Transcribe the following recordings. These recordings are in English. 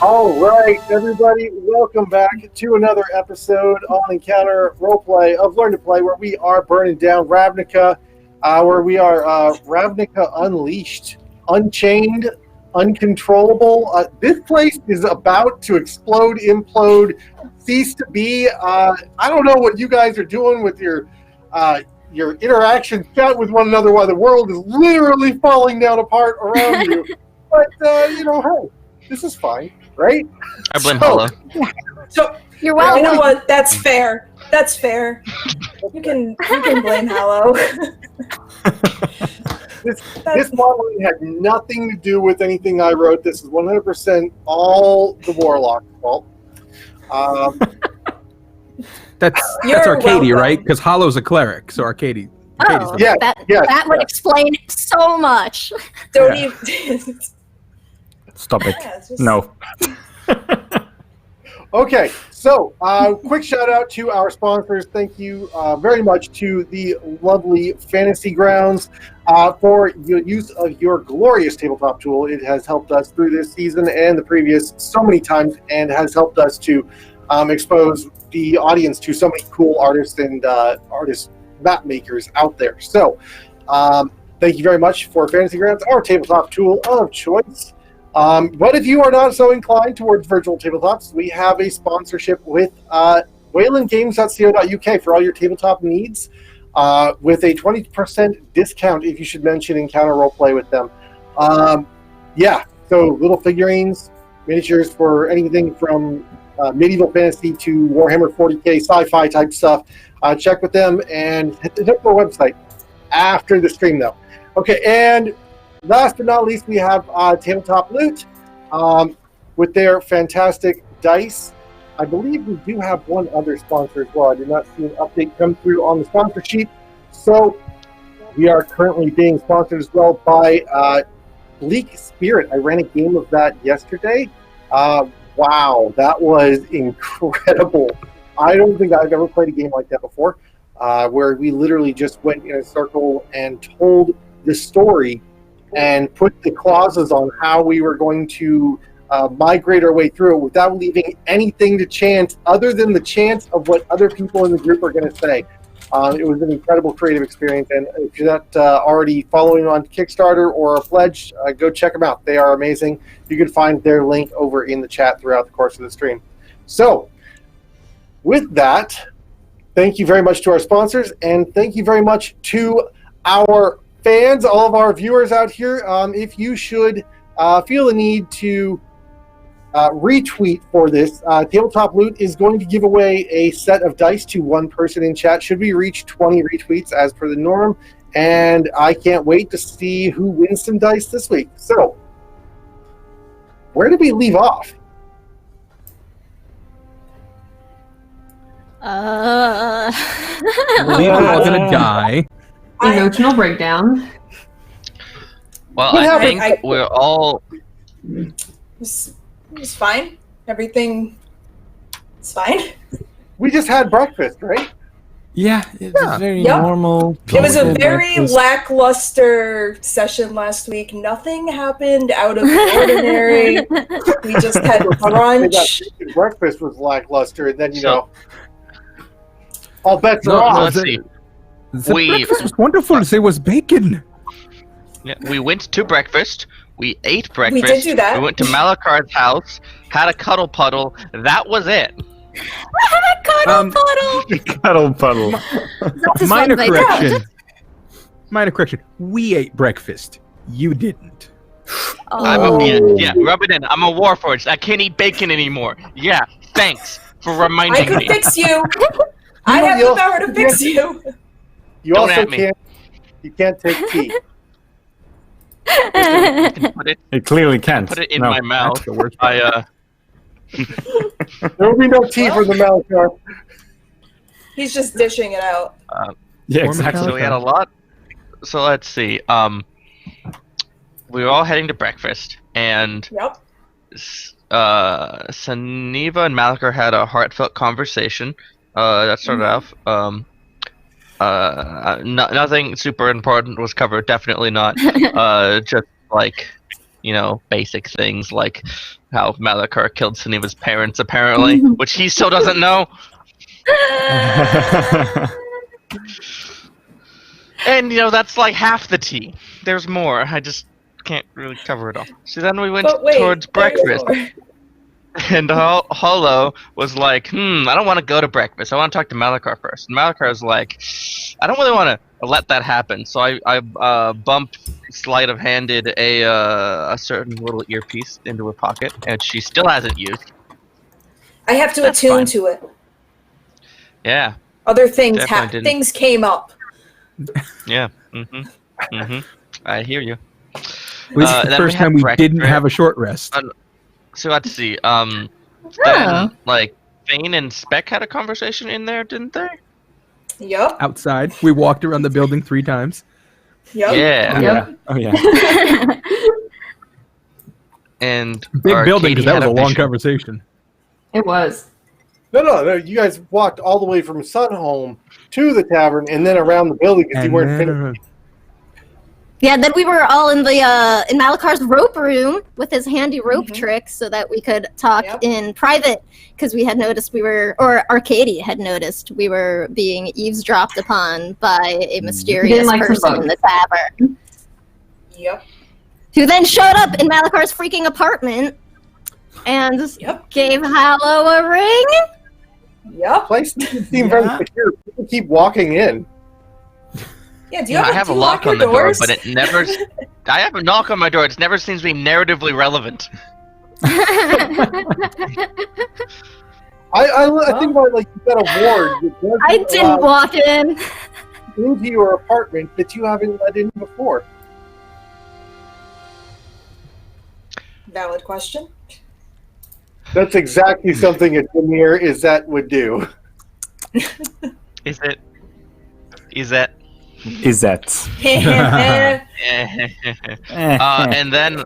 All right, everybody, welcome back to another episode on Encounter Roleplay of Learn to Play, where we are burning down Ravnica, where we are Ravnica Unleashed, Unchained, Uncontrollable. This place is about to explode, implode, cease to be. I don't know what you guys are doing with your interaction chat with one another while the world is literally falling down apart around you. But, hey, this is fine. Right? I blame Hollow. So You're welcome. you know what? That's fair. That's fair. You can blame Hollow. This modeling had nothing to do with anything I wrote. This is 100% all the Warlock's fault. That's Arcady, right? Because Hollow's a cleric, so Arcady. Oh, that would explain so much. Don't even. Stop it. Yeah, No. Okay, so quick shout out to our sponsors. Thank you very much to the lovely Fantasy Grounds for the use of your glorious tabletop tool. It has helped us through this season and the previous so many times, and has helped us to expose the audience to so many cool artists and map makers out there. So thank you very much for Fantasy Grounds, our tabletop tool of choice. But if you are not so inclined towards virtual tabletops, we have a sponsorship with waylandgames.co.uk for all your tabletop needs, with a 20% discount if you should mention Encounter Roleplay with them. So little figurines, miniatures for anything from medieval fantasy to Warhammer 40k sci-fi type stuff. Check with them and hit their website after the stream, though. Okay, and last but not least, we have Tabletop Loot with their fantastic dice. I believe we do have one other sponsor as well. I did not see an update come through on the sponsor sheet. So we are currently being sponsored as well by Bleak Spirit. I ran a game of that yesterday. Wow, that was incredible. I don't think I've ever played a game like that before, where we literally just went in a circle and told the story and put the clauses on how we were going to migrate our way through it without leaving anything to chance other than the chance of what other people in the group are going to say. It was an incredible creative experience, and if you're not already following on Kickstarter or a pledge, go check them out. They are amazing. You can find their link over in the chat throughout the course of the stream. So, with that, thank you very much to our sponsors, and thank you very much to our fans, all of our viewers out here. If you should feel the need to retweet for this, Tabletop Loot is going to give away a set of dice to one person in chat. Should we reach 20 retweets as per the norm? And I can't wait to see who wins some dice this week. So, where did we leave off? I believe we're all gonna die. Emotional breakdown. Well, I think we're all... It's fine. Everything is fine. We just had breakfast, right? Yeah, it was very normal. It was a very lackluster session last week. Nothing happened out of the ordinary. We just had brunch. Breakfast was lackluster, and then, all bets are off. Let's see. Breakfast was wonderful. It was bacon. Yeah, we went to breakfast. We ate breakfast. We did do that. We went to Malakar's house, had a cuddle puddle. That was it. Cuddle puddle. Minor correction. Minor correction. We ate breakfast. You didn't. Rub it in. I'm a Warforged. I can't eat bacon anymore. Yeah, thanks for reminding me. I could fix you. I have the power to fix you. You Don't also can't take tea. It clearly can't. Put it in my mouth. There will be no tea for the Malakar. He's just dishing it out. Yeah, exactly. So we had a lot. So let's see. We were all heading to breakfast, and Saniva and Malakar had a heartfelt conversation. That started off. Nothing super important was covered. Definitely not. Just like basic things like how Malachar killed Suniva's parents, apparently, which he still doesn't know. And, that's like half the tea. There's more. I just can't really cover it all. So then we went towards breakfast. And Holo was like, I don't want to go to breakfast. I want to talk to Malachar first. And Malachar was like, I don't really want to let that happen. So I sleight of handed a certain little earpiece into her pocket, and she still hasn't used. I have to attune to it. Yeah. Other things happened. Things came up. Yeah. I hear you. This is the first time we didn't have a short rest. So let's see. Then, Fane and Spec had a conversation in there, didn't they? Yep. Outside. We walked around the building 3 times. Yep. Yeah. Oh, yeah. And big building, because that was a long conversation. It was. No. You guys walked all the way from Sunhome to the tavern and then around the building because you weren't finished. Yeah, then we were all in the in Malachar's rope room with his handy rope tricks so that we could talk in private, because we had noticed or Arcady had noticed we were being eavesdropped upon by a mysterious person in the tavern. Yep. Who then showed up in Malachar's freaking apartment and gave Hallow a ring. Yep. Place doesn't seem very secure. People keep walking in. Yeah, do you have, I have a lock on the door, but it never. I have a knock on my door. It never seems to be narratively relevant. I think about you got a ward. I didn't walk in. Into your apartment that you haven't let in before. Valid question. That's exactly something a Demir would do. Is it? Is that? And then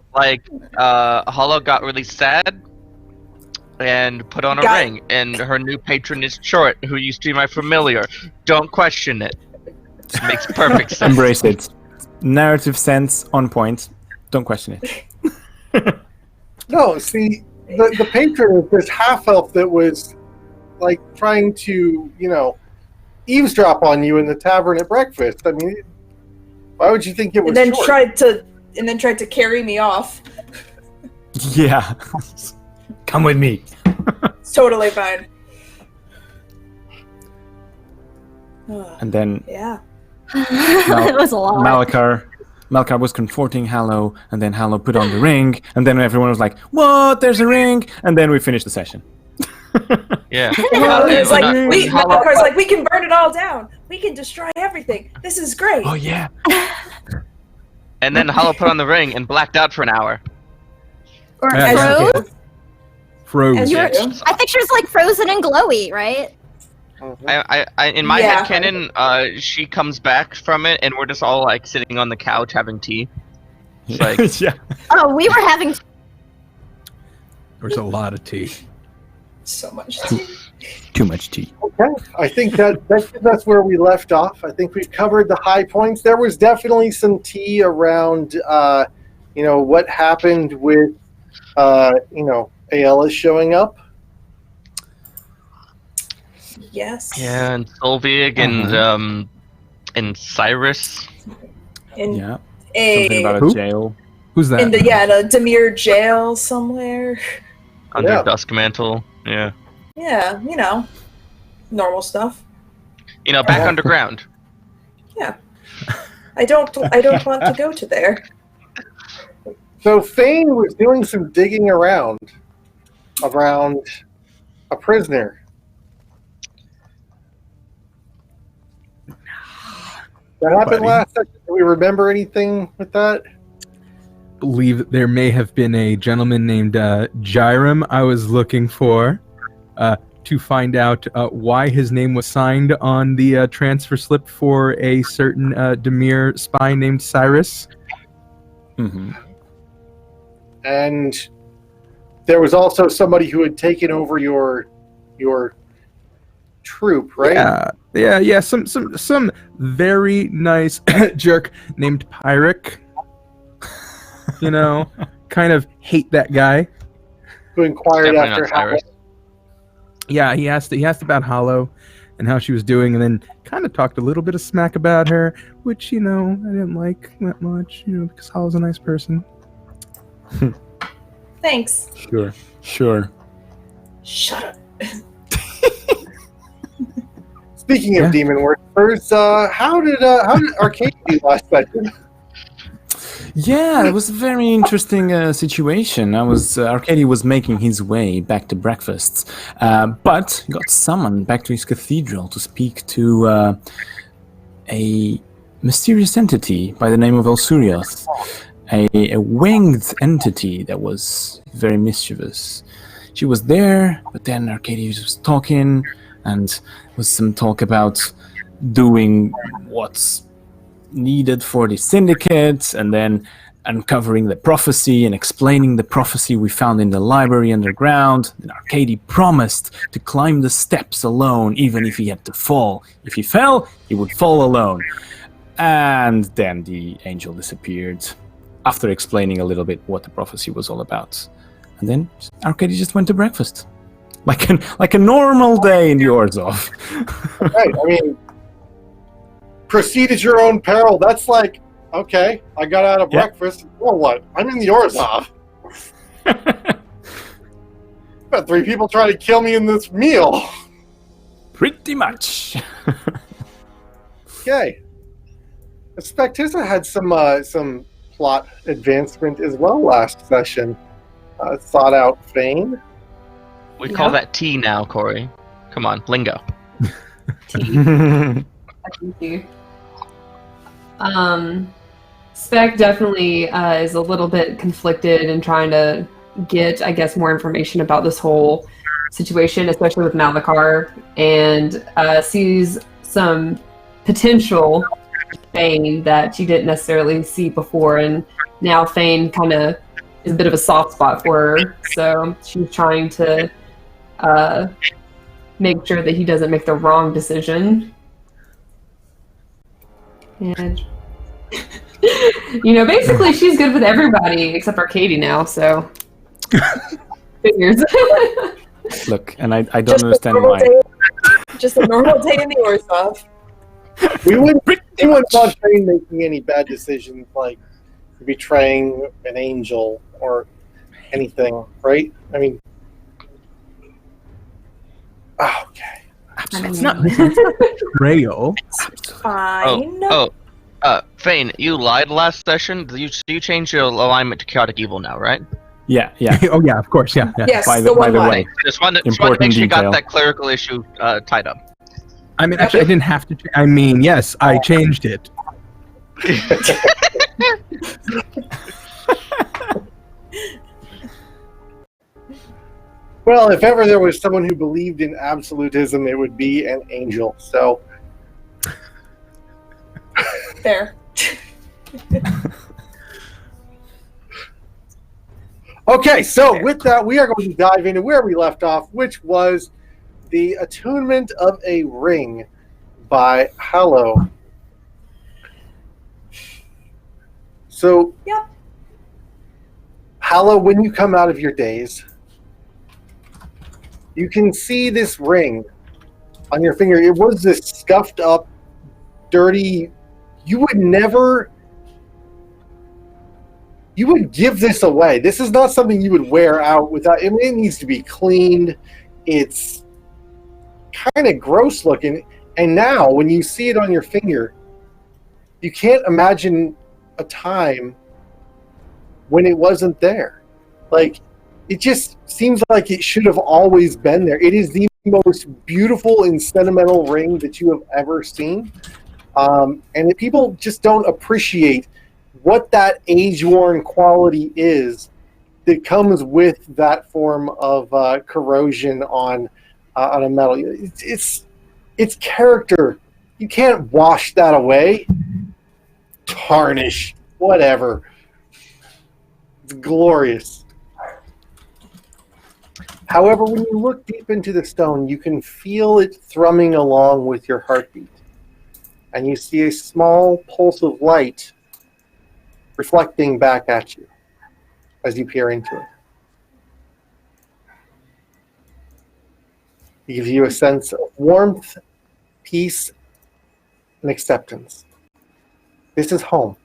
Hollow got really sad and put on a ring, and her new patron is Short, who used to be my familiar. Don't question it. It makes perfect sense. Embrace it. Narrative sense on point. Don't question it. No, see, the patron is this half elf that was trying to, eavesdrop on you in the tavern at breakfast. I mean, why would you think it was? And then tried to carry me off. Yeah. Come with me. It's totally fine. And then it was a lot. Malachar was comforting Hallow, and then Hallow put on the ring, and then everyone was like, "What? There's a ring!" And then we finished the session. Yeah. It's Malachar's like, we can burn it all down. We can destroy everything. This is great. Oh yeah. And then Hollow put on the ring and blacked out for an hour. Or froze. I think she was frozen and glowy, right? I in my headcanon, she comes back from it, and we're just all sitting on the couch having tea. It's yeah. Oh, we were having. There's a lot of tea. So much tea. Too much tea. Okay, I think that's where we left off. I think we've covered the high points. There was definitely some tea around, what happened with, Aelis showing up. Yes. Yeah, and Solveig and Cyrus. In something about a jail. Who's that? In the Demir jail somewhere. Under Duskmantle. Yeah. Yeah, normal stuff. Back underground. Yeah. I don't want to go to there. So Fane was doing some digging around a prisoner. That happened last session. Do we remember anything with that? Believe that there may have been a gentleman named Jairam I was looking for to find out why his name was signed on the transfer slip for a certain Demir spy named Cyrus. Mm-hmm. And there was also somebody who had taken over your troop, right? Yeah. Some very nice jerk named Pyric. kind of hate that guy. Who inquired Definitely after not Cyrus. Yeah, he asked about Hollow and how she was doing, and then kind of talked a little bit of smack about her, which, I didn't like that much, because Hollow's a nice person. Thanks. Sure. Shut up. Speaking of demon worshippers, how did Arcade do last session? Yeah, it was a very interesting situation. Arcady was making his way back to breakfast, but he got summoned back to his cathedral to speak to a mysterious entity by the name of Elsurios, a winged entity that was very mischievous. She was there, but then Arcady was talking, and was some talk about doing what's needed for the syndicate, and then uncovering the prophecy and explaining the prophecy we found in the library underground. And Arcady promised to climb the steps alone, even if he had to fall. If he fell, he would fall alone. And then the angel disappeared after explaining a little bit what the prophecy was all about. And then Arcady just went to breakfast. Like a normal day in the Orzhov. Right, I mean, proceed at your own peril. That's like, okay, I got out of breakfast. Well, what? I'm in the Orzhov. Got 3 people trying to kill me in this meal. Pretty much. Okay. Spectissa had some plot advancement as well last session. Thought out Fane. We call that tea now, Corey. Come on, lingo. Thank you. Spec definitely is a little bit conflicted in trying to get, I guess, more information about this whole situation, especially with Malakar, and sees some potential Fane that she didn't necessarily see before, and now Fane kind of is a bit of a soft spot for her, so she's trying to make sure that he doesn't make the wrong decision. And basically she's good with everybody except Arcady now, so figures. Look, and I don't understand why. Just a normal day in the Orzhov. We wouldn't want Fane making any bad decisions like betraying an angel or anything, right? I mean, okay. It's not betrayal. Fine. Fane, you lied last session. You changed your alignment to chaotic evil now, right? Yeah. Oh yeah, of course, yeah. Yes, By the the one line. way, Just wanted to important make sure you got detail. that clerical issue tied up. I mean, actually, I didn't have to. Yes, I changed it. Well, if ever there was someone who believed in absolutism, it would be an angel. So, Fair. okay, so with that, we are going to dive into where we left off, which was the Attunement of a Ring by Hallow. So, Yep. Hallow, when you come out of your daze, you can see this ring on your finger. It was this scuffed up, dirty. You would give this away. This is not something you would wear out without. I mean, it needs to be cleaned. It's kind of gross looking. And now, when you see it on your finger, you can't imagine a time when it wasn't there. Like, it just seems like it should have always been there. It is the most beautiful and sentimental ring that you have ever seen. And people just don't appreciate what that age-worn quality is that comes with that form of corrosion on a metal. It's character. You can't wash that away. Tarnish, whatever. It's glorious. However, when you look deep into the stone, you can feel it thrumming along with your heartbeat. And you see a small pulse of light reflecting back at you as you peer into it. It gives you a sense of warmth, peace, and acceptance. This is home.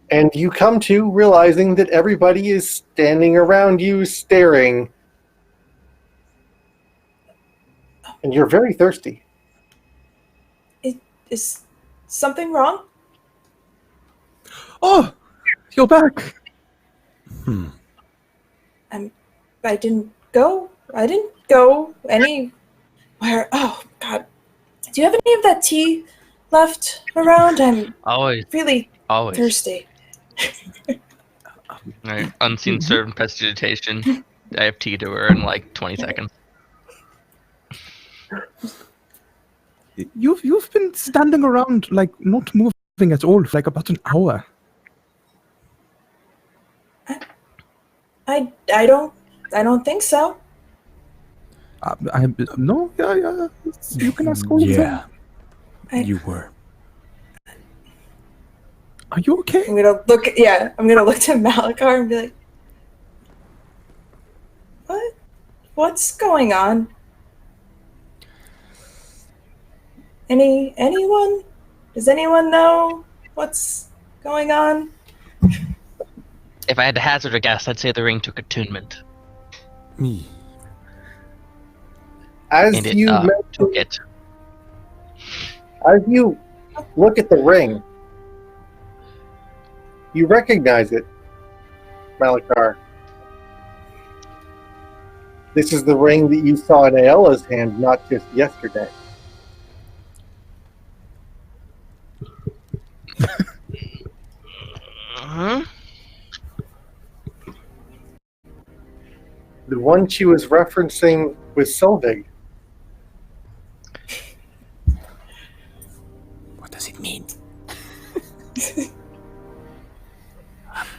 And you come to realizing that everybody is standing around you, staring. And you're very thirsty. Is something wrong? Oh, you're back. I didn't go anywhere. Oh, God. Do you have any of that tea left around? I'm Always really thirsty. Right. Unseen servant prestidigitation. I have tea to her in like 20 seconds. You've been standing around, like, not moving at all for like about an hour. I don't think so. No, yeah. You can ask all of them. Yeah, you were. Are you okay? I'm gonna look to Malachar and be like, "What? What's going on? Anyone? Does anyone know what's going on?" If I had to hazard a guess, I'd say the ring took attunement. Me. As And you took it. As you look at the ring, you recognize it, Malachar. This is the ring that you saw in Aella's hand not just yesterday. Uh-huh. The one she was referencing with Solvig. What does it mean?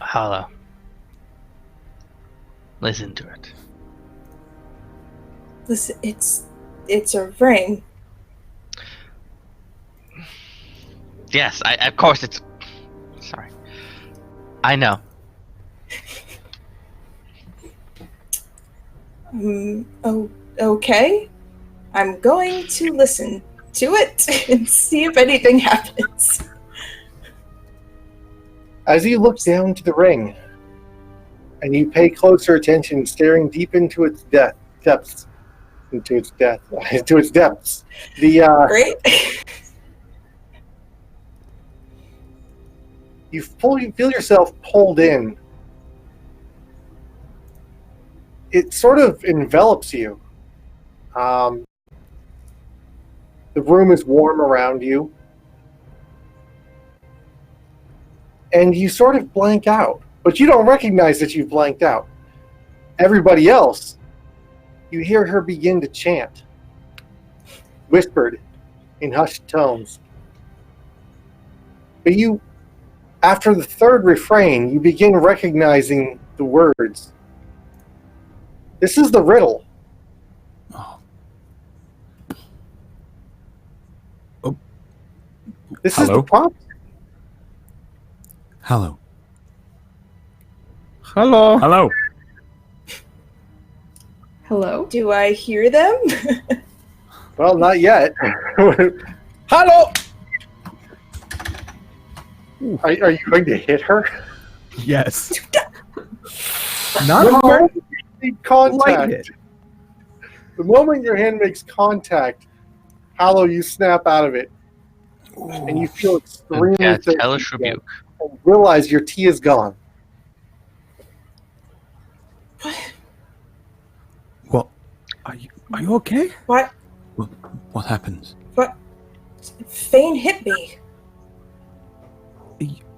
Hollow. Listen to it. Listen, it's a ring. Yes, of course it's... Sorry. I know. Okay. I'm going to listen to it and see if anything happens. As you look down to the ring, and you pay closer attention, staring deep into its depths. Great. You feel yourself pulled in. It sort of envelops you. The room is warm around you. And you sort of blank out. But you don't recognize that you've blanked out. Everybody else, you hear her begin to chant, whispered in hushed tones. But you, after the third refrain, you begin recognizing the words. This is the riddle. Oh. This Hello? is the prompt. Hello. Hello. Hello. Hello? Do I hear them? Well, not yet. Hello. Are you going to hit her? Yes. The Not hard. moment you make contact, Like it. the moment your hand makes contact, Hallow, you snap out of it, and you feel extremely thirsty hellish again, rebuke. and realize your tea is gone. What? Are you okay? What? What happens? What? Fane hit me.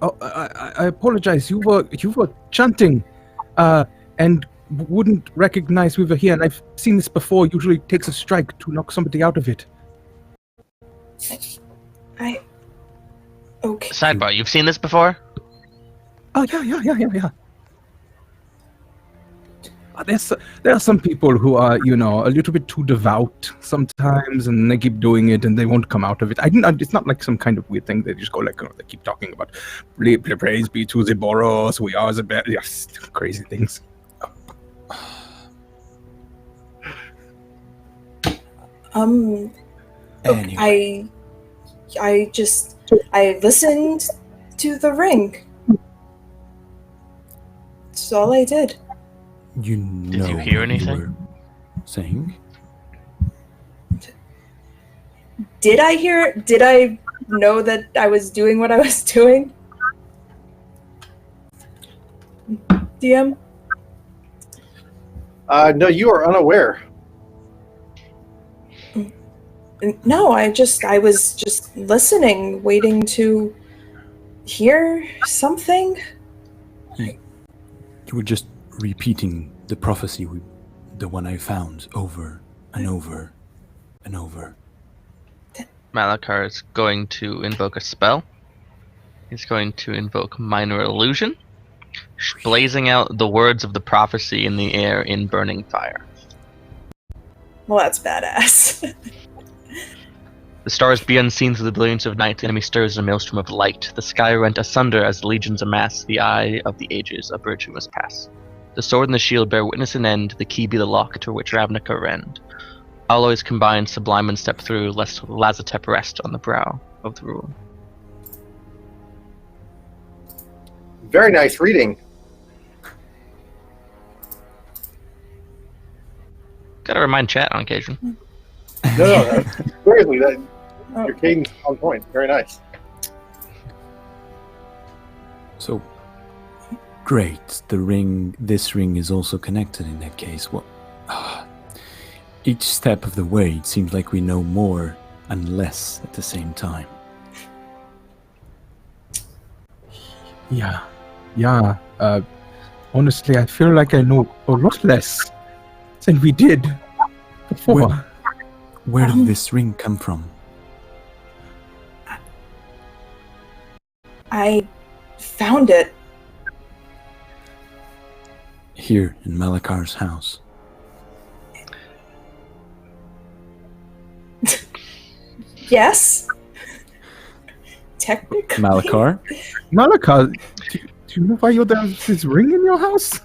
Oh, I apologize. You were chanting, and wouldn't recognize we were here. And I've seen this before. Usually takes a strike to knock somebody out of it. Okay. Sidebar, you've seen this before? Oh yeah. there are some people who are, a little bit too devout sometimes, and they keep doing it, and they won't come out of it. It's not like some kind of weird thing. They just go like, they keep talking about, praise be to the Boros, we are the best. Yes, crazy things. Anyway. I listened to the ring. That's all I did. Did you hear anything? You were saying? Did I know that I was doing what I was doing? DM? No, you are unaware. No, I was just listening, waiting to hear something. You were just repeating the prophecy, the one I found, over and over and over. Malachar is going to invoke a spell. He's going to invoke Minor Illusion, blazing out the words of the prophecy in the air in burning fire. Well, that's badass. The stars be unseen through the brilliance of night. The enemy stirs in a maelstrom of light. The sky rent asunder as the legions amass. The eye of the ages, a virtue must pass. The sword and the shield bear witness an end. The key be the lock to which Ravnica rend. Alloys combine, sublime and step through, lest Lazatep rest on the brow of the ruler. Very nice reading. Gotta remind chat on occasion. No, seriously, your cadence is on point. Very nice. So, great. This ring is also connected in that case. Each step of the way, it seems like we know more and less at the same time. Yeah. Honestly, I feel like I know a lot less than we did before. Where did this ring come from? I found it. Here in Malakar's house. Yes. Technically. Malachar? Malachar, do you know why there's this ring in your house?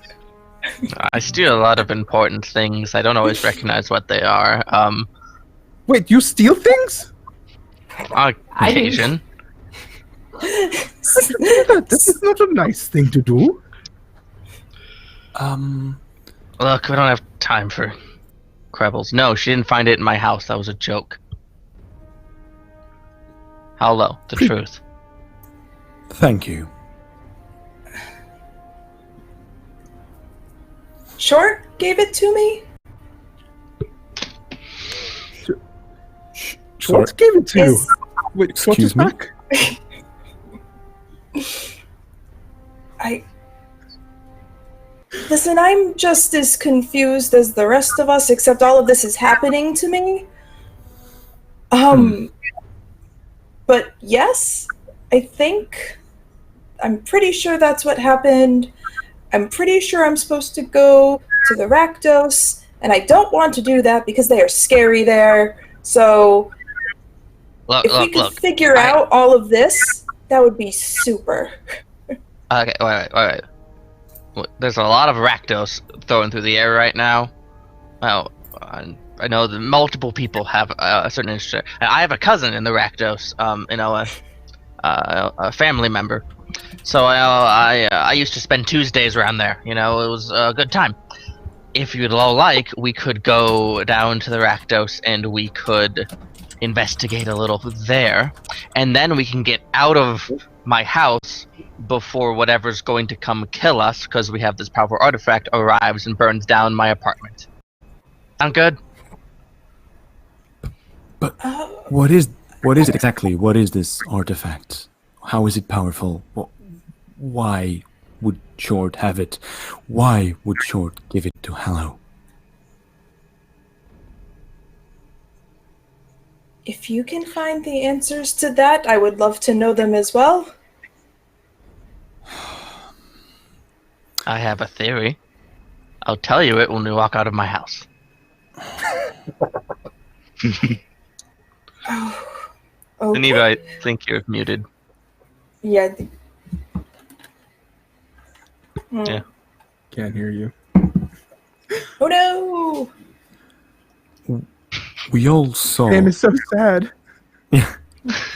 I steal a lot of important things. I don't always recognize what they are. Wait, you steal things? On occasion. This is not a nice thing to do. Look, we don't have time for quibbles. No, she didn't find it in my house. That was a joke. Hello, the truth. Thank you. Short gave it to me? Schwartz gave it to you. Wait, Schwartz is back. Listen, I'm just as confused as the rest of us, except all of this is happening to me. But yes, I'm pretty sure that's what happened. I'm pretty sure I'm supposed to go to the Rakdos, and I don't want to do that because they are scary there. So if we could figure out all of this, that would be super. Okay, wait. There's a lot of Rakdos thrown through the air right now. Well, I know that multiple people have a certain interest. I have a cousin in the Rakdos, a family member. So I used to spend Tuesdays around there. It was a good time. If you'd all like, we could go down to the Rakdos and we could investigate a little there, and then we can get out of my house before whatever's going to come kill us, because we have this powerful artifact arrives and burns down my apartment. Sound good? But what is it exactly? What is this artifact? How is it powerful? Why would Short have it? Why would Short give it to Hallow? If you can find the answers to that, I would love to know them as well. I have a theory. I'll tell you it when we walk out of my house. Okay. Geneva, I think you're muted. Yeah. Yeah. Can't hear you. Oh no! We all saw. And it's so sad.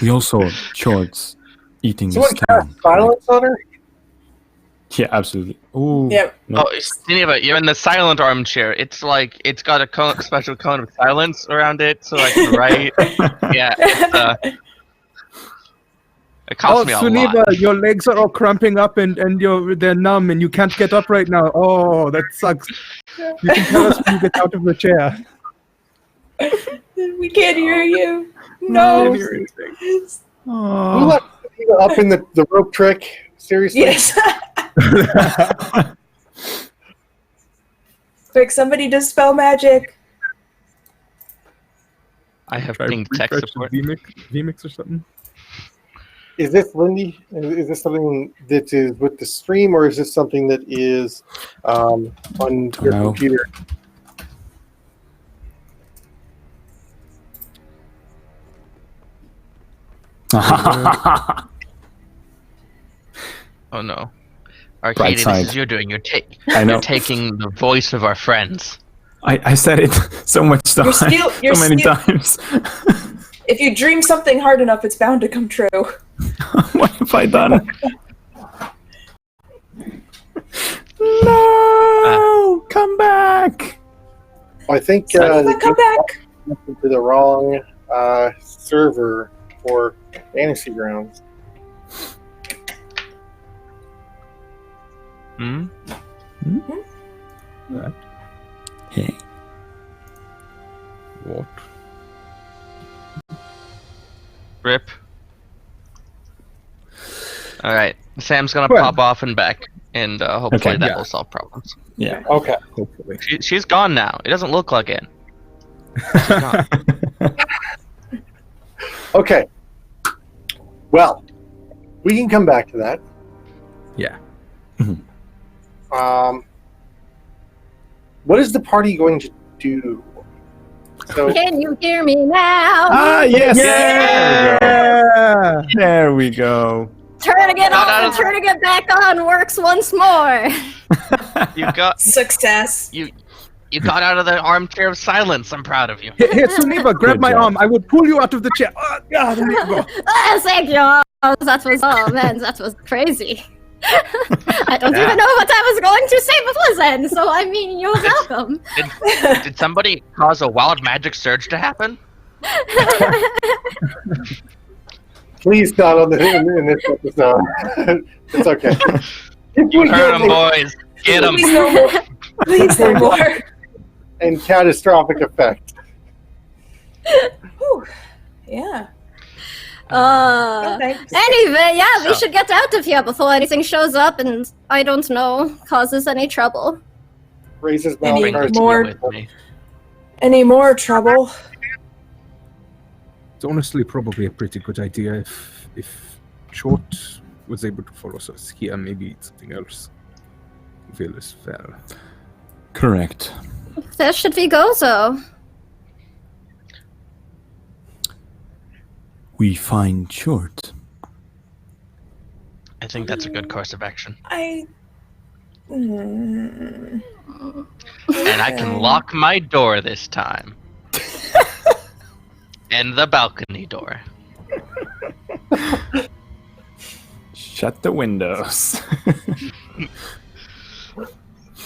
We all saw Chords eating Someone the cast stone. silence on her? Yeah, absolutely. Ooh. Yep. No. Oh, Geneva, you're in the silent armchair. It's like it's got a special cone of silence around it, so I can write. Yeah, it costs me a Suniva, lot. your legs are all cramping up and they're numb and you can't get up right now. Oh, that sucks. You can tell us when you get out of the chair. We can't hear you. No. Who Oh. left Geneva up in the rope trick? Seriously? Yes. Quick, somebody dispel magic. I have Try pinged tech refresh support. VMix or something. Is this Lindy? Is this something that is with the stream, or is this something that is on your know. computer? Oh no, Arcadia, this side. is you're doing. You're I know. taking the voice of our friends. I said it so much times. You're so many still- times. If you dream something hard enough, it's bound to come true. What have I done? No! Come back! I think Come they back. connected to the wrong server for Fantasy Grounds. Hmm? Hey. What? Rip. All right, Sam's gonna Well. pop off and back, and hopefully Okay, that yeah. will solve problems. Yeah. Okay. Hopefully. She's gone now. It doesn't look like it. She's gone. Okay. Well, we can come back to that. Yeah. What is the party going to do? So, Can you hear me now? Ah, yes! Yeah! There we go. Turning it No, off no, and no. turning it back on works once more. You got Success. you got out of the armchair of silence. I'm proud of you. Here, Suniva, grab Good my job. arm. I will pull you out of the chair. Yeah, there you go. Thank you. Oh man, that was crazy. I don't even know what I was going to say before then, so I mean, you're welcome. Did somebody cause a wild magic surge to happen? please not on in this episode. It's okay. You heard them, boys. Get them. Please no more. Please no more. And catastrophic effect. Whew. Yeah. Okay. Anyway, yeah, we So- should get out of here before anything shows up and, I don't know, causes any trouble. Raises Any Bring Malachi's more- with me. Any more trouble? It's honestly probably a pretty good idea if Short was able to follow us here. Maybe something else will as well. Correct. Where should we go, though? We find Short. I think that's a good course of action. Mm. And I can lock my door this time. And the balcony door. Shut the windows.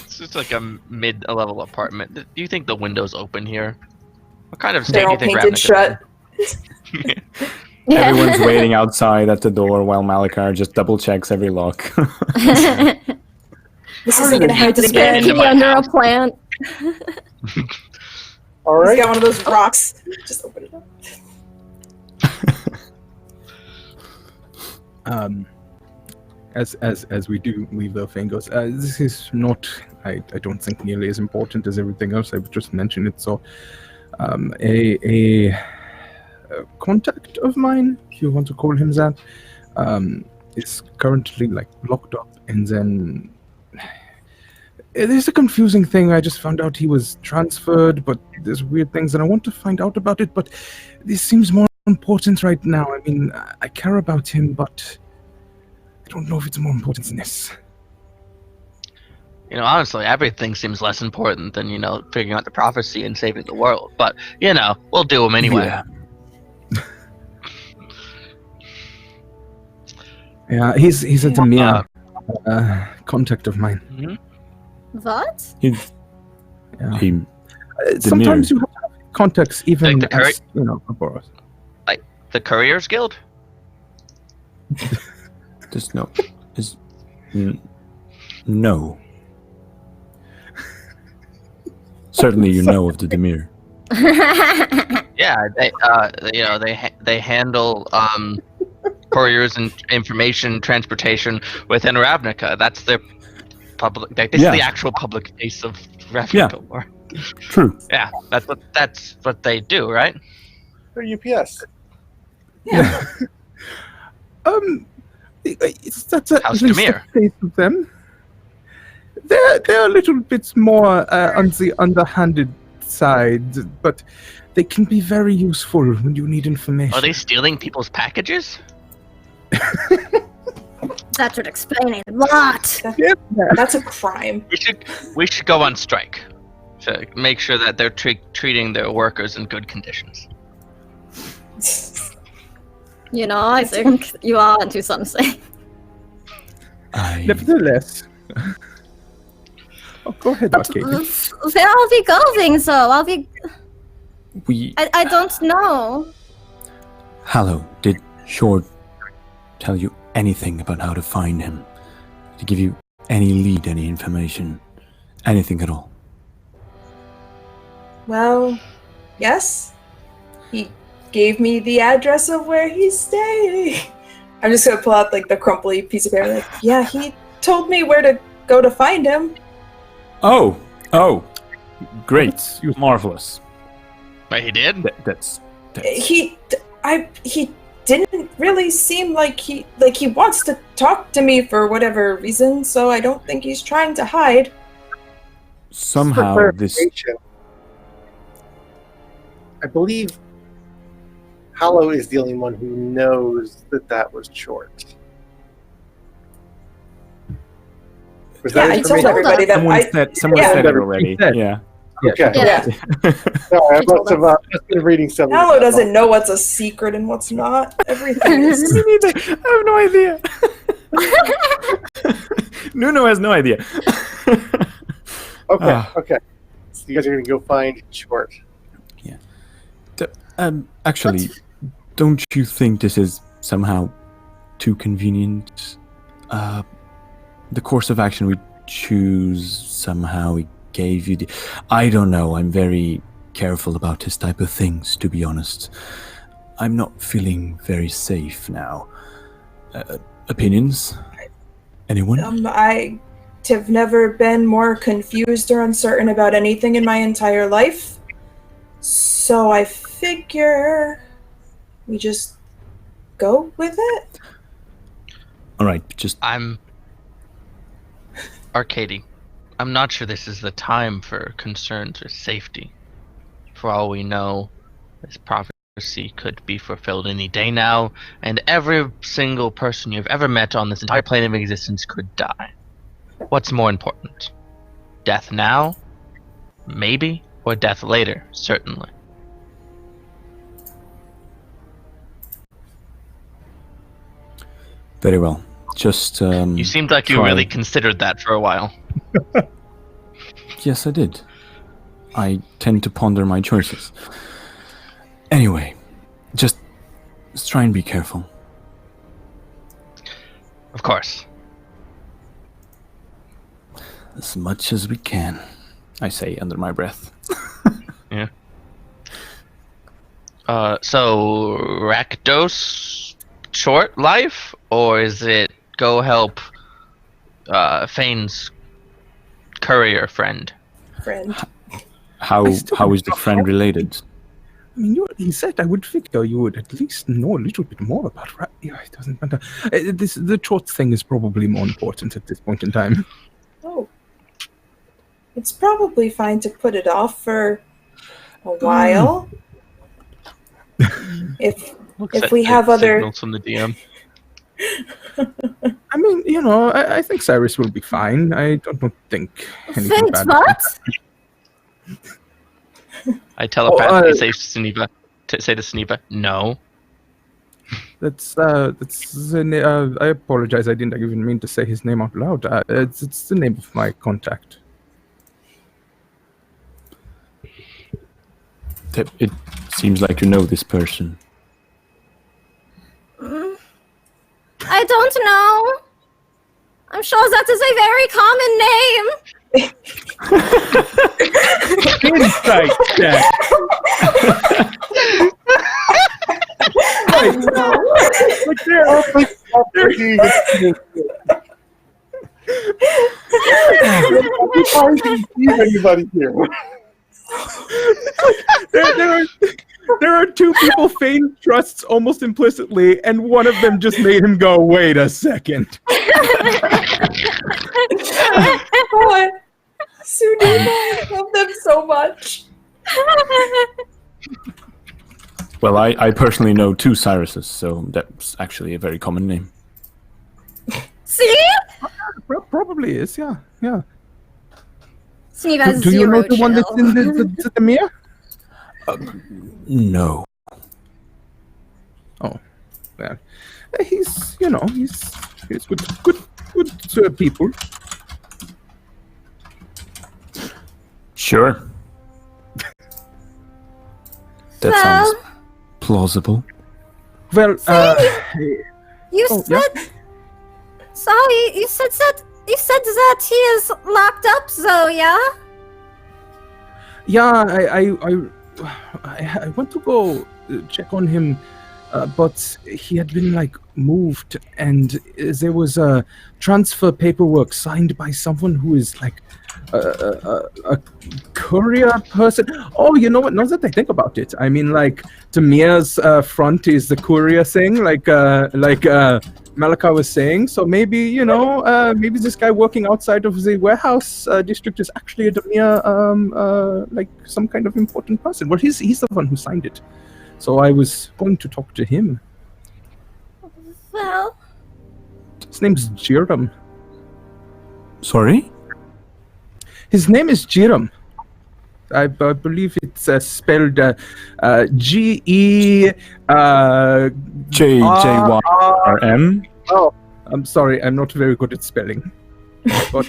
It's just like a mid-level apartment. Do you think the window's open here? What kind of state They're do all you think painted Ravnica shut. Yeah. Everyone's waiting outside at the door while Malakar just double checks every lock. This isn't gonna happen Get again. into Key my under a house. plant. All He's right. got one of those rocks. Just open it up. As we do leave the Fangos, this is not, I don't think, nearly as important as everything else. I've just mentioned it. So, a contact of mine, if you want to call him that, is currently like locked up, and then there's a confusing thing. I just found out he was transferred, but there's weird things, and I want to find out about it, but this seems more important right now. I mean, I care about him, but I don't know if it's more important than this. Honestly, everything seems less important than, figuring out the prophecy and saving the world. But, we'll do them anyway. Yeah. Yeah, he's a Demir contact of mine. Mm-hmm. What? Sometimes you have to have contacts even Like as, above us. Like the Couriers Guild? There's no. Certainly, you know of the Demir. Yeah, they handle couriers and information transportation within Ravnica. That's their public. This is the actual public face of Ravnica. Yeah. True. Yeah, that's what they do, right? They're UPS. Yeah. That's at House least Demir. a face of them. They're a little bit more on the underhanded side, but they can be very useful when you need information. Are they stealing people's packages? That would explain a lot. That's a crime. We should go on strike to make sure that they're treating their workers in good conditions. I think you are onto something. Nevertheless. Oh, go ahead, But Arcade. where are we going, though? I don't know. Hallow, did Short tell you anything about how to find him? Did he give you any lead, any information? Anything at all? Well, yes. He gave me the address of where he's staying. I'm just gonna pull out the crumply piece of paper. Yeah, he told me where to go to find him. Oh, great, marvelous. But he did? That's He didn't really seem like he wants to talk to me for whatever reason, so I don't think he's trying to hide. somehow For this. clarification, I believe Hallow is the only one who knows that was Short. Yeah, I told everybody that Someone yeah. said it already. Said. Yeah. Okay. Yeah. Sorry, I must have just been reading some. Hallow doesn't know what's a secret and what's not. Everything is. Me neither. I have no idea. Nuno has no idea. Okay, okay. So you guys are going to go find Short. Actually, don't you think this is somehow too convenient? The course of action we choose somehow we gave you the... I don't know. I'm very careful about this type of things, to be honest. I'm not feeling very safe now. Opinions? Anyone? I have never been more confused or uncertain about anything in my entire life. So I figure we just go with it. All right, just... Arcady, I'm not sure this is the time for concerns or safety. For all we know, this prophecy could be fulfilled any day now, and every single person you've ever met on this entire plane of existence could die. What's more important? Death now? Maybe? Or death later? Certainly. Very well. Just, You seemed like you really considered that for a while. Yes, I did. I tend to ponder my choices. Anyway, just try and be careful. Of course. As much as we can, I say under my breath. Yeah. So Rakdos short life, or is it go help Fane's courier friend? How is the friend related? I mean, he said I would figure you would at least know a little bit more about Yeah, it doesn't matter. The short thing is probably more important at this point in time. Oh. It's probably fine to put it off for a while. If we have other signals from the DM. I mean, I think Cyrus will be fine. I don't think anything Thanks, bad. what? I telepathically say to Sneeba, no. That's I apologize. I didn't even mean to say his name out loud. It's the name of my contact. It seems like you know this person. I don't know. I'm sure that is a very common name. Insight check. Like there are anybody here? There are two people Fane trusts almost implicitly, and one of them just made him go, wait a second. God, Sunima, I love them so much. Well, I personally know 2 Cyruses, so that's actually a very common name. See? Probably is, yeah. Steve has Do you zero know the one that's in the mirror? No. Oh, well, he's good people. Sure. That sounds plausible. Well, you said. yeah. Sorry, you said that he is locked up, so yeah. Yeah, I went to go check on him, but he had been moved, and there was a transfer paperwork signed by someone who is a courier person. Oh, you know what? Now that I think about it, I mean, Tamir's front is the courier thing, Malika was saying. So maybe, maybe this guy working outside of the warehouse district is actually a Tamir, some kind of important person. Well, he's the one who signed it. So I was going to talk to him. Well, his name's Jiram. Sorry? His name is Jiram. I believe it's spelled J-Y-R-M? Oh, I'm sorry. I'm not very good at spelling. But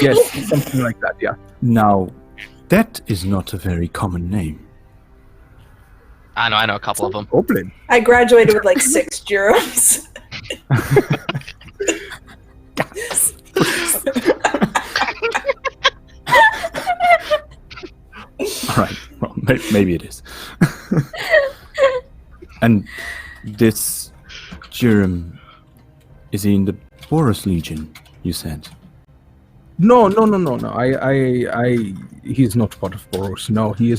yes, something like that, yeah. Now, that is not a very common name. I know a couple of them. Problem. I graduated with 6 Jerums. All right. Well, maybe it is. And this Jiram, is he in the Boros Legion, you said? No. He's not part of Boros. No, he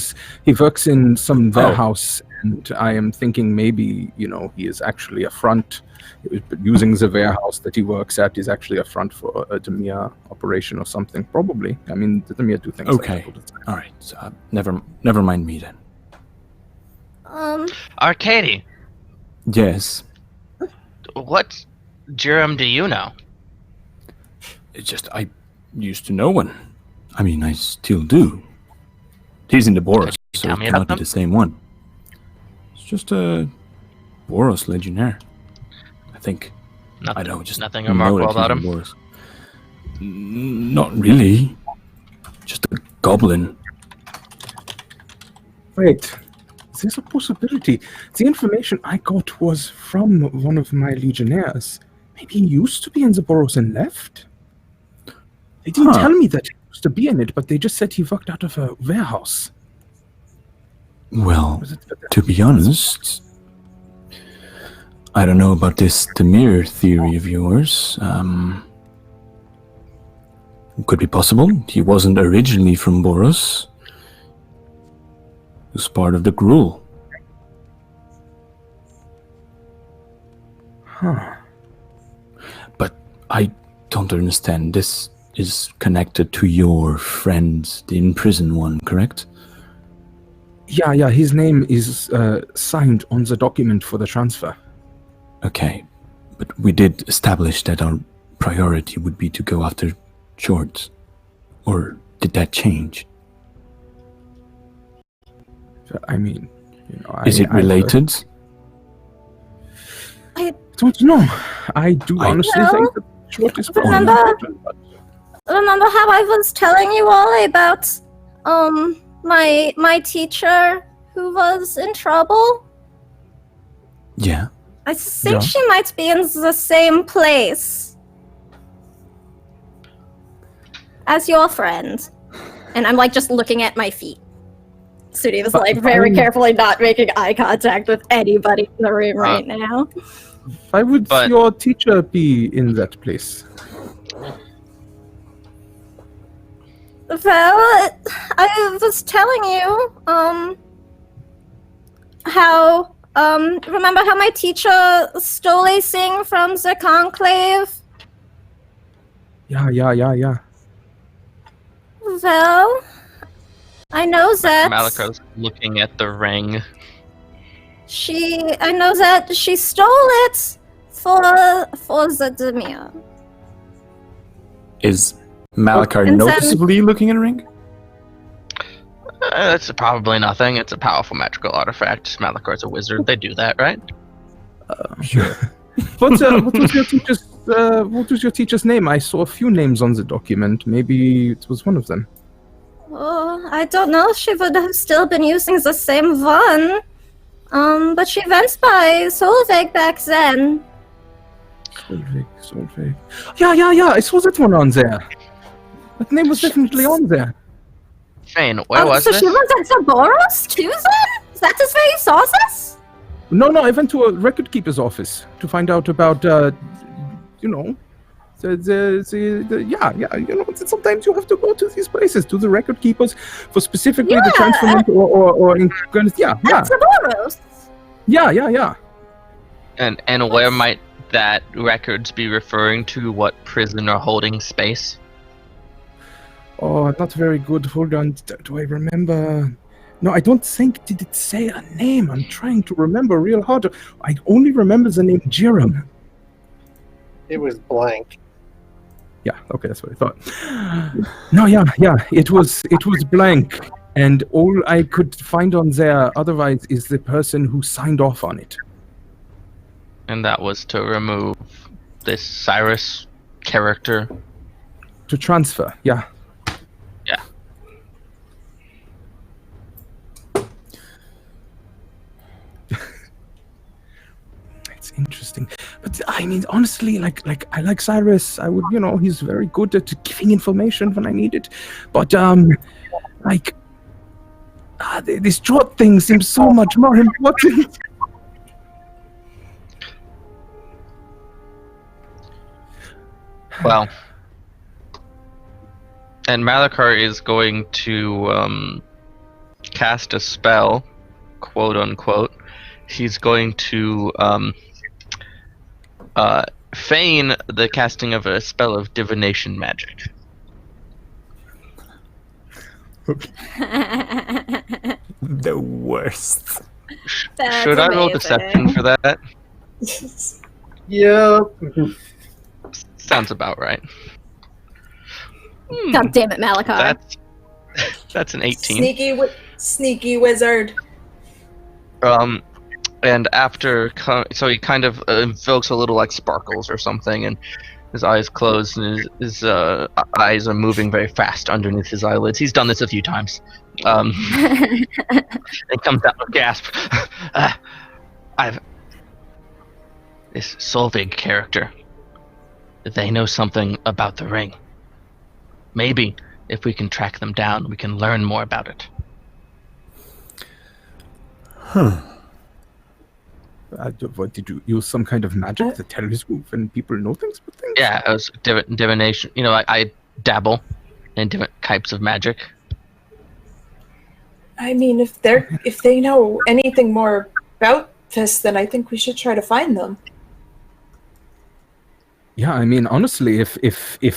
works in some warehouse, and I am thinking maybe, he is actually a front. Using the warehouse that he works at is actually a front for a Tamir operation or something. Probably. I mean, the Tamir do things okay. like that all the time. All right. So, never mind me then. Arcady. Yes. What Jiram do you know? It's just I used to know one. I mean, I still do. He's in the Boros, so it cannot be the same one. It's just a Boros legionnaire, I think. Nothing, I know, just nothing remarkable about him. Boros. Not really. Just a goblin. Wait, there's a possibility. The information I got was from one of my legionnaires. Maybe he used to be in the Boros and left? They didn't tell me that he used to be in it, but they just said he worked out of a warehouse. Well, to be honest, I don't know about this Tamir theory of yours. Could be possible. He wasn't originally from Boros. He was part of the Gruul. Huh. But I don't understand. This is connected to your friend, the imprisoned one, correct? Yeah, his name is signed on the document for the transfer. Okay, but we did establish that our priority would be to go after George. Or did that change? I mean, is it related? I don't know. I do honestly think that George is probably important. Remember how I was telling you all about my teacher who was in trouble? Yeah. I think she might be in the same place as your friend. And I'm like just looking at my feet. Sudi was like very carefully not making eye contact with anybody in the room right now. Why would your teacher be in that place? Well, I was telling you, how, remember how my teacher stole a thing from the conclave? Yeah. Well, I know that... Maliko's looking at the ring. I know that she stole it for the Demir. Is Malikar noticeably looking at a ring? That's probably nothing. It's a powerful magical artifact. Malikar's a wizard. They do that, right? Sure. What was your teacher's name? I saw a few names on the document. Maybe it was one of them. Oh, I don't know if she would have still been using the same one. But she went by Solveig back then. Solveig. Yeah, I saw that one on there. That name was definitely on there. Fane, where was this? So she was at Zaboros too then? Is that just where you saw this? No, I went to a record keeper's office to find out about, sometimes you have to go to these places, to the record keepers, for specifically the transferment or yeah. At Zaboros. Yeah. And where might that records be referring to? What prison or holding space? Oh, not very good. Hold on. Do I remember? No, I don't think. Did it say a name? I'm trying to remember real hard. I only remember the name Jiram. It was blank. Yeah, okay, that's what I thought. No, yeah. It was blank. And all I could find on there otherwise is the person who signed off on it. And that was to remove this Cyrus character? To transfer, yeah. Yeah. It's interesting. But I mean, honestly, like I like Cyrus. I would, he's very good at giving information when I need it. But, this short thing seems so much more important. Well, and Malikar is going to cast a spell, quote unquote. He's going to feign the casting of a spell of divination magic. The worst. Should I roll deception for that? Yeah. Sounds about right. God damn it, Malikar. That's an 18. Sneaky wizard. And after, so he kind of invokes a little like sparkles or something, and his eyes close, and his eyes are moving very fast underneath his eyelids. He's done this a few times. It comes out with a gasp. This Solveig character. They know something about the ring. Maybe if we can track them down, we can learn more about it. Huh. What, did you use some kind of magic that tells you when people know things about things? Yeah, it was divination. I dabble in different types of magic. I mean, if they know anything more about this, then I think we should try to find them. Yeah, I mean, honestly, if they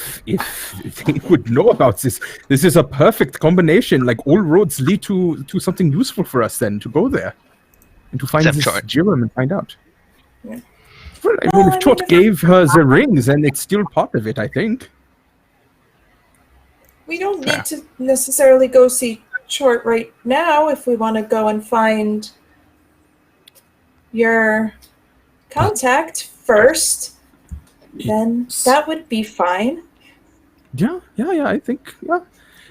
would know about this is a perfect combination. Like, all roads lead to something useful for us then, to go there. And to find Except this Chort. Jiram and find out. Yeah. Well, I mean, if Chort gave her the rings, then it's still part of it, I think. We don't need to necessarily go see Chort right now. If we want to go and find your contact first, then that would be fine. Yeah, I think, yeah.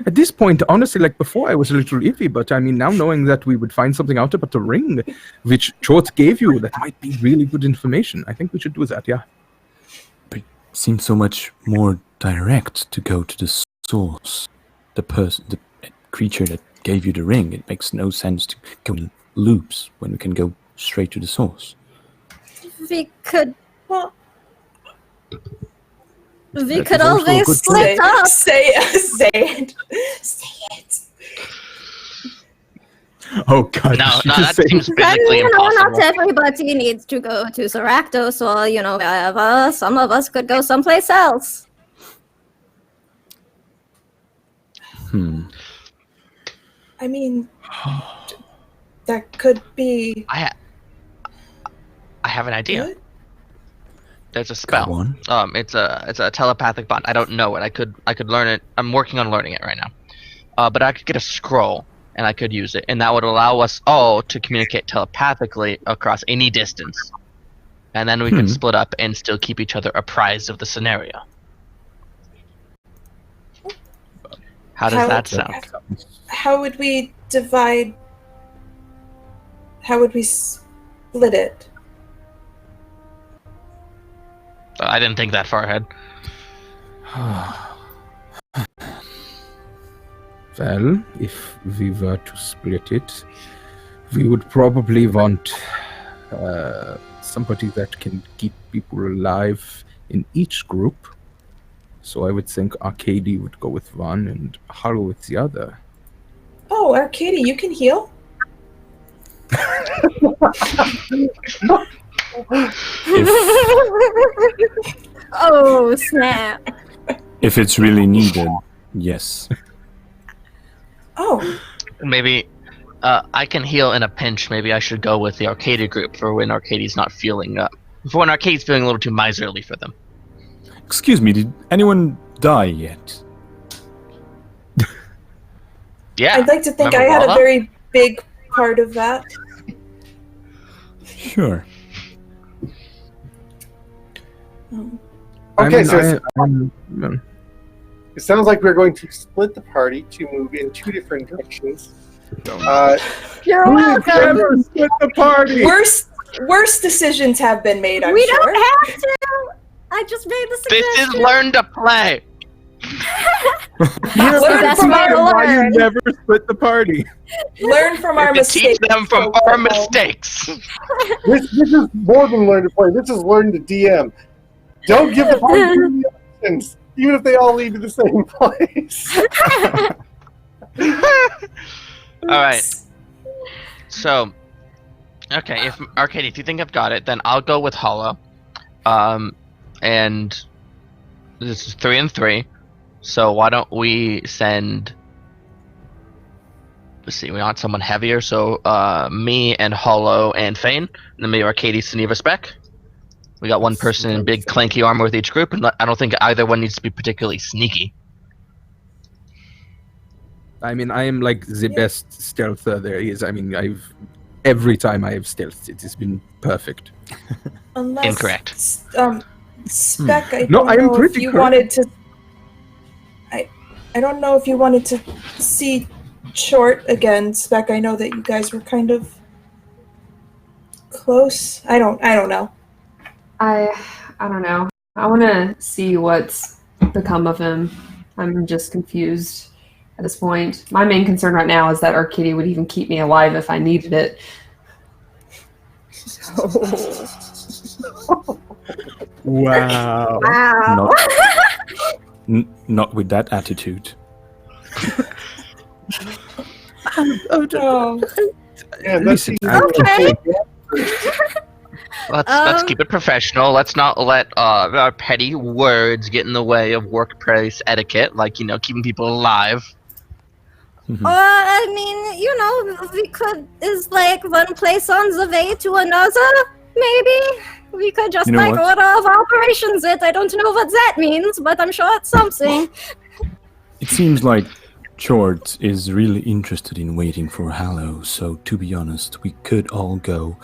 At this point, honestly, like before I was a little iffy, but I mean, now knowing that we would find something out about the ring, which Chort gave you, that might be really good information. I think we should do that, yeah. But it seems so much more direct to go to the source. The creature that gave you the ring. It makes no sense to go in loops when we can go straight to the source. We could... Well... We could always split up. Say it. Oh God! No, that seems physically then, impossible. Not everybody needs to go to Zaractos, or wherever. Some of us could go someplace else. I mean, that could be. I have an idea. Good? There's a spell. Go on. It's a telepathic bond. I don't know it. I could learn it. I'm working on learning it right now. But I could get a scroll and I could use it, and that would allow us all to communicate telepathically across any distance. And then we can split up and still keep each other apprised of the scenario. How does that sound? How would we divide? How would we split it? I didn't think that far ahead. Well, if we were to split it, we would probably want somebody that can keep people alive in each group. So I would think Arcady would go with one and Haru with the other. Oh, Arcady, you can heal? Oh, snap. If it's really needed, yes. Oh. Maybe I can heal in a pinch. Maybe I should go with the Arcady group for when Arcady's not feeling for when Arcady's feeling a little too miserly for them. Excuse me, did anyone die yet? Yeah. I'd like to think Remember I had Walla? a very big part of that. Sure. Okay, so it sounds like we're going to split the party to move in two different directions. You're welcome. Never split the party. Worse decisions have been made, I'm We sure. don't have to. I just made the suggestion. This is learn to play. That's the best way to Why you learn. never split the party? Learn from our To teach mistakes. them from our mistakes. This is more than learn to play. This is learn to DM. Don't give the party too many options, even if they all lead to the same place. All right. So, okay, if Arcady, if you think I've got it, then I'll go with Hollow. And this is 3 and 3. So why don't we send? Let's see. We want someone heavier. So me and Hollow and Fane, and then maybe Arcady, Sunniva, Spec. We got one person in big clanky armor with each group, and I don't think either one needs to be particularly sneaky. I mean, I am like the best stealther there is. I mean, every time I have stealthed, it has been perfect. Unless, Incorrect. Spec, I No, don't I am know pretty if you correct. wanted to. I don't know if you wanted to see Chort again, Spec. I know that you guys were kind of close. I don't know. I don't know. I want to see what's become of him. I'm just confused at this point. My main concern right now is that Arcady would even keep me alive if I needed it. Wow. Wow. Not with that attitude. Oh. Yeah, Listen, Okay. Let's keep it professional. Let's not let our petty words get in the way of workplace etiquette, like keeping people alive. I mean, we could is like one place on the way to another. Maybe we could just order of operations it. I don't know what that means, but I'm sure it's something. It seems like George is really interested in waiting for Hallow, so to be honest, we could all go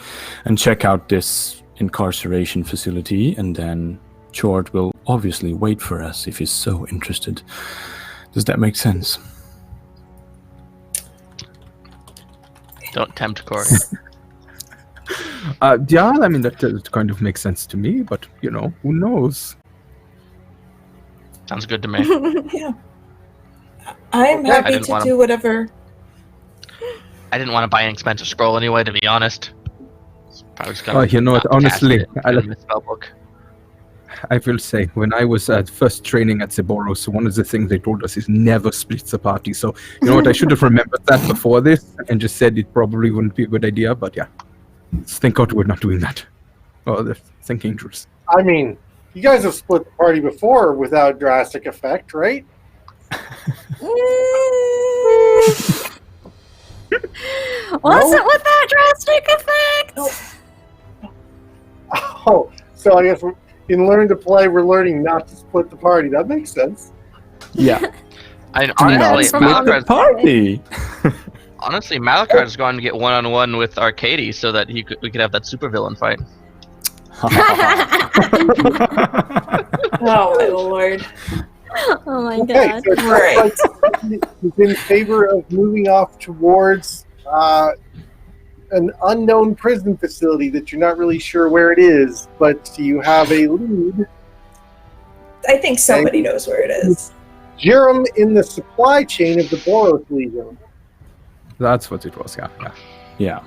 and check out this incarceration facility, and then George will obviously wait for us if he's so interested. Does that make sense? Don't tempt Corey. Yeah, I mean, that kind of makes sense to me, but, who knows? Sounds good to me. Yeah. I'm happy to do whatever. I didn't want to buy an expensive scroll anyway, to be honest. I was gonna honestly, spellbook. I will say, when I was at first training at Zeboros, one of the things they told us is never split the party. So, you know what, I should have remembered that before this and just said it probably wouldn't be a good idea, but yeah. Let's think out we're not doing that. Oh, they're thinking dangerous. I mean, you guys have split the party before without drastic effect, right? Was it with that drastic effect? Oh, so I guess in learning to play, we're learning not to split the party. That makes sense. Yeah. Honestly, split the party. Honestly, Malachard's going to get one-on-one with Arcady so that we could have that supervillain fight. Oh my lord. Oh my god. So Right. He's in favor of moving off towards an unknown prison facility that you're not really sure where it is, but you have a lead. I think somebody knows where it is. Jerem in the supply chain of the Boros Legion. That's what it was, yeah.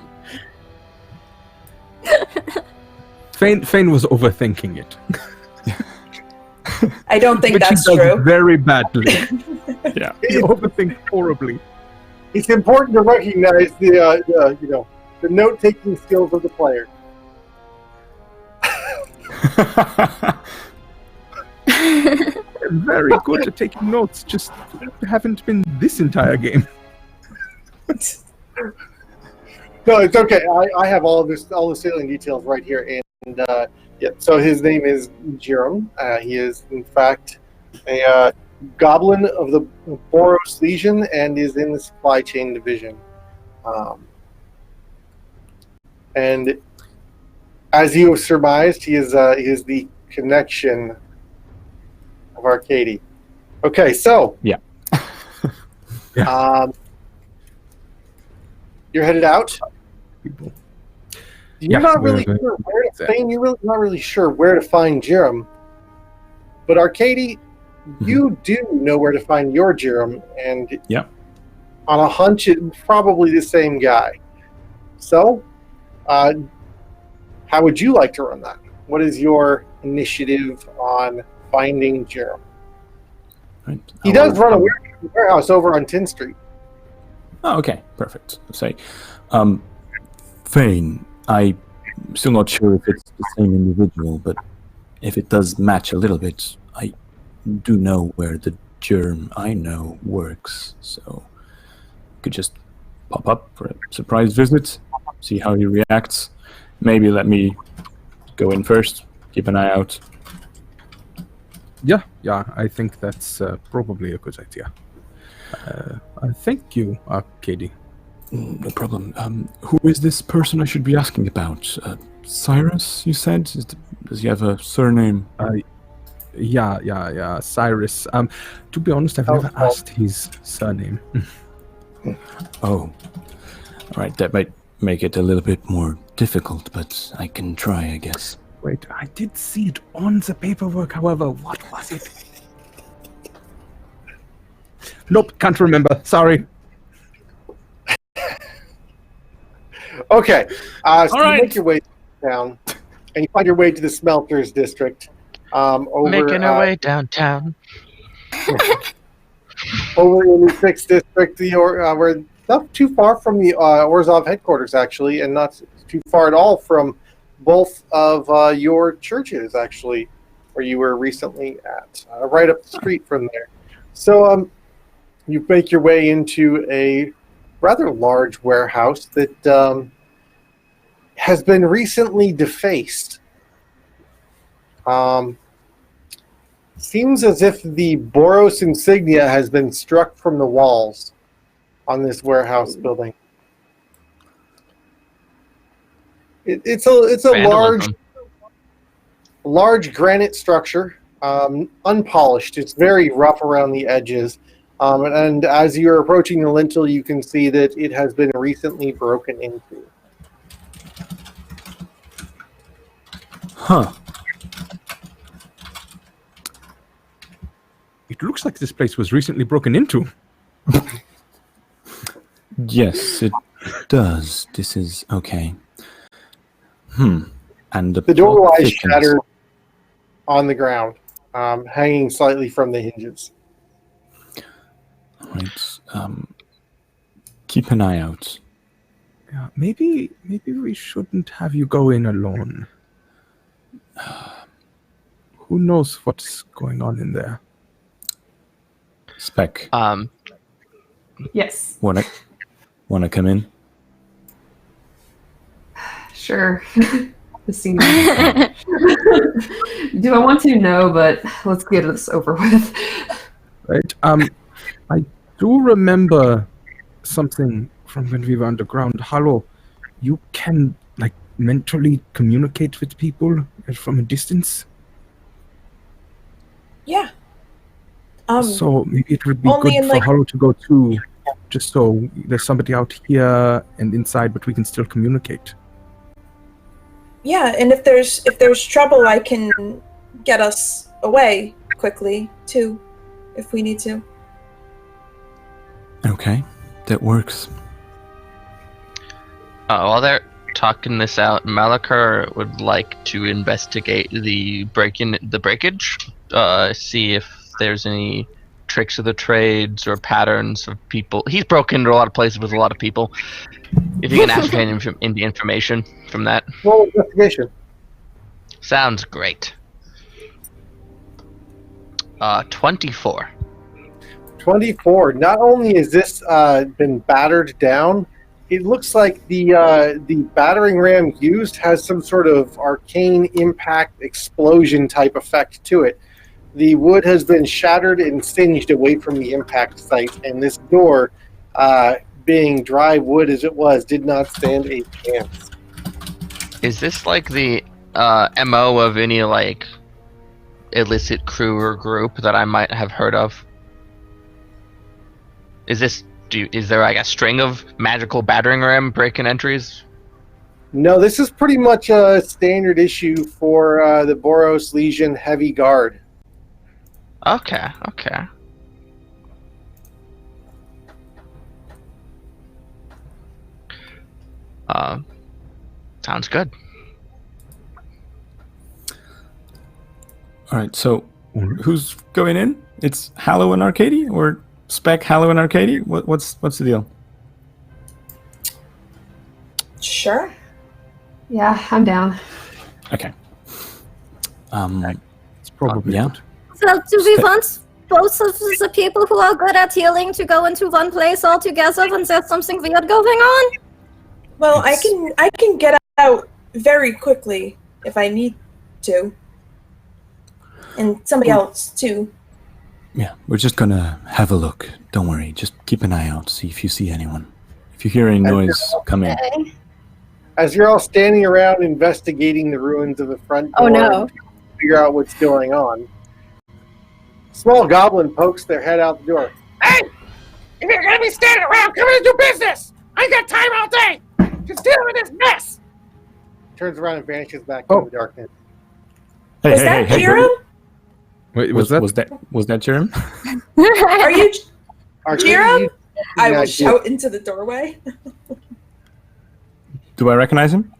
Fane was overthinking it. I don't think but that's she does true. very badly. Yeah. You overthink horribly. It's important to recognize the note-taking skills of the player. Very good at taking notes, just haven't been this entire game. No, it's okay. I have all the salient details right here, and yeah. So his name is Jerem. He is, in fact, a goblin of the Boros Legion and is in the supply chain division. And as you have surmised, he is the connection of Arcady. Okay, so yeah. You're headed out. You're not really sure where to find. You're really not really sure where to find Jerem. But Arcady, you do know where to find your Jerem, and on a hunch, it's probably the same guy. So, how would you like to run that? What is your initiative on finding Jerem? Right. He does run a warehouse over on 10th Street. Oh, okay, perfect. Say, Fane, I'm still not sure if it's the same individual, but if it does match a little bit, I do know where the germ I know works, so could just pop up for a surprise visit, see how he reacts. Maybe let me go in first, keep an eye out. Yeah, I think that's probably a good idea. Thank you, Arcady. No problem. Who is this person I should be asking about? Cyrus, you said? Does he have a surname? Yeah, Cyrus. To be honest, I've never asked his surname. Oh. Alright, that might make it a little bit more difficult, but I can try, I guess. Wait, I did see it on the paperwork, however. What was it? Nope, can't remember. Sorry. Okay, so right. you make your way down, and you find your way to the Smelters District. Making our way downtown. Over in the 6th District, we're not too far from the Orzhov headquarters, actually, and not too far at all from both of your churches, actually, where you were recently at, right up the street from there. So you make your way into a rather large warehouse that has been recently defaced. Seems as if the Boros insignia has been struck from the walls on this warehouse building. It's a large granite structure, unpolished. It's very rough around the edges. And as you're approaching the lintel, you can see that it has been recently broken into. Huh. It looks like this place was recently broken into. Yes, it does. This is okay. And the door plot lies thickens. shattered on the ground, hanging slightly from the hinges. All right. Keep an eye out. Yeah, maybe we shouldn't have you go in alone. Who knows what's going on in there? Spec, Yes. wanna come in? Sure. The senior. Do I want to? No, but let's get this over with. Right. I do remember something from when we were underground. Hello, you can mentally communicate with people from a distance. Yeah. So maybe it would be only good in, for Hollow to go too, just so there's somebody out here and inside, but we can still communicate. Yeah, and if there's trouble, I can get us away quickly too, if we need to. Okay, that works. While they're talking this out, Malachar would like to investigate the breakage, see if there's any tricks of the trades or patterns of people. He's broken into a lot of places with a lot of people. If you can ascertain the information from that. Roll investigation. Sounds great. 24. 24. Not only is this been battered down, it looks like the battering ram used has some sort of arcane impact explosion type effect to it. The wood has been shattered and singed away from the impact site, and this door, being dry wood as it was, did not stand a chance. Is this like the MO of any illicit crew or group that I might have heard of? Is there a string of magical battering ram break-in entries? No, this is pretty much a standard issue for the Boros Legion Heavy Guard. Okay. Sounds good. All right, so who's going in? It's Hallow and Arcady, or Spec, Hallow and Arcady? What's the deal? Sure. Yeah, I'm down. Okay. It's probably yeah. good. So do we want both of the people who are good at healing to go into one place all together when there's something weird going on? Well, I can get out very quickly if I need to. And somebody else too. Yeah, we're just gonna have a look. Don't worry. Just keep an eye out. See if you see anyone. If you hear any noise, come in. As you're all standing around investigating the ruins of the front door, Oh no. to figure out what's going on, small goblin pokes their head out the door. Hey! If you're gonna be standing around, come in and do business! I ain't got time all day! Just deal with this mess! Turns around and vanishes back into the darkness. Hey, Was that Jiram? Wait, was that Jerem? Are you Arcady, Jiram? I will not shout into the doorway. Do I recognize him?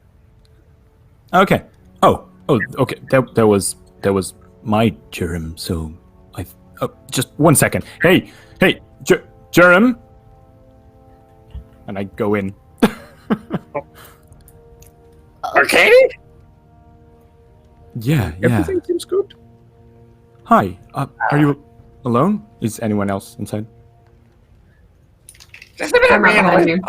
Okay. Oh, okay. That was my Jerem. So just 1 second. Hey, Jerem. And I go in. Arcady? Yeah. Everything seems good. Hi. Are you alone? Is anyone else inside? Just a minute, I'm right behind you.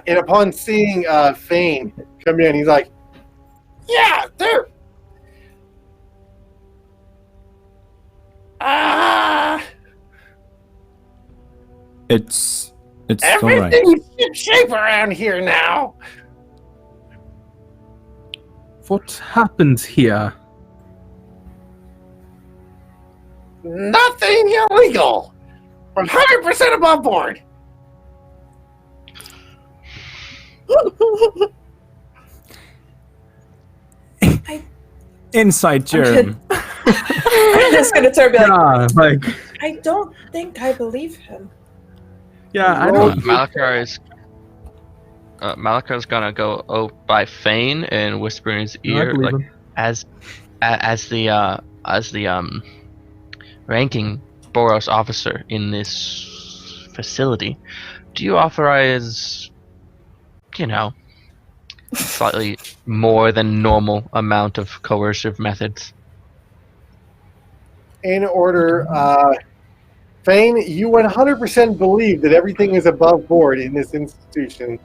And upon seeing Fane come in, he's like, "Yeah, there." It's all right. Everything's ship-shape around here now. What happened here? Nothing illegal. 100% above board. Inside germ. I'm just gonna turn and be like, I don't think I believe him. Yeah, I don't. Malakar's gonna go by Fane and whisper in his ear, like him. as the ranking Boros officer in this facility. Do you authorize, slightly more than normal amount of coercive methods? In order, Fane, you 100% believe that everything is above board in this institution.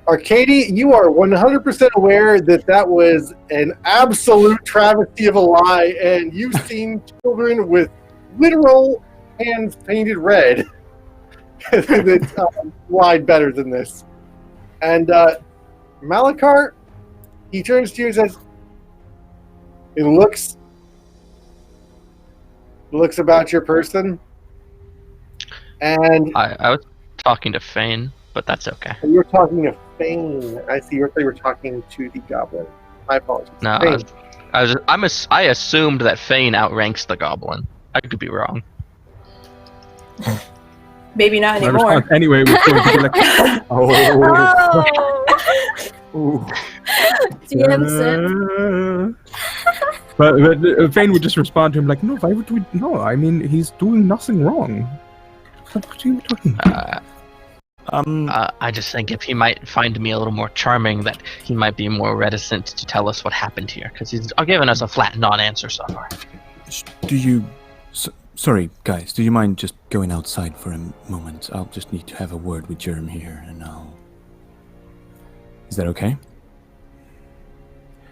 Arcady, you are 100% aware that was an absolute travesty of a lie, and you've seen children with literal hands painted red that lied better than this. And Malakar, he turns to you and says, "It looks about your person." And I was talking to Fane, but that's okay. You were talking to Fane. I see. You were talking to the goblin. My apologies. No, I assumed that Fane outranks the goblin. I could be wrong. Maybe not anymore. Anyway, we're going to be like, DM said. But Fane would just respond to him like, "No, why would we? No, I mean, he's doing nothing wrong. What are you talking about?" I just think if he might find me a little more charming, that he might be more reticent to tell us what happened here, because he's given us a flat non-answer so far. Sorry, guys. Do you mind just going outside for a moment? I'll just need to have a word with Germ here, and Is that okay?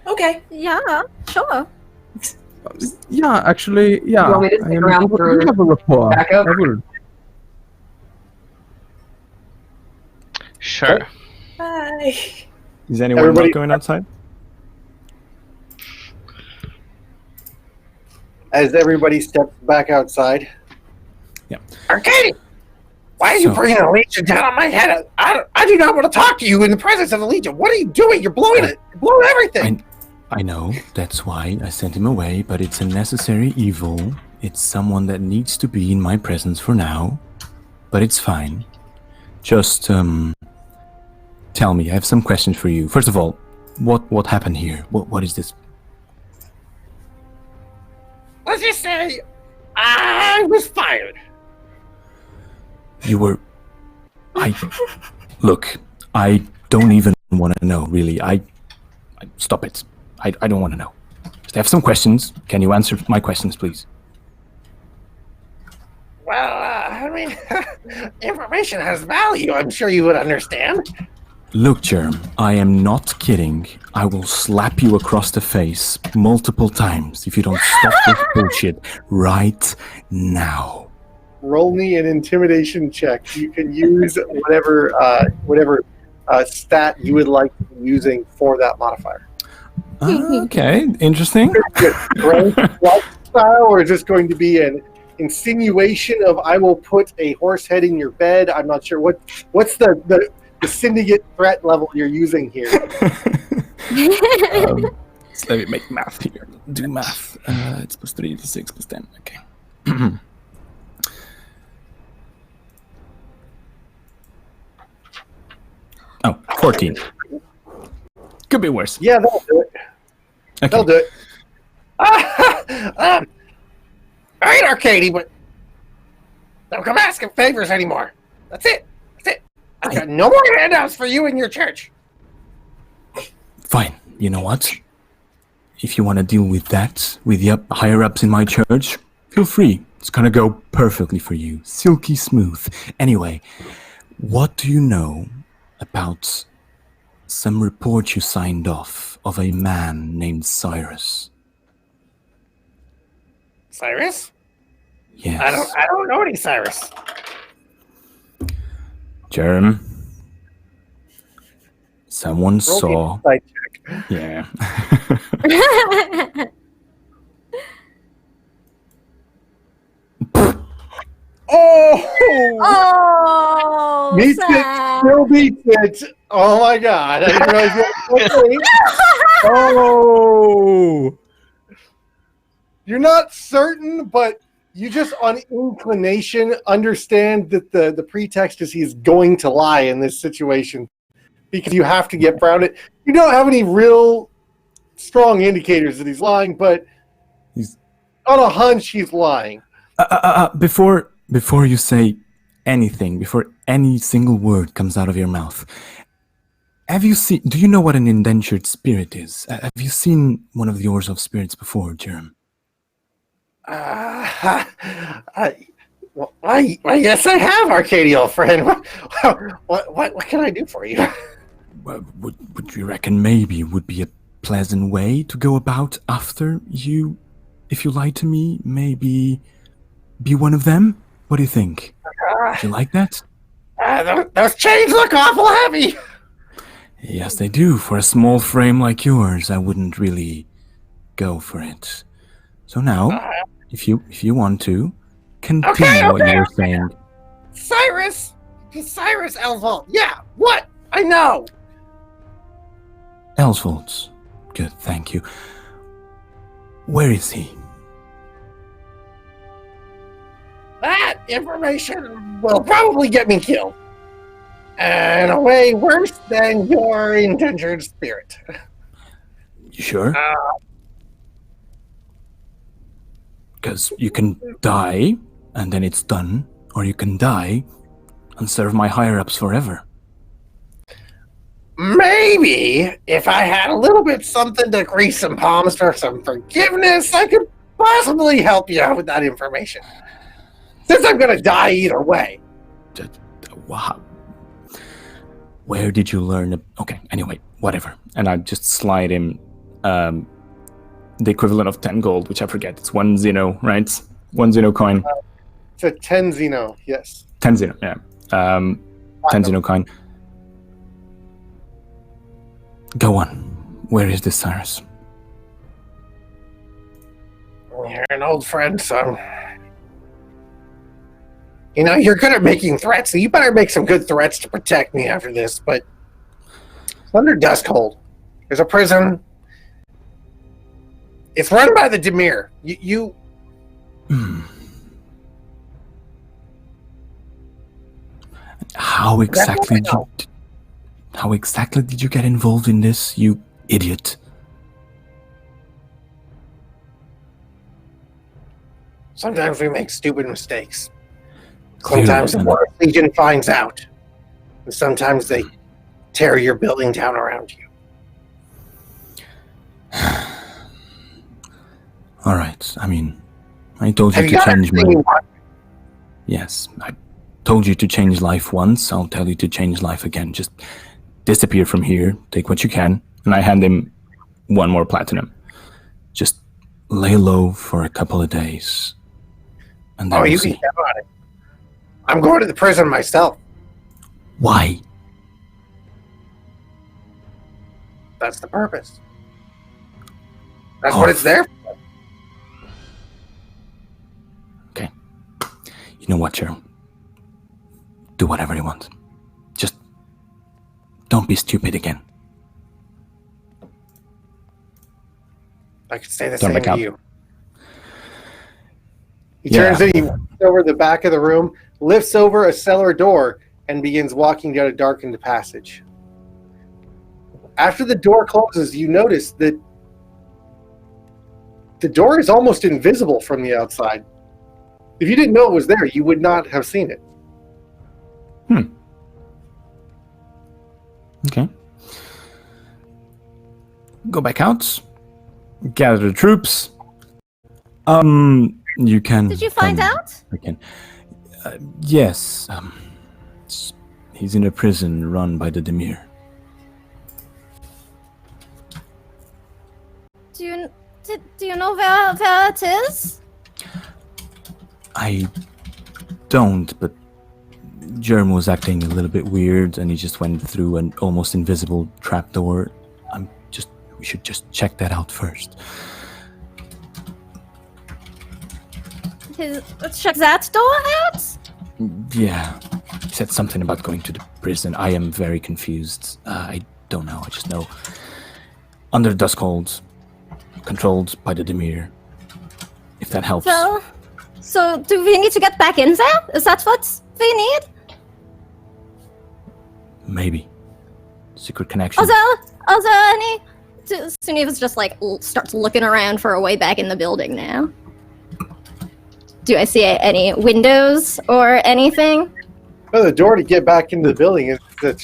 Okay. Yeah, sure. Yeah, actually, yeah. You want me to stick around for have a rapport. backup? I will. Sure. Bye. Is anyone not going outside? As everybody steps back outside. Yeah. Arcady, why are you bringing a legion down on my head? I do not want to talk to you in the presence of the legion. What are you doing? You're blowing it. You're blowing everything. I know. That's why I sent him away, but it's a necessary evil. It's someone that needs to be in my presence for now. But it's fine. Just, tell me. I have some questions for you. First of all, what happened here? What is this? Let's just say I was fired. You were... Look, I don't even want to know, really. Stop it. I don't want to know. Just have some questions. Can you answer my questions, please? Well, information has value. I'm sure you would understand. Look, Germ, I am not kidding. I will slap you across the face multiple times if you don't stop this bullshit right now. Roll me an intimidation check. You can use whatever stat you would like to be using for that modifier. Okay, interesting. Lifestyle, or is this going to be an insinuation of "I will put a horse head in your bed"? I'm not sure. What's the syndicate threat level you're using here? So let me make math here. Do math. It's +3 to 6 +10. Okay. Oh, 14. Could be worse. Yeah, that'll do it. Okay. That'll do it. All right, Arcady, but don't come asking favors anymore. That's it. I got no more handouts for you in your church. Fine. You know what? If you want to deal with that, with the higher-ups in my church, feel free. It's gonna go perfectly for you. Silky smooth. Anyway, what do you know about some report you signed off of a man named Cyrus? Cyrus? Yes. I don't know any Cyrus. Jerem, someone saw. Insight check. Yeah. Oh! Meets it, sad. still beats it. Oh my god. I didn't realize you had Oh! You're not certain, but you just on inclination understand that the pretext is he's going to lie in this situation because you have to get around it. You don't have any real strong indicators that he's lying, but He's on a hunch he's lying. Before you say anything, before any single word comes out of your mouth, do you know what an indentured spirit is? Have you seen one of the Oars of Spirits before, Jerem? Yes, I have, Arcadial friend. What can I do for you? Would you reckon maybe it would be a pleasant way to go about after you, if you lie to me, maybe be one of them? What do you think? Do you like that? Those chains look awful heavy. Yes, they do. For a small frame like yours, I wouldn't really go for it. So now, if you want to, continue what you were saying. Cyrus Elvold. Yeah, what? I know. Elsvold. Good, thank you. Where is he? That information will probably get me killed. In a way worse than your indentured spirit. You sure? Because you can die, and then it's done, or you can die and serve my higher-ups forever. Maybe if I had a little bit something to grease some palms for some forgiveness, I could possibly help you out with that information. Since I'm gonna die either way. Wow. Where did you learn? Okay, anyway, whatever. And I just slide him the equivalent of 10 gold, which I forget. It's 1 Xeno, right? 1 Xeno coin. It's a 10 Xeno, yes. 10 Xeno, yeah. 10 Xeno coin. Go on. Where is this Cyrus? You're an old friend, son. You know, you're good at making threats, so you better make some good threats to protect me after this, but it's under Duskhold. There's a prison. It's run by the Demir. You How exactly did you get involved in this, you idiot? Sometimes we make stupid mistakes. Sometimes the War Legion finds out. And sometimes they tear your building down around you. All right. I mean, I told you to change my... Yes, I told you to change life once. I'll tell you to change life again. Just disappear from here. Take what you can. And I hand him 1 more platinum. Just lay low for a couple of days. And then you can count on it. I'm going to the prison myself. Why? That's the purpose. That's what it's there for. Okay. You know what, Cheryl? Do whatever you want. Just don't be stupid again. I could say the same to you. He turns in, he walks over the back of the room, lifts over a cellar door, and begins walking down a darkened passage. After the door closes, you notice that the door is almost invisible from the outside. If you didn't know it was there, you would not have seen it. Okay. Go back out. Gather the troops. You can. Did you find come out? again. Yes. He's in a prison run by the Demir. Do you know where it is? I don't, but Germ was acting a little bit weird, and he just went through an almost invisible trapdoor. We should just check that out first. Let's check that door out. Yeah, he said something about going to the prison. I am very confused. I don't know. I just know under the Duskhold, controlled by the Demir. If that helps. So do we need to get back in there? Is that what we need? Maybe. Secret connection. Are there any? Suneva's just like starts looking around for a way back in the building now. Do I see any windows or anything? Well, the door to get back into the building is the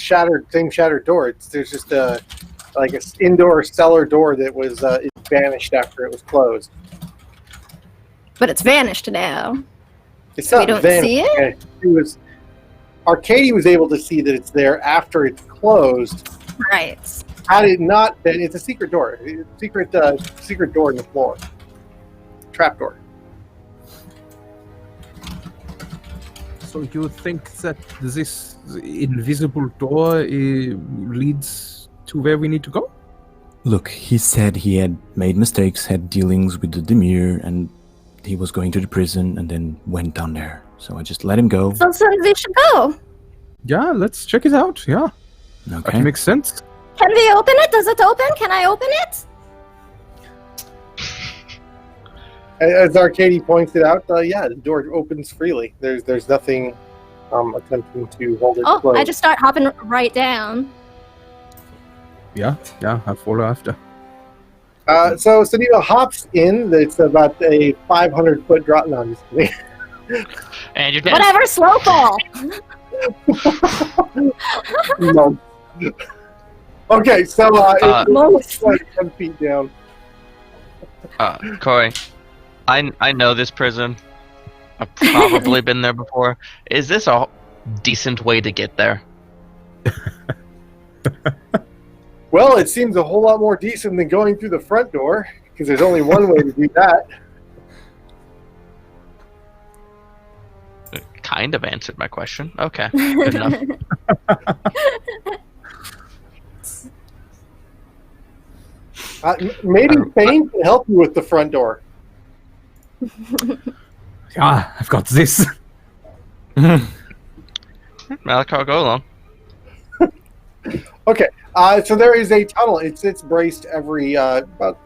same shattered door. There's just an indoor cellar door that was it vanished after it was closed. But it's vanished now. It's not we don't vanished. see it? Arcady was able to see that it's there after it's closed. Right. Had it not been, it's a secret door. Secret door in the floor. Trap door. So you think that this invisible door leads to where we need to go? Look, he said he had made mistakes, had dealings with the Demir, and he was going to the prison and then went down there. So I just let him go. So we should go. Yeah, let's check it out. Yeah. Okay. That makes sense. Can we open it? Does it open? Can I open it? As Arcady pointed out, the door opens freely. There's nothing attempting to hold it closed. I just start hopping right down. Yeah, I'll follow after. So Sunita hops in. It's about a 500-foot drop. No, I'm just kidding. And you're dead. Whatever, slow fall. No. Okay, so it's like 10 feet down. Corey, I know this prison. I've probably been there before. Is this a decent way to get there? Well, it seems a whole lot more decent than going through the front door, because there's only one way to do that. It kind of answered my question. Okay, good enough. Maybe Fane can help you with the front door. Yeah, I've got this. Malachar, go along. Okay, so there is a tunnel. It's braced every about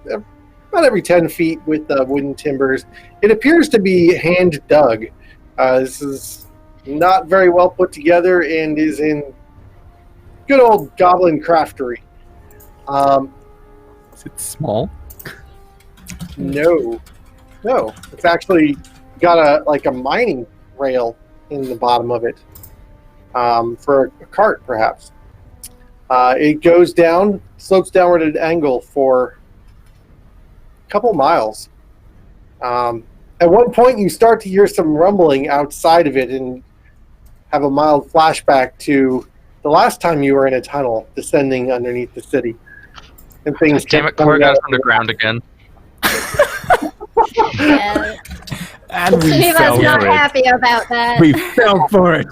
every 10 feet with wooden timbers. It appears to be hand dug. This is not very well put together and is in good old goblin craftery. Is it small? No. It's actually got a mining rail in the bottom of it for a cart, perhaps. It goes down, slopes downward at an angle for a couple miles. At one point, you start to hear some rumbling outside of it and have a mild flashback to the last time you were in a tunnel descending underneath the city. And things Damn it, Corey got us underground again. Yeah. And we He fell was not for it. happy about that. We fell for it.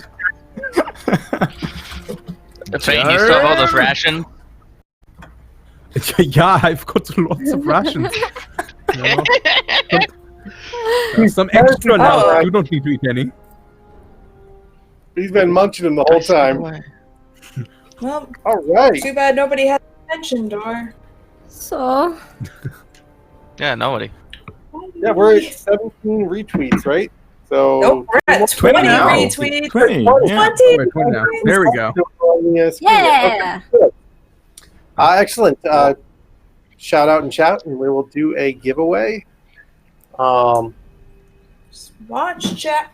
Fane, you still have all those rations? Yeah, I've got lots of rations. Some extra now. You don't need to eat any. He's been munching them the whole time. Well, All right. too bad nobody had a mention door. So, Yeah, nobody. Yeah, we're at 17 retweets, right? So Nope, we're at 20 now. retweets. 20, 20. yeah. Wait, now. There we go. yeah. Okay, good. Excellent. Shout out and chat, and we will do a giveaway. Watch chat.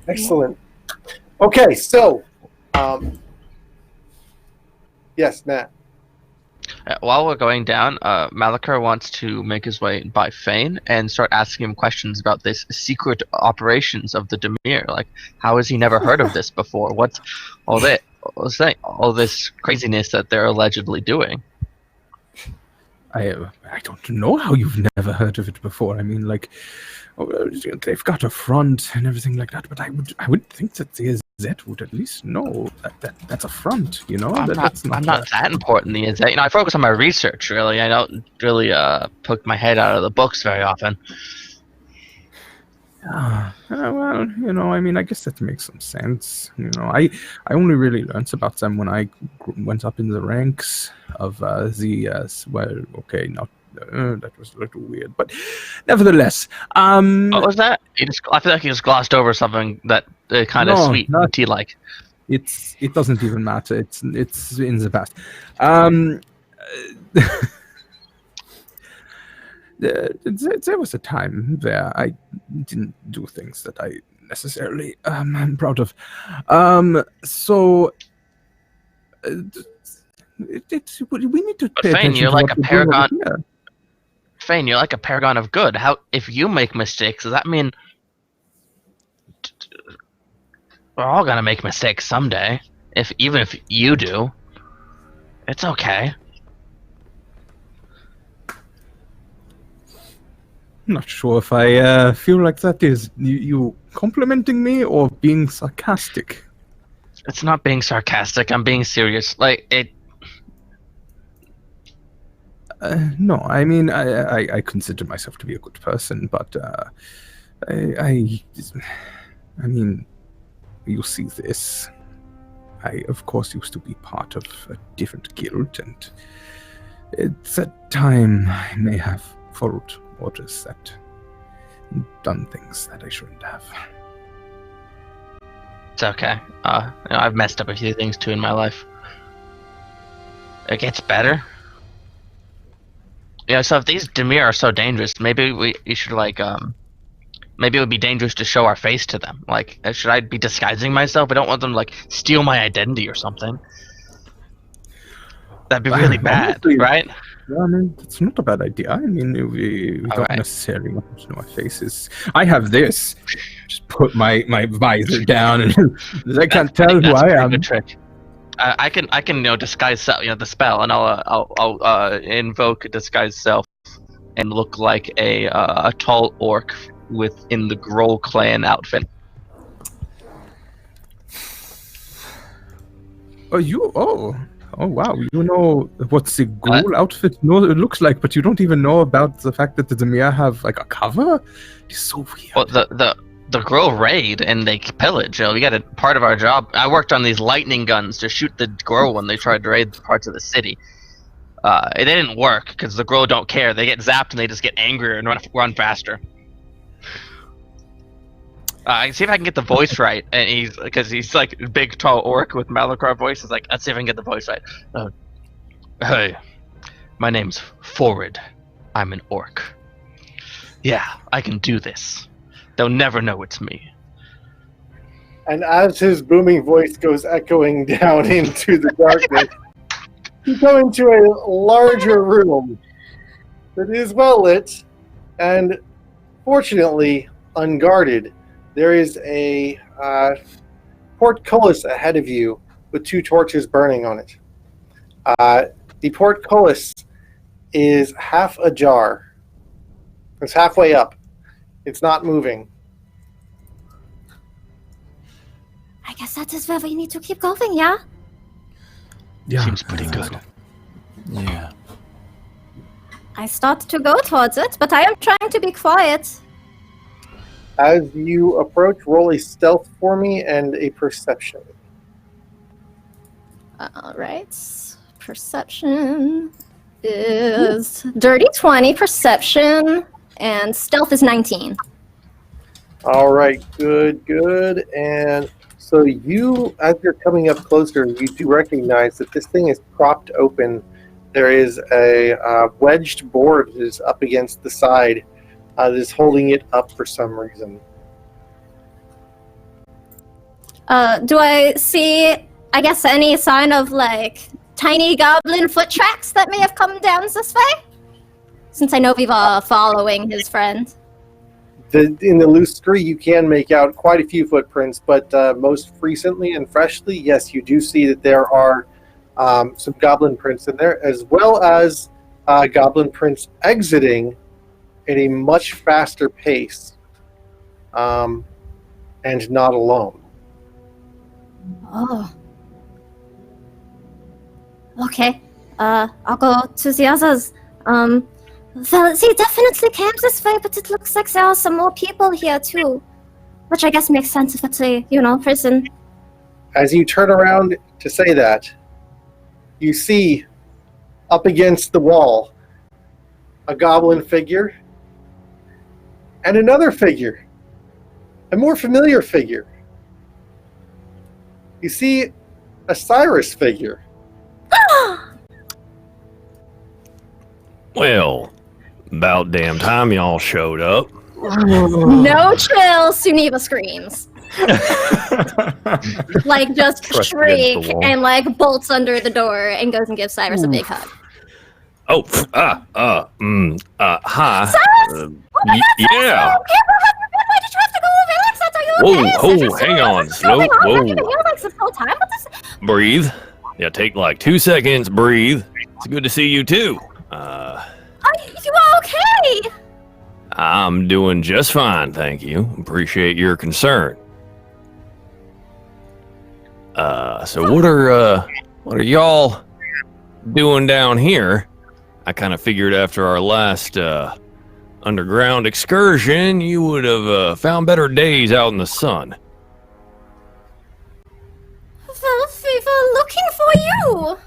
Excellent. Okay, so Yes, Matt. While we're going down, Malachar wants to make his way by Fane and start asking him questions about this secret operations of the Demir. Like, how has he never heard of this before? What's all that? All this craziness that they're allegedly doing. I don't know how you've never heard of it before. I mean, like, they've got a front and everything like that, but I would think that the Zet would at least know that that's a front, you know? I'm not that important, the Zet. You know, I focus on my research, really. I don't really poke my head out of the books very often. Well, you know, I mean, I guess that makes some sense. You know, I only really learned about them when I went up in the ranks of the, well, okay, not, that was a little weird, but nevertheless. What was that? I feel like you just glossed over something that kind of sweet and tea-like. It doesn't even matter. It's in the past. There was a time where I didn't do things that I necessarily am proud of. So we need to pay attention you're to like what a we're doing over paragon. here. Fane, you're like a paragon of good. How if you make mistakes, does that mean we're all gonna make mistakes someday? Even if you do, it's okay. I'm not sure if I feel like that is you complimenting me or being sarcastic. It's not being sarcastic. I'm being serious. Like it. No, I mean I consider myself to be a good person, but I mean, you see this. I of course used to be part of a different guild, and it's a time I may have followed orders that done things that I shouldn't have. It's okay. You know, I've messed up a few things too in my life. It gets better. Yeah, so if these Demir are so dangerous, maybe we should like maybe it would be dangerous to show our face to them. Like, should I be disguising myself? I don't want them to like steal my identity or something. That'd be really bad, honestly, right? Yeah, I mean, it's not a bad idea. I mean, we don't necessarily want to know our faces. I have this. Just put my visor down, and I can't tell who I am. Good trick. I can disguise self, the spell, and I'll invoke a disguise self and look like a tall orc within the Groll clan outfit. Oh wow! You know what the Groll outfit looks like, but you don't even know about the fact that the Demir have like a cover. It's so weird. Well, the Groll raid and they pillage. We got a part of our job. I worked on these lightning guns to shoot the Groll when they tried to raid parts of the city. It didn't work because the Groll don't care. They get zapped and they just get angrier and run faster. I see if I can get the voice right, and he's like a big tall orc with Malachar voice. Is like, let's see if I can get the voice right. Hey, my name's Forward. I'm an orc. Yeah, I can do this. They'll never know it's me. And as his booming voice goes echoing down into the darkness, you go into a larger room that is well lit and fortunately unguarded. There is a portcullis ahead of you with 2 torches burning on it. The portcullis is half ajar. It's halfway up. It's not moving. I guess that is where we need to keep going, yeah? Yeah, seems pretty good. Yeah. I start to go towards it, but I am trying to be quiet. As you approach, roll a stealth for me and a perception. Alright. Perception is dirty 20, perception, and stealth is 19. All right, good. And so you, as you're coming up closer, you do recognize that this thing is propped open. There is a wedged board that is up against the side that is holding it up for some reason. Do I see, I guess, any sign of, like, tiny goblin foot tracks that may have come down this way? Since I know we've following his friend. In the loose scree, you can make out quite a few footprints, but most recently and freshly, yes, you do see that there are some goblin prints in there, as well as goblin prints exiting at a much faster pace, and not alone. Oh. Okay. I'll go to the others. Well, they definitely came this way, but it looks like there are some more people here too. Which I guess makes sense if it's a, prison. As you turn around to say that, you see up against the wall a goblin figure and another figure, a more familiar figure. You see a Cyrus figure. Well, about damn time y'all showed up. No chill, Suniva screams. Like, just Trust shriek against the wall. and, like, bolts under the door and goes and gives Cyrus a big hug. Oh, hi. Cyrus! Oh my God, Cyrus, yeah. why did you have to go over Alex? Are you okay? Whoa, Is there hang on, what's going slow, on? whoa. Have you been here, like, this whole time? What this? Breathe. Yeah, take like 2 seconds, breathe. It's good to see you too. You are okay? I'm doing just fine, thank you. Appreciate your concern. So what are y'all doing down here? I kind of figured after our last underground excursion, you would have found better days out in the sun. Well, we were looking for you.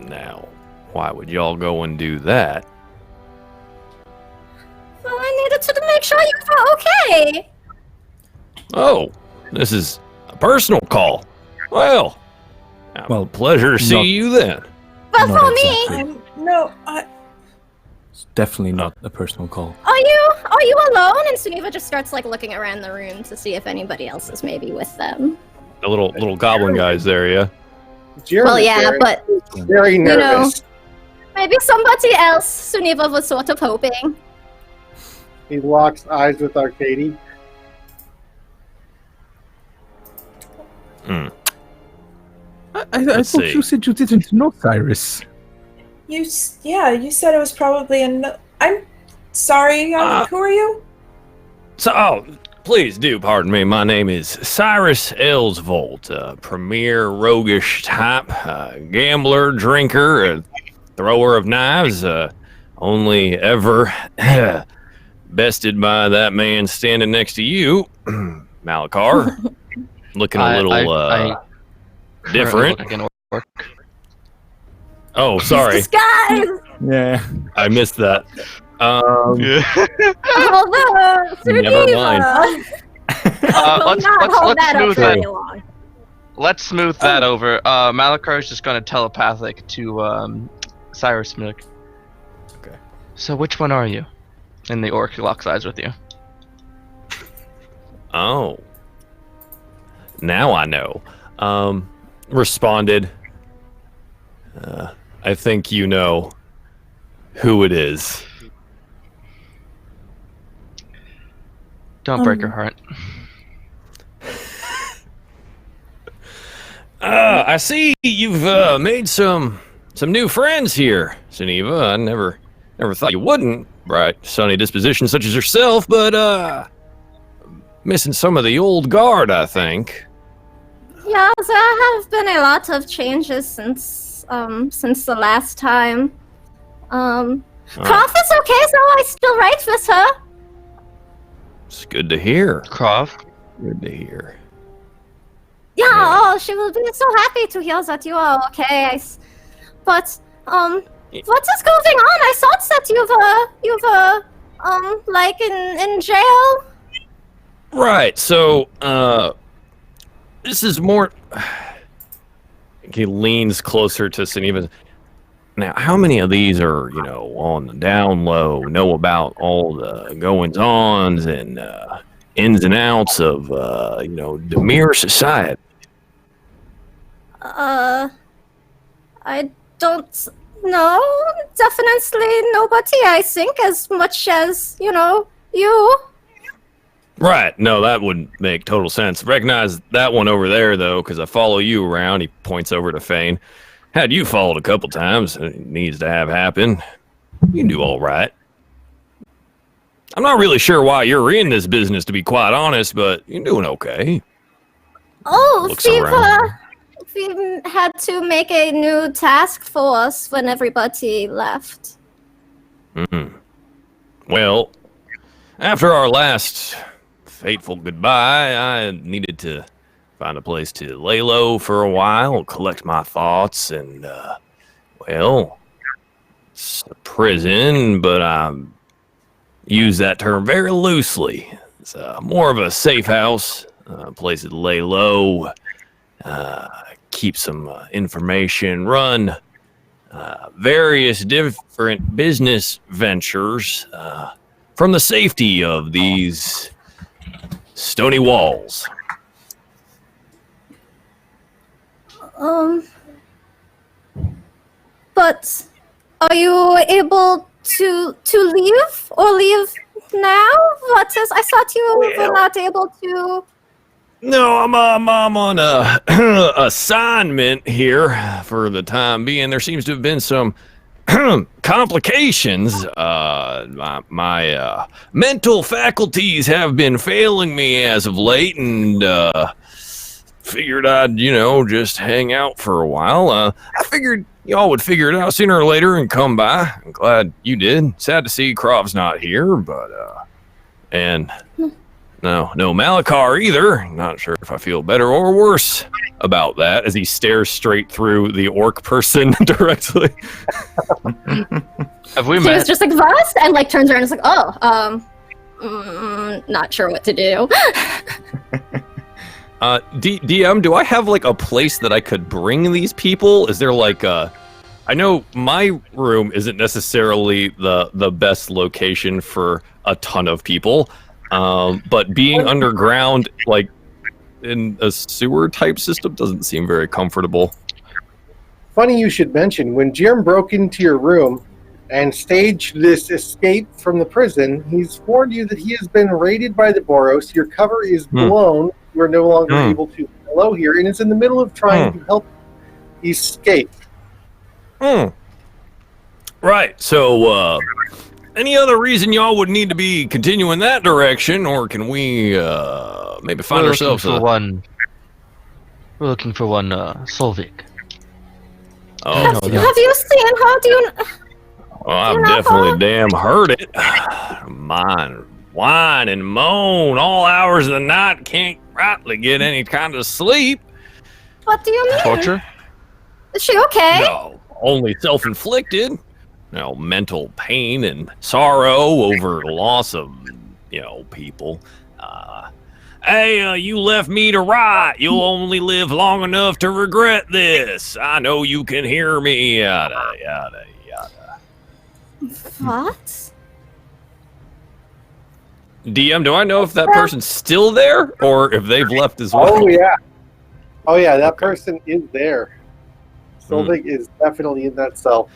Now, why would y'all go and do that? Well, I needed to make sure you were okay. Oh, this is a personal call. Well, pleasure to see you then. But Not for me, exactly. No, It's definitely not a personal call. are you alone? And Suniva just starts like looking around the room to see if anybody else is maybe with them. The little goblin guy's there, yeah? Jeremy Well, yeah, very, but very nervous. maybe somebody else. Suniva was sort of hoping. He locks eyes with Arcady. Hmm. I Let's thought see. you said you didn't know Cyrus. you said it was probably I'm sorry. Who are you? So, please do pardon me. My name is Cyrus Elsvolt, a premier roguish type, gambler, drinker, thrower of knives, only ever bested by that man standing next to you, Malakar. Looking a little different. Like an orc. Oh, sorry. Disguise! Yeah. I missed that. Although, Never mind. Let's smooth that over. Malakar is just going to telepathic to Cyrus Milik. Okay. So which one are you? And the orc locks eyes with you. Oh. Now I know. Responded. I think you know who it is. Don't break her heart. I see you've made some new friends here, Suniva. I never thought you wouldn't. Bright, sunny disposition such as yourself, but missing some of the old guard, I think. Yeah, there have been a lot of changes since the last time. Croft is okay, so I still write with her. It's good to hear. Croft? Good to hear. Yeah, Yeah. oh, she will be so happy to hear that you are okay. But what is going on? I thought that you've like in jail. Right. So, this is more. He leans closer to Suniva. Now, how many of these are, on the down low, know about all the goings-ons and ins and outs of, Demir society? I don't know. Definitely nobody, I think, as much as, you. Right. No, that would make total sense. Recognize that one over there, though, because I follow you around. He points over to Fane. Had you followed a couple times. It needs to have happen. You do all right. I'm not really sure why you're in this business, to be quite honest, but you're doing okay. Oh, Looks around. we had to make a new task force when everybody left. Well, after our last fateful goodbye, I needed to find a place to lay low for a while, collect my thoughts, and, well, it's a prison, but I use that term very loosely. It's more of a safe house, a place to lay low, keep some information, run various different business ventures from the safety of these stony walls. But are you able to leave or leave now? I thought you were not able to. No, I'm on a assignment here for the time being. There seems to have been some complications. My mental faculties have been failing me as of late, and figured I'd, just hang out for a while. I figured y'all would figure it out sooner or later and come by. I'm glad you did. Sad to see Krov's not here, but and no Malachar either. Not sure if I feel better or worse about that, as he stares straight through the orc person directly. Have we She met? was just like, "What?" and turns around and is like, "Oh, not sure what to do." DM, do I have a place that I could bring these people? Is there I know my room isn't necessarily the best location for a ton of people, but being underground, in a sewer type system, doesn't seem very comfortable. Funny you should mention, when Jim broke into your room and staged this escape from the prison, he's warned you that he has been raided by the Boros. Your cover is blown. You are no longer able to hello here, and is in the middle of trying to help escape. Right, so, any other reason y'all would need to be continuing that direction, or can we, maybe find ourselves We're looking for one, Solvik. Oh, Have you seen her? Do you? well, I've definitely damn heard it. Mine, whine and moan all hours of the night, can't rightly get any kind of sleep. What do you mean? Torture? Is she okay? No, only self-inflicted. Mental pain and sorrow over the loss of, people. Hey, you left me to rot. You'll only live long enough to regret this. I know you can hear me. Yada, yada, yada. What? DM, do I know if that person's still there or if they've left as well? Oh yeah, that person is there. Solvik is definitely in that cell.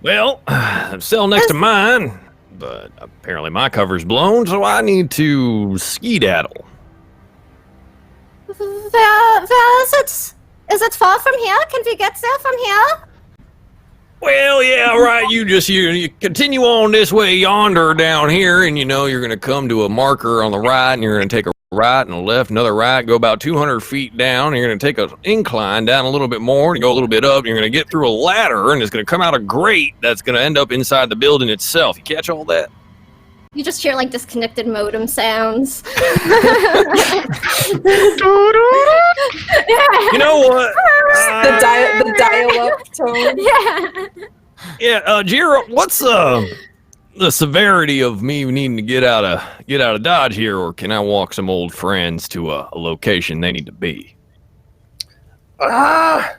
Well, the cell next to mine, but apparently my cover's blown, so I need to skedaddle. Where is it? Is it far from here? Can we get there from here? Well, yeah, right. You continue on this way yonder down here, and you're going to come to a marker on the right, and you're going to take a right and a left, another right, go about 200 feet down, and you're going to take an incline down a little bit more, and go a little bit up, and you're going to get through a ladder, and it's going to come out a grate that's going to end up inside the building itself. You catch all that? You just hear disconnected modem sounds. You know what? The dial-up tone. Yeah. Yeah, Jiro, what's the severity of me needing to get out of Dodge here, or can I walk some old friends to a location they need to be? Well,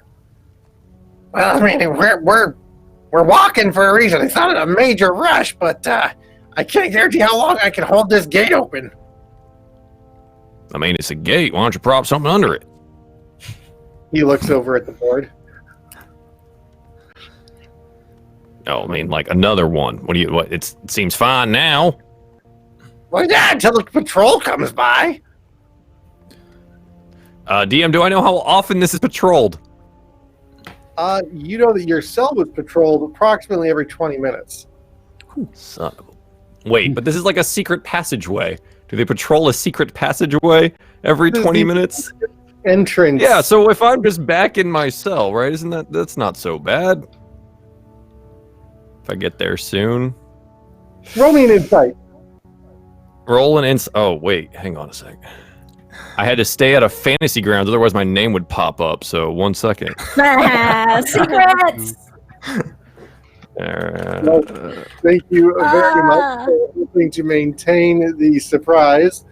I mean, we're walking for a reason. It's not a major rush, but I can't guarantee how long I can hold this gate open. I mean, it's a gate. Why don't you prop something under it? He looks over at the board. No, I mean like another one. What? It seems fine now. Well, yeah, until the patrol comes by. DM, do I know how often this is patrolled? You know that your cell was patrolled approximately every 20 minutes. Son of a... Wait, but this is like a secret passageway. Do they patrol a secret passageway every 20 minutes? Entrance. Yeah, so if I'm just back in my cell, right? That's not so bad. If I get there soon. Roll me an insight. Roll an insight. Oh, wait, hang on a sec. I had to stay out of fantasy grounds, otherwise my name would pop up. So 1 second. Secrets. Well, thank you very much for helping to maintain the surprise.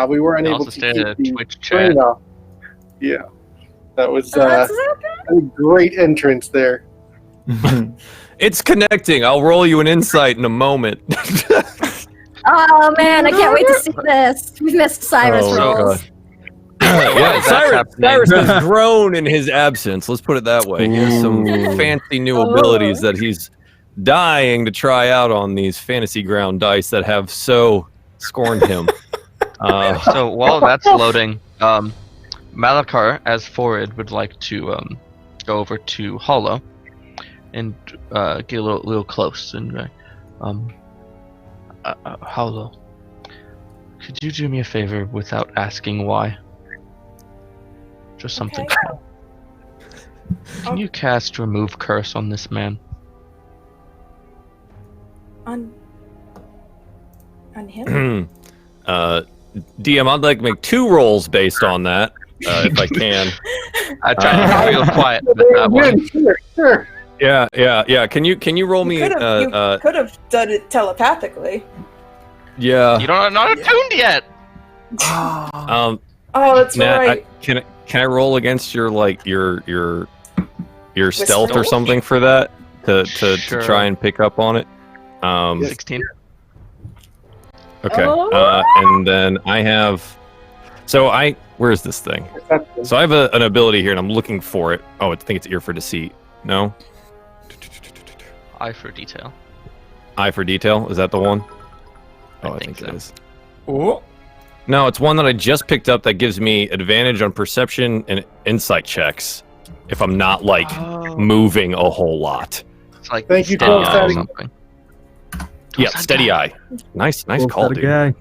We weren't able to stay keep at the Twitch train chat. off. Yeah, that was a great entrance there. It's connecting. I'll roll you an insight in a moment. Oh man, I can't wait to see this. We missed Cyrus rolls. Yeah, Cyrus has grown in his absence. Let's put it that way. He has some fancy new abilities that he's dying to try out on these fantasy ground dice that have so scorned him. So while that's loading, Malakar, as Forward, would like to go over to Hollow and get a little close and Hollow, could you do me a favor without asking why? Just something small. Can you cast Remove Curse on this man? On him? DM, I'd like to make 2 rolls based on that, if I can. I try to be real quiet with that one. Sure. Yeah. Can you roll me? You could have done it telepathically. Yeah. You don't not attuned yet. Oh, that's Nat, right. Can I roll against your your stealth or Whisper? something for that to Sure. try and pick up on it? 16. Okay. Oh. And then I have. So where's this thing? So I have an ability here, and I'm looking for it. Oh, I think it's Ear for Deceit. No. Eye for detail. Eye for Detail. Is that the one? Oh, I think think so. it is. Oh. No, it's one that I just picked up that gives me advantage on perception and insight checks if I'm not moving a whole lot. It's like Thank you, steady eye or Steady. something. Yeah, steady eye. Nice call, dude. Guy.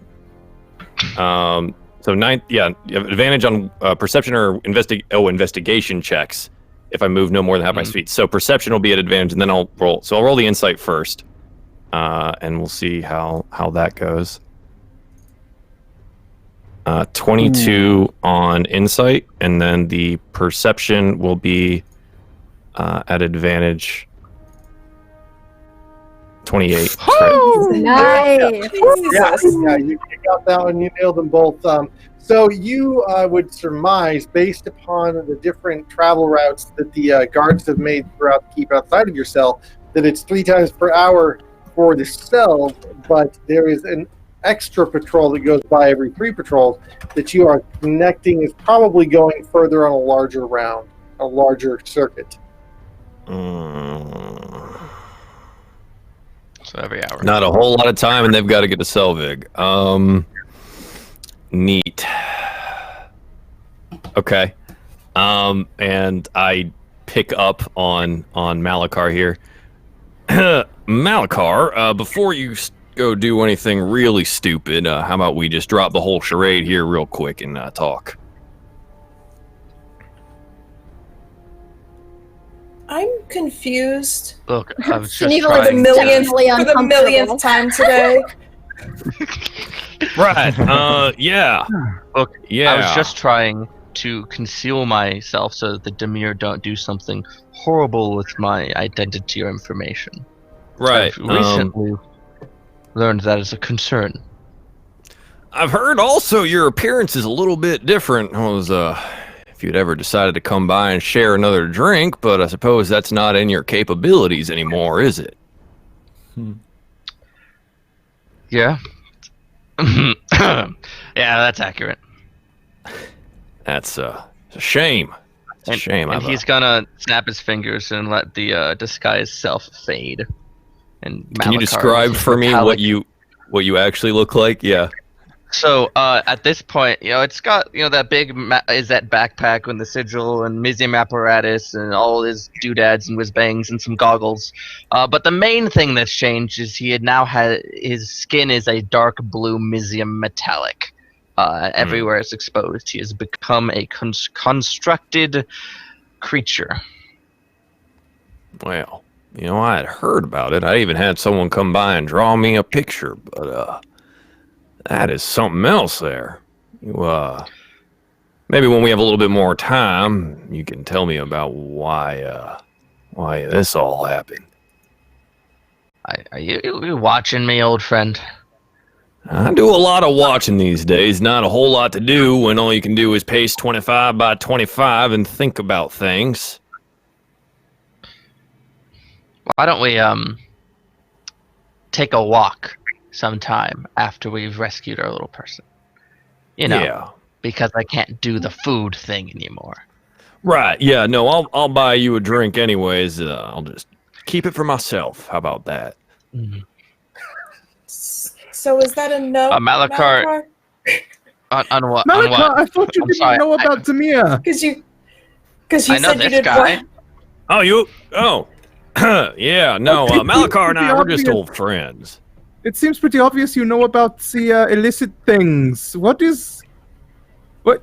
So 9, yeah, you have advantage on perception or investigation checks if I move no more than half my feet. So perception will be at advantage, and then I'll roll. So I'll roll the insight first, and we'll see how that goes. 22 on insight, and then the perception will be at advantage. 28. Nice. Yeah, you got that one. You nailed them both. So you would surmise, based upon the different travel routes that the guards have made throughout the keep outside of your cell, that it's 3 times per hour for the cell, but there is an extra patrol that goes by every 3 patrols that you are connecting is probably going further on a larger round, a larger circuit. So every hour. Not a whole lot of time, and they've got to get to Selvig. Neat. Okay. And I pick up on Malakar here. Malakar, before you go do anything really stupid, how about we just drop the whole charade here real quick and talk? I'm confused Look, I was just Sneevil for the trying. millionth time today. Right. Yeah. Look, Yeah. I was just trying to conceal myself so that the Demir don't do something horrible with my identity or information. Right. I've recently learned that is a concern. I've heard also your appearance is a little bit different. I was, if you'd ever decided to come by and share another drink, but I suppose that's not in your capabilities anymore, is it? Yeah. Yeah, that's accurate. That's a shame. It's a shame. And he's gonna snap his fingers and let the disguise self fade. And can you Malachar describe for me what you actually look like? Yeah. So at this point, it's got that big that backpack with the sigil and museum apparatus and all his doodads and whiz bangs and some goggles. But the main thing that's changed is his skin is a dark blue museum metallic. Everywhere it's exposed, he has become a constructed creature. Well, I had heard about it. I even had someone come by and draw me a picture, but that is something else there. Maybe when we have a little bit more time, you can tell me about why this all happened. Are you watching me, old friend? I do a lot of watching these days. Not a whole lot to do when all you can do is pace 25 by 25 and think about things. Why don't we take a walk sometime after we've rescued our little person? Yeah. Because I can't do the food thing anymore. Right. Yeah. No. I'll buy you a drink anyways. I'll just keep it for myself. How about that? Mm-hmm. So is that a no? Malachar. On what? Malachar, on what? I thought you didn't know about Tamia. Because you I know said you this did guy. Yeah. No. Malachar and I we're just old friends. It seems pretty obvious you know about the illicit things. What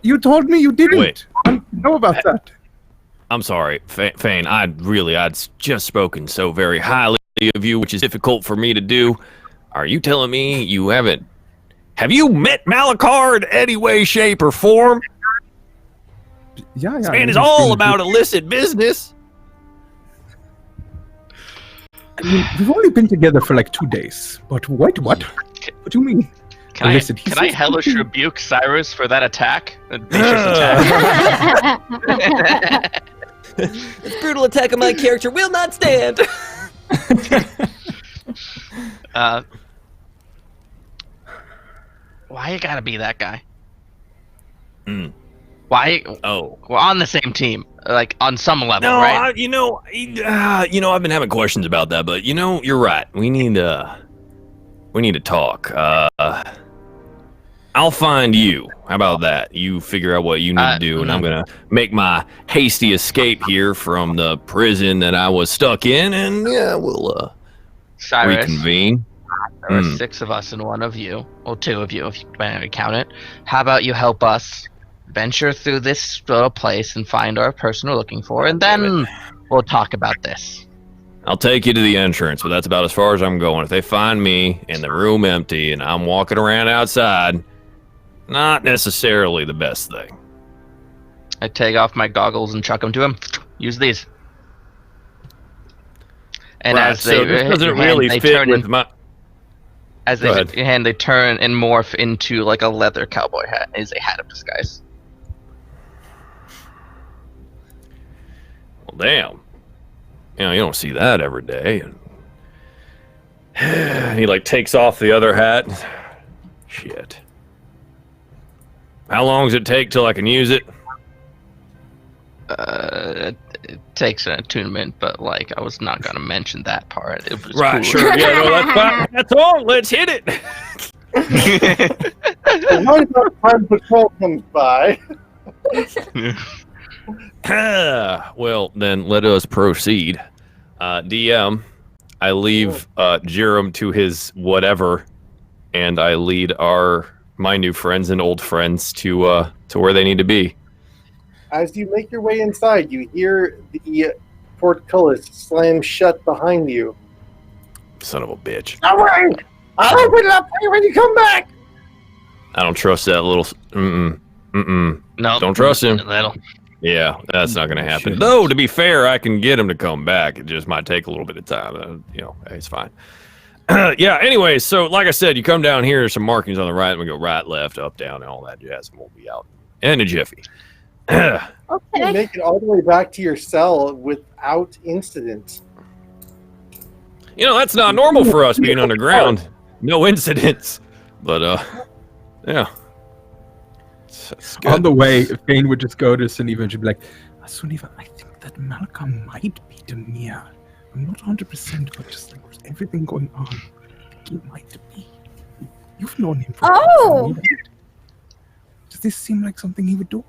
you told me you didn't. Wait. I don't know about that. I'm sorry, Fane. I'd just spoken so very highly of you, which is difficult for me to do. Are you telling me you haven't? Have you met Malachar in any way, shape, or form? Yeah. This man is all about illicit business. I mean, we've only been together for like 2 days. But wait, what? What do you mean? Can I hellish rebuke Cyrus for that attack? A vicious attack. This brutal attack on my character will not stand. Why you gotta be that guy? Mm. Why? Oh, we're on the same team, like on some level, no, right? I've been having questions about that, but you're right. We need to talk. I'll find you. How about that? You figure out what you need to do, and I'm gonna make my hasty escape here from the prison that I was stuck in, and we'll Cyrus, reconvene. There are 6 of us and 1 of you, or 2 of you if you plan to count it. How about you help us venture through this little place and find our person we're looking for, and then we'll talk about this. I'll take you to the entrance, but that's about as far as I'm going. If they find me in the room empty and I'm walking around outside, not necessarily the best thing. I take off my goggles and chuck them to him. Use these. And right, as they this doesn't really fit with my. As they they turn and morph into like a leather cowboy hat. It is a hat of disguise. Well, damn. You don't see that every day. And he takes off the other hat. Shit. How long does it take till I can use it? It takes an attunement, but I was not gonna mention that part. It was right, cool. Sure. Yeah, no, that's fine. That's all. Let's hit it. What about time patrol comes by? Well, then let us proceed. DM, I leave Jerem to his whatever, and I lead my new friends and old friends to where they need to be. As you make your way inside, you hear the portcullis slam shut behind you. Son of a bitch. Don't worry! I'll open it up for you when you come back! I don't trust that little... No. Don't trust him. That'll... Yeah, that's not going to happen. Though, to be fair, I can get him to come back. It just might take a little bit of time. It's fine. Yeah, anyway, so like I said, you come down here, there's some markings on the right, and we go right, left, up, down, and all that jazz, and we'll be out in a jiffy. Okay. You make it all the way back to your cell without incident. That's not normal for us being underground. No incidents. But, yeah. On the way, Fane would just go to Saniva and she'd be like, Suniva, I think that Malcolm might be Demir. I'm not 100%, but just like with everything going on, he might be. You've known him for Oh! Does this seem like something he would do?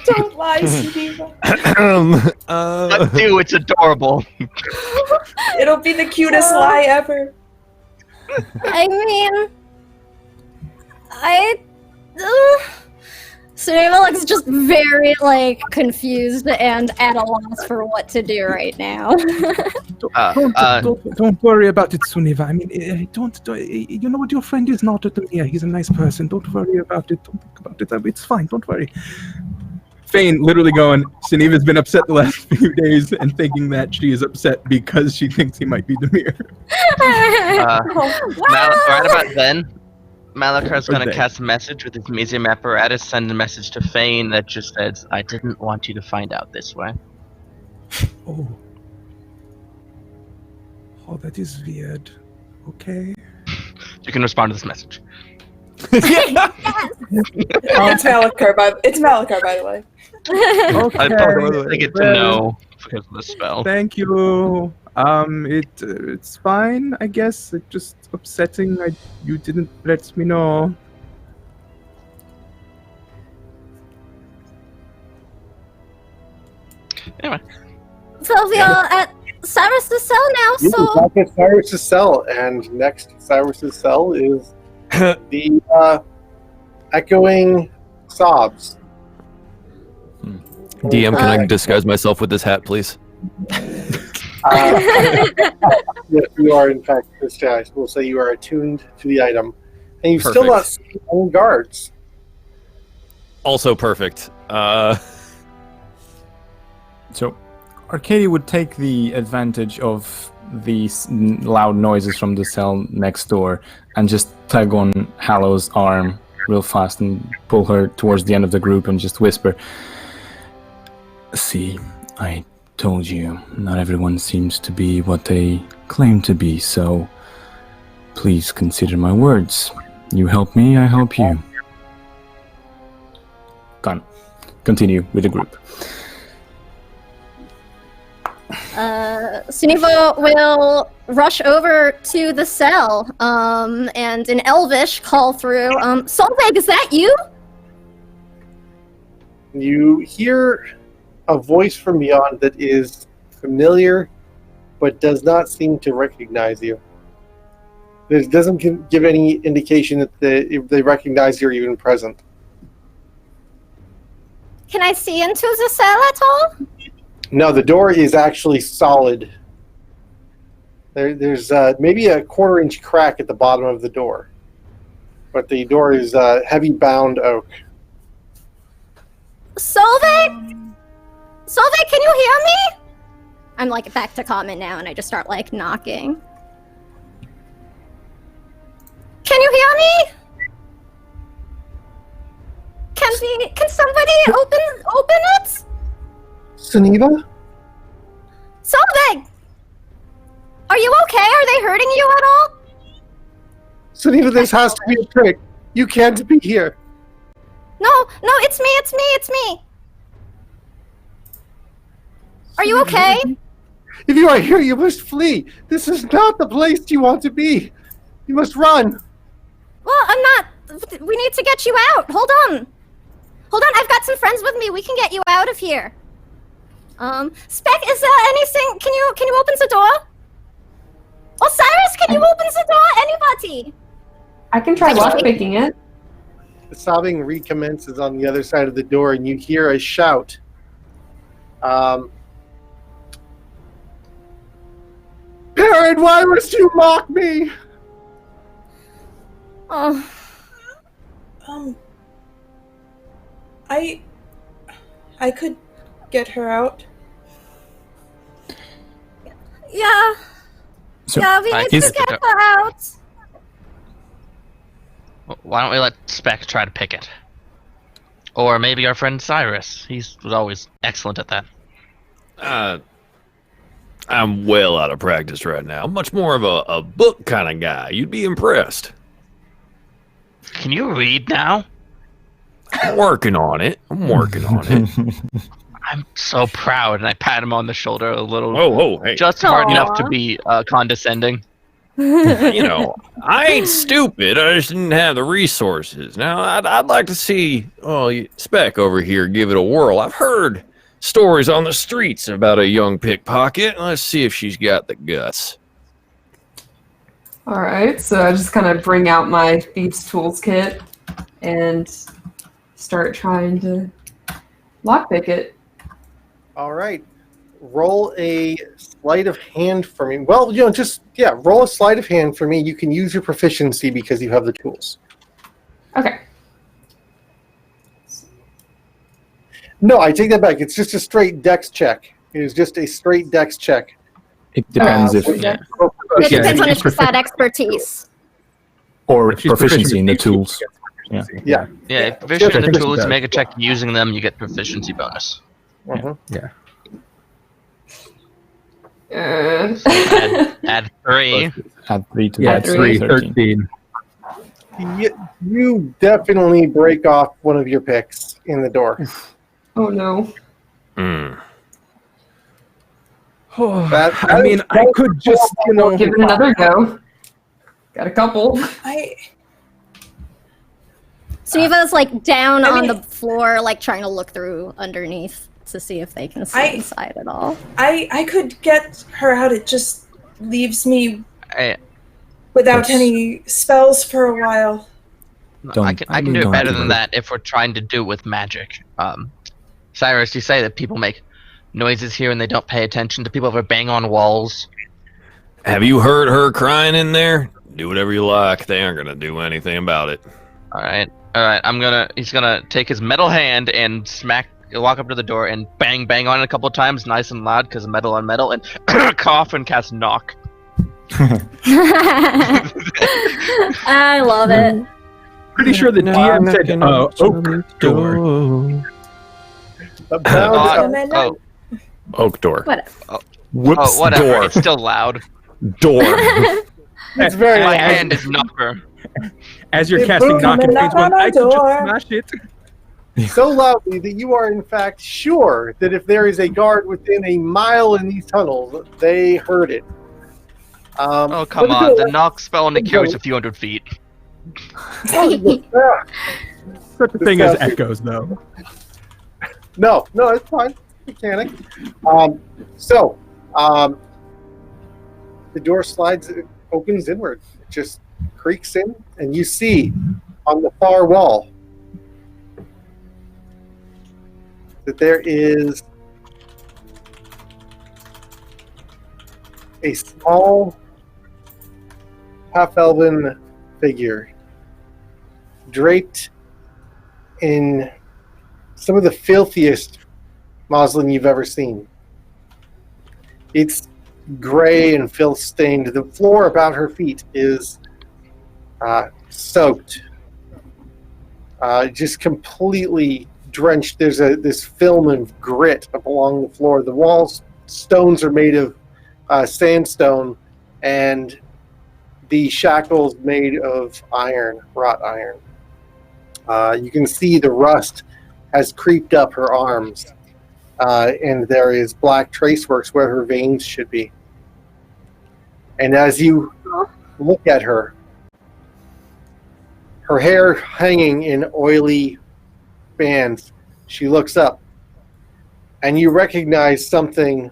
Don't lie, Suniva. But do, it's adorable. It'll be the cutest lie ever. I mean, Suneva looks just very, like, confused and at a loss for what to do right now. Don't worry about it, Suniva. I mean, you know what? Your friend is not a Demir. He's a nice person. Don't worry about it. Don't think about it. It's fine. Don't worry. Fane literally going, Suniva's been upset the last few days and thinking that she is upset because she thinks he might be Demir. Right about then, Malakar's going to cast a message with his museum apparatus, send a message to Fane that just says, I didn't want you to find out this way. Oh, that is weird. Okay. You can respond to this message. It's Malakar, by the way. Okay. I probably get to know because of the spell. Thank you. It's fine, I guess. It's just upsetting. You didn't let me know. Anyway. So we are at Cyrus' cell now, so... Back at Cyrus' cell, and next Cyrus' cell is the echoing sobs. DM, can I disguise myself with this hat, please? Yes, you are in fact disguised. We'll say you are attuned to the item, and you've still not seen any guards. Also perfect. So, Arcadia would take the advantage of these loud noises from the cell next door and just tug on Hallow's arm real fast and pull her towards the end of the group and just whisper, "See, I told you, not everyone seems to be what they claim to be, so please consider my words. You help me, I help you." Gone. Continue with the group. Suniva will rush over to the cell, and in Elvish call through, Solveig, is that you? You hear a voice from beyond that is familiar, but does not seem to recognize you. It doesn't give any indication that they recognize you're even present. Can I see into the cell at all? No, the door is actually solid. There's maybe a quarter-inch crack at the bottom of the door, but the door is heavy bound oak. Solveig? Solveig, can you hear me? I'm like back to common now, and I just start like knocking. Can you hear me? Can somebody open it? Suniva? Solveig! Are you okay? Are they hurting you at all? Suniva, this has to be a trick. You can't be here. No, it's me. Are you okay? If you are here, you must flee. This is not the place you want to be. You must run. Well, I'm not. We need to get you out. Hold on. I've got some friends with me. We can get you out of here. Spec, is there anything? Can you open the door? Osiris, can you open the door? Anybody? I can try lockpicking it. The sobbing recommences on the other side of the door, and you hear a shout. Parent, why must you mock me? I could get her out. Yeah. We need to get her out. Why don't we let Spec try to pick it? Or maybe our friend Cyrus. He was always excellent at that. I'm well out of practice right now. Much more of a book kind of guy. You'd be impressed. Can you read now? I'm working on it. I'm so proud, and I pat him on the shoulder a little. Oh, hey. Just hard Aw. enough to be condescending. You know, I ain't stupid. I just didn't have the resources. Now, I'd like to see, Spec over here give it a whirl. I've heard stories on the streets about a young pickpocket. Let's see if she's got the guts. All right, so I just kind of bring out my thieves' tools kit and start trying to lockpick it. All right. Roll a sleight of hand for me. Well, roll a sleight of hand for me. You can use your proficiency because you have the tools. Okay. No, I take that back. It's just a straight dex check. It is just a straight dex check. It depends It depends on if she's got expertise. or proficiency in the tools. Yeah. Yeah, if proficient in the tools, make a check using them, you get proficiency bonus. Uh-huh. Yeah. Add 3. Add 3 to Yeah, that. 3, 13. 13. You definitely break off one of your picks in the door. Oh no. I mean, I could just, Give it another go. Got a couple. Siva's like down on the floor, like trying to look through underneath to see if they can see inside at all. I could get her out. It just leaves me without any spells for a while. I can do it better than that if we're trying to do it with magic. Cyrus, you say that people make noises here and they don't pay attention. Do people ever bang on walls? Have you heard her crying in there? Do whatever you like. They aren't gonna do anything about it. All right. He's gonna take his metal hand and walk up to the door and bang on it a couple of times, nice and loud, because metal on metal, and cough and cast knock. I love it. Pretty sure the DM said oak door. Oak door. What? Whoops, Whatever. door. It's still loud. Door. It's very My loud. hand is knocker. As you're casting knock and face one, I could just smash it. So loudly that you are in fact sure that if there is a guard within a mile in these tunnels, they heard it. Oh, come on. The knock spell only carries a few hundred feet. Such a thing as echoes, though. No, it's fine. Mechanic. The door opens inward. It just creaks in, and you see on the far wall that there is a small half-elven figure draped in some of the filthiest muslin you've ever seen. It's gray and filth-stained. The floor about her feet is soaked, just completely drenched. There's this film of grit up along the floor. The stones are made of sandstone, and the shackles made of iron, wrought iron. You can see the rust has creeped up her arms, and there is black traceworks where her veins should be. And as you look at her, her hair hanging in oily bands, she looks up, and you recognize something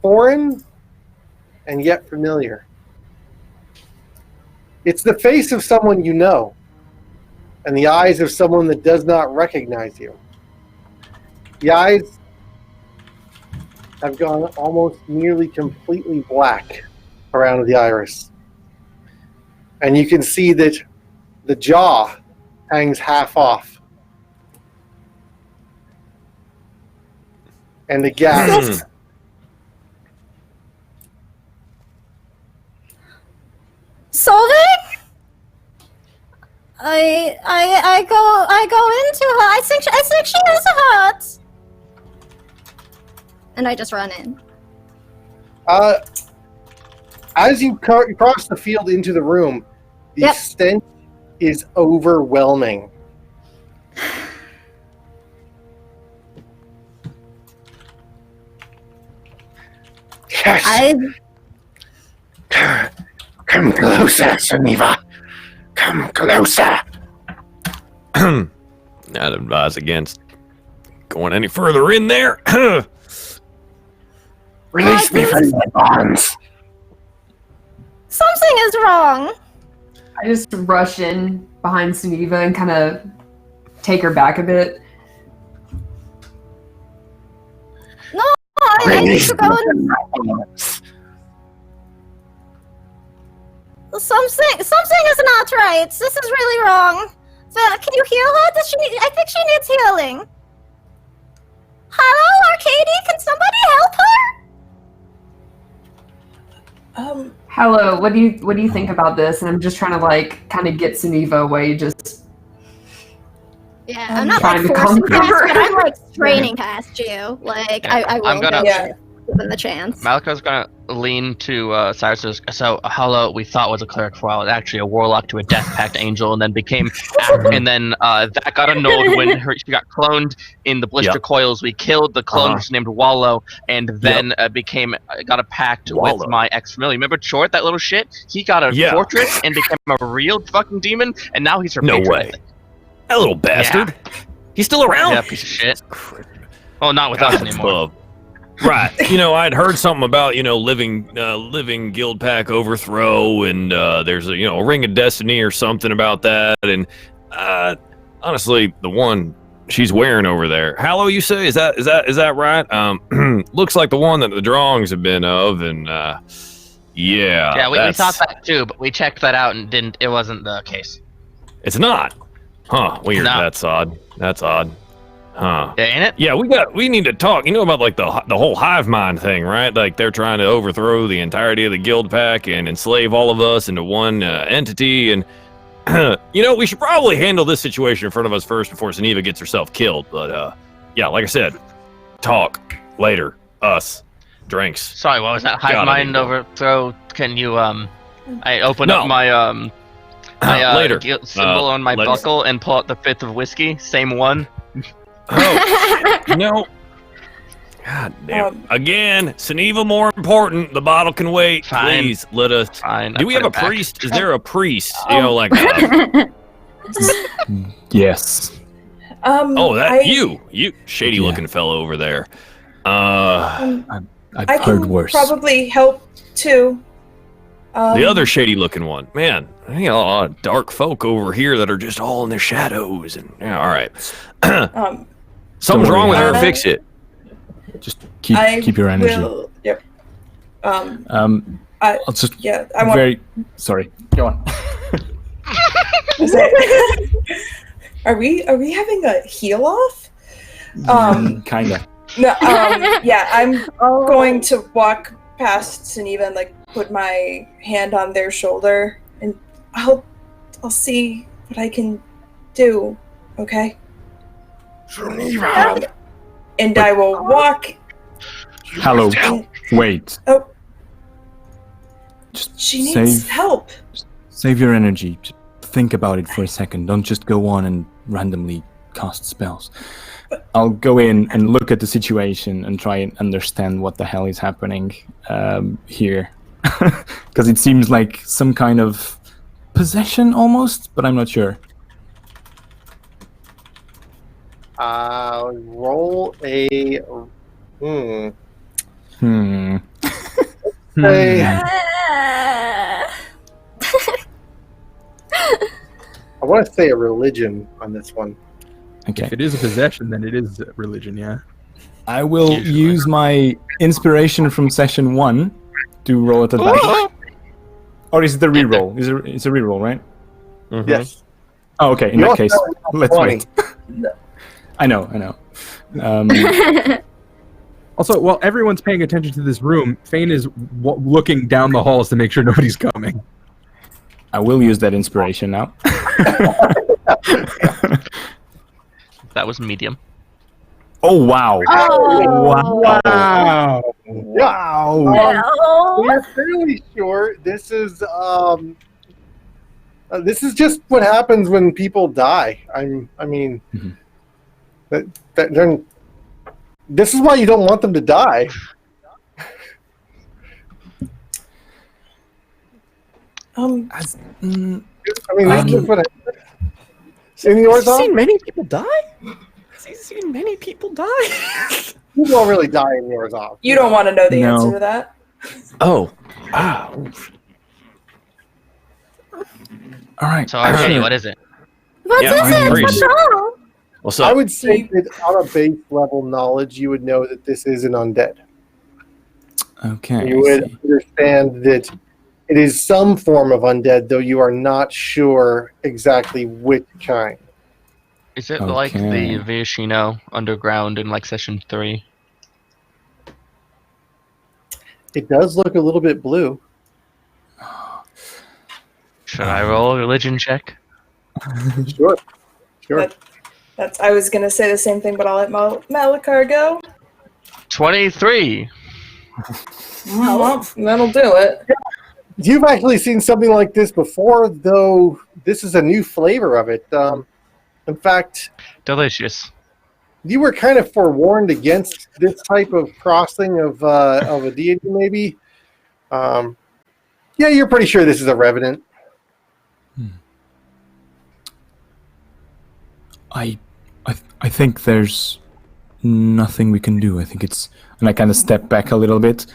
foreign and yet familiar. It's the face of someone you know, and the eyes of someone that does not recognize you. The eyes have gone almost nearly completely black around the iris. And you can see that the jaw hangs half off. And the gaps. Solvik? I go into her. I think she has a heart. And I just run in. As you cross the field into the room, the stench is overwhelming. Yes. Come closer, Suniva. Come closer. I'd advise against going any further in there. Release me from my bonds. Something is wrong. I just rush in behind Suniva and kind of take her back a bit. No, I need to go. Something is not right. This is really wrong. Can you heal her? I think she needs healing. Hello, Arcady? Can somebody help her? Hello. What do you think about this? And I'm just trying to like kind of get Suniva away. Just yeah, I'm not like forcing past, but I'm like straining past you. Like Yeah, I will I'm gonna- given the chance. Malika's gonna lean to Cyrus. So, hello, we thought was a cleric for a while. It's actually a warlock to a death pact angel, and then became, and then that got annulled when she got cloned in the blister coils. We killed the clone, which is named Wallow, and then got a pact with my ex-familiar. Remember Chort, that little shit? He got a fortress and became a real fucking demon, and now he's her patron. way. That little bastard. He's still around. Yeah, piece of shit. Oh, not with us anymore. Right. I'd heard something about, living guild pack overthrow, and there's a ring of destiny or something about that. And honestly, the one she's wearing over there, Hallow, you say, is that right? Looks like the one that the drawings have been of, and yeah, we thought that too, but we checked that out and it wasn't the case. It's not. Huh? Weird. No. That's odd. Huh. Yeah, ain't it? Yeah, we need to talk. About like the whole hive mind thing, right? Like they're trying to overthrow the entirety of the guild pack and enslave all of us into one entity. And we should probably handle this situation in front of us first before Suniva gets herself killed. But yeah, like I said, talk later. Us drinks. Sorry, what was that? Hive mind overthrow? Can you I open up my later symbol on my buckle and pull out the 5th of whiskey. Same one. Oh, God damn. Again, Suniva more important. The bottle can wait. Fine. Please let us. Fine. Do we have a priest? Is there a priest? Yes. You shady looking fellow over there. I've I heard can worse. probably help too. The other shady looking one. Man, I think a lot of dark folk over here that are just all in the shadows. And yeah, all right. Something's wrong with her. Fix it. Just keep your energy. Yep. I'll just sorry. Go on. Are we having a heal off? Kinda. No. Yeah, I'm going to walk past Suniva and like put my hand on their shoulder, and I'll see what I can do. Okay. Suniva. And I will walk. Hello. Wait. Oh. Just She needs help. Save your energy. Just think about it for a second. Don't just go on and randomly cast spells. I'll go in and look at the situation and try and understand what the hell is happening here. Because it seems like some kind of possession almost, but I'm not sure. Roll a... I want to say a religion on this one. Okay. If it is a possession, then it is a religion, yeah. I will use my inspiration from session 1 to roll at advantage. Or is it the reroll? It's a reroll, right? Mm-hmm. Yes. Oh, okay. In that case, let's wait. I know. Also, while everyone's paying attention to this room, Fane is looking down the halls to make sure nobody's coming. I will use that inspiration now. That was medium. Oh, wow. Wow. Wow. We're fairly sure this is This is just what happens when people die. This is why you don't want them to die. Has, That's just what happens. In yours, Has he seen many people die? Has he seen many people die? You won't really die in yours off. You don't want to know the No. answer to that. Oh. all right. So, Archie, what is it? What is it? agreed. What's wrong? What's I up? would say that on a base level knowledge, you would know that this is an undead. Okay. You would understand that it is some form of undead, though you are not sure exactly which kind. Is it like the Viashino underground in like session 3? It does look a little bit blue. Should I roll a religion check? Sure. That's. I was gonna say the same thing, but I'll let Malakar go. 23. Well, that'll do it. You've actually seen something like this before, though this is a new flavor of it. In fact, Delicious. you were kind of forewarned against this type of crossing of a deity, maybe. Yeah, you're pretty sure this is a revenant. I think there's nothing we can do. I think it's, and I kind of step back a little bit.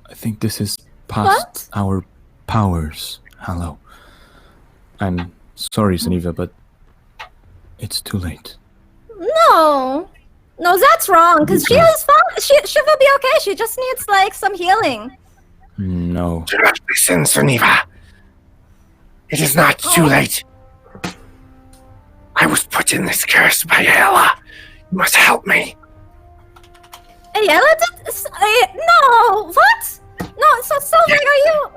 I think this is past our powers. Hello. I'm sorry, Suniva, but it's too late. No, that's wrong. Because she is fine. She will be okay. She just needs like some healing. No. Do not listen, Suniva. It is not too late. I was put in this curse by Ella. You must help me. Ayala did. No, what? No, so Sylvie, are you?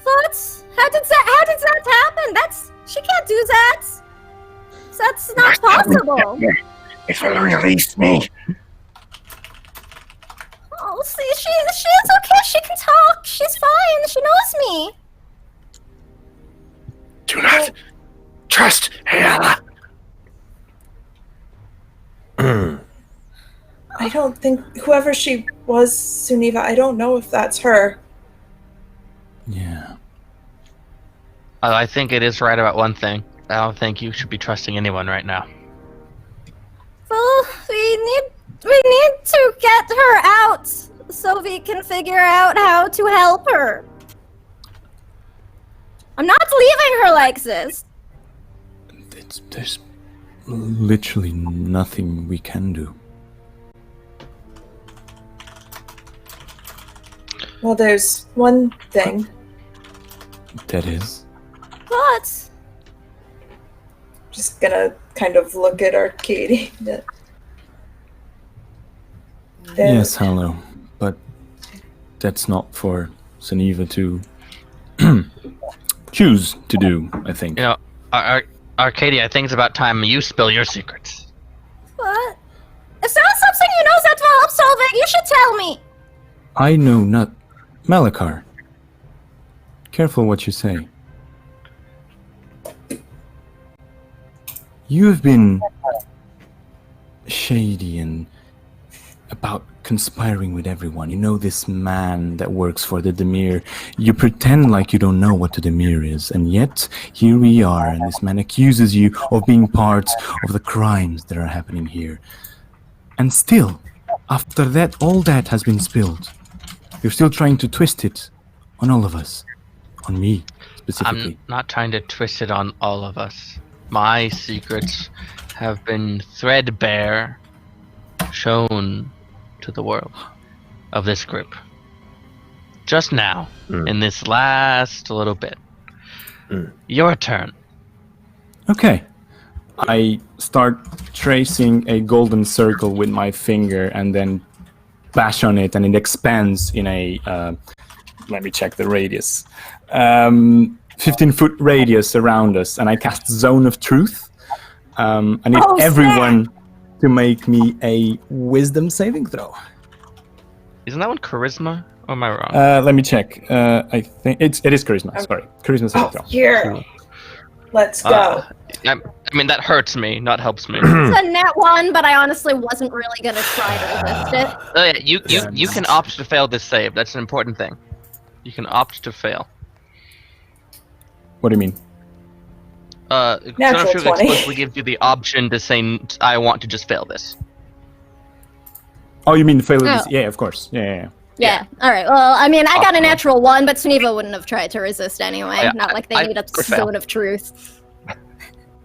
What? How did that happen? She can't do that. That's not possible. It will release me. Oh, see, she's okay. She can talk. She's fine. She knows me. Do not trust Ella. I don't think whoever she was, Suniva. I don't know if that's her. Yeah. I think it is right about one thing. I don't think you should be trusting anyone right now. Well, we need to get her out so we can figure out how to help her. I'm not leaving her like this. There's literally nothing we can do. Well, there's one thing. That is. What? Just gonna kind of look at Arcady. Yes, hello. But that's not for Suniva to choose to do, I think. You know, Arcadia, I think it's about time you spill your secrets. What? If there's something you know that will help solve it, you should tell me. I know not. Malakar. Careful what you say. You have been shady and about conspiring with everyone. You know this man that works for the Demir. You pretend like you don't know what the Demir is, and yet here we are, and this man accuses you of being part of the crimes that are happening here. And still, after that, all that has been spilled, you're still trying to twist it on all of us. On me, specifically. I'm not trying to twist it on all of us. My secrets have been threadbare, shown to the world of this group. Just now, in this last little bit. Your turn. Okay. I start tracing a golden circle with my finger and then bash on it, and it expands in a let me check the radius. 15-foot radius around us, and I cast Zone of Truth. I need everyone to make me a wisdom saving throw. Isn't that one charisma? Or am I wrong? Let me check. I think it is charisma. Sorry, charisma saving throw. Here. Let's go. I mean, that hurts me, not helps me. It's a net one, but I honestly wasn't really gonna try to resist it. Oh yeah, you can opt to fail this save. That's an important thing. You can opt to fail. What do you mean? Natural Sugar 20. explicitly gives you the option to say, I want to just fail this. Oh, you mean fail this? Oh. Yeah, of course. Yeah. Yeah. All right. Well, I mean, I got a natural 1, but Suniva wouldn't have tried to resist anyway. Yeah, Not like they I need a fail. zone of truth.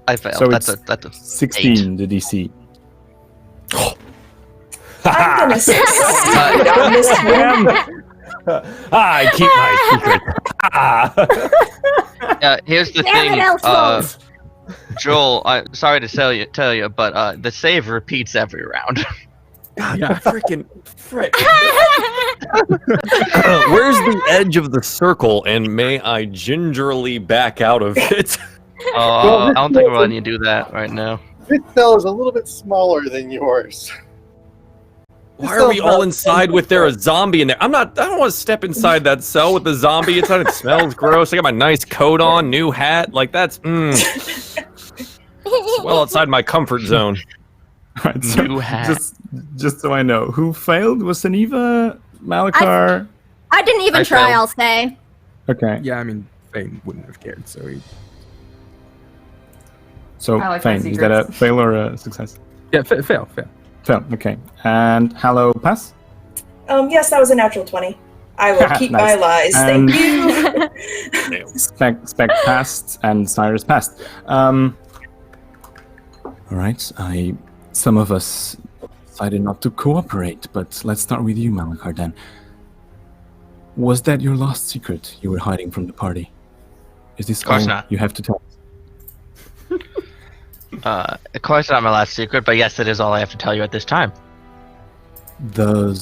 I failed. So that's it's a 16 the DC. I'm gonna say something on this one. I keep my secret. Here's the Damn thing, it, Elfwolf! Joel. I'm sorry to tell you, but the save repeats every round. God, freaking frick. Where's the edge of the circle, and may I gingerly back out of it? I don't think we're letting you do that right now. This cell is a little bit smaller than yours. Why are we all inside with there a zombie in there? I don't want to step inside that cell with the zombie inside. It smells gross. I got my nice coat on, new hat. Like that's it's well outside my comfort zone. Right, so New hat. just so I know, who failed? Was Suniva, Malakar? I didn't even I try, failed. I'll say. Okay. Yeah, I mean, Fane wouldn't have cared, so he... So, I like my Fane, is that a secrets. fail or a success? Yeah, fail. Fail, okay. And Hallow pass? Yes, that was a natural 20. I will keep my Nice. lies. And- Thank you. Spec passed, and Cyrus passed. Alright, some of us decided not to cooperate, but let's start with you, Malakar, then. Was that your last secret you were hiding from the party? Is this Of course all not. you have to tell us? Of course, not my last secret, but yes, it is all I have to tell you at this time. Do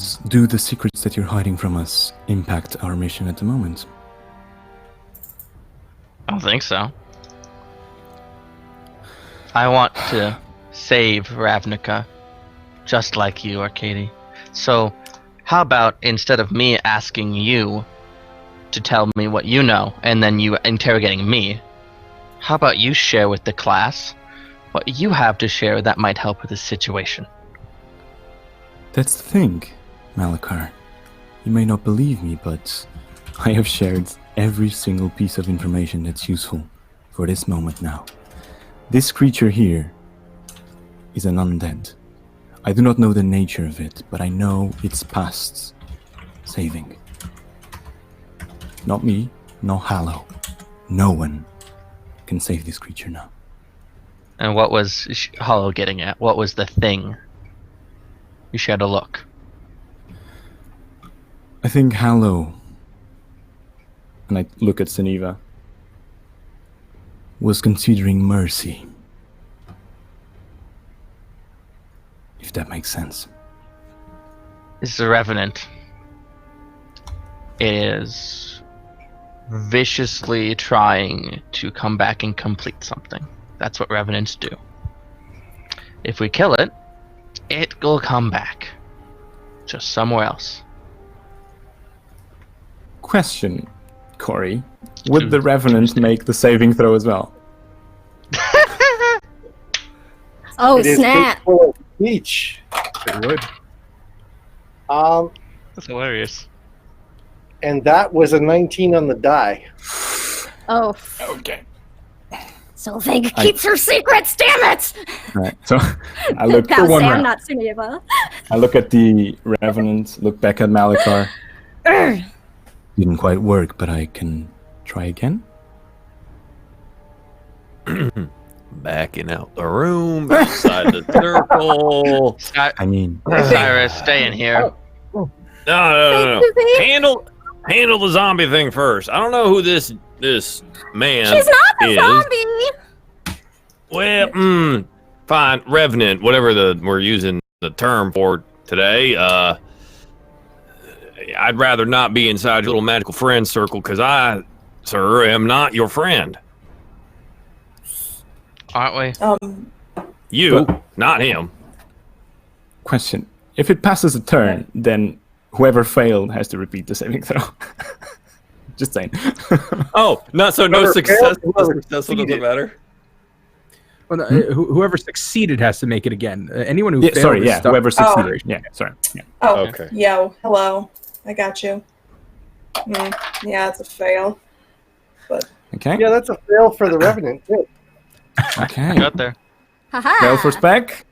the secrets that you're hiding from us impact our mission at the moment? I don't think so. I want to save Ravnica, just like you, Arcady. So, how about instead of me asking you to tell me what you know, and then you interrogating me, how about you share with the class what you have to share that might help with this situation? That's the thing, Malakar. You may not believe me, but I have shared every single piece of information that's useful for this moment now. This creature here is an undead. I do not know the nature of it, but I know it's past saving. Not me, no Hallow. No one can save this creature now. And what was Hollow getting at? What was the thing? You shared a look. I think Hallow, and I look at Suniva, was considering mercy. If that makes sense. This is a revenant. It is viciously trying to come back and complete something. That's what revenants do. If we kill it, it will come back. Just somewhere else. Question, Corey. Would the Revenant make the saving throw as well? Oh, It is snap. capable of speech. It would. That's hilarious. And that was a 19 on the die. Oh. Okay. So Vega keeps her secrets, damn it! Right. So I look That for was one Sam, round. not Suniva. I look at the Revenant, look back at Malakar. Didn't quite work, but I can try again. Backing out the room, outside the circle. I mean, Cyrus, stay in here. No. Handle the zombie thing first. I don't know who this man She's not a is. zombie! Well, fine, revenant, whatever we're using the term for today. I'd rather not be inside your little magical friend circle because I, sir, am not your friend. Aren't we? You, not him. question. If it passes a turn, then whoever failed has to repeat the saving throw. Just saying. Oh, no success. Successful doesn't matter. Well, no, whoever succeeded has to make it again. Anyone who failed. Sorry, yeah, whoever succeeded. Yeah, sorry. Yeah. Oh, Okay. Yo, hello. I got you. Yeah, it's a fail. But Okay. Yeah, that's a fail for the Revenant, too. Okay. Got there. Haha. Fail for Spec.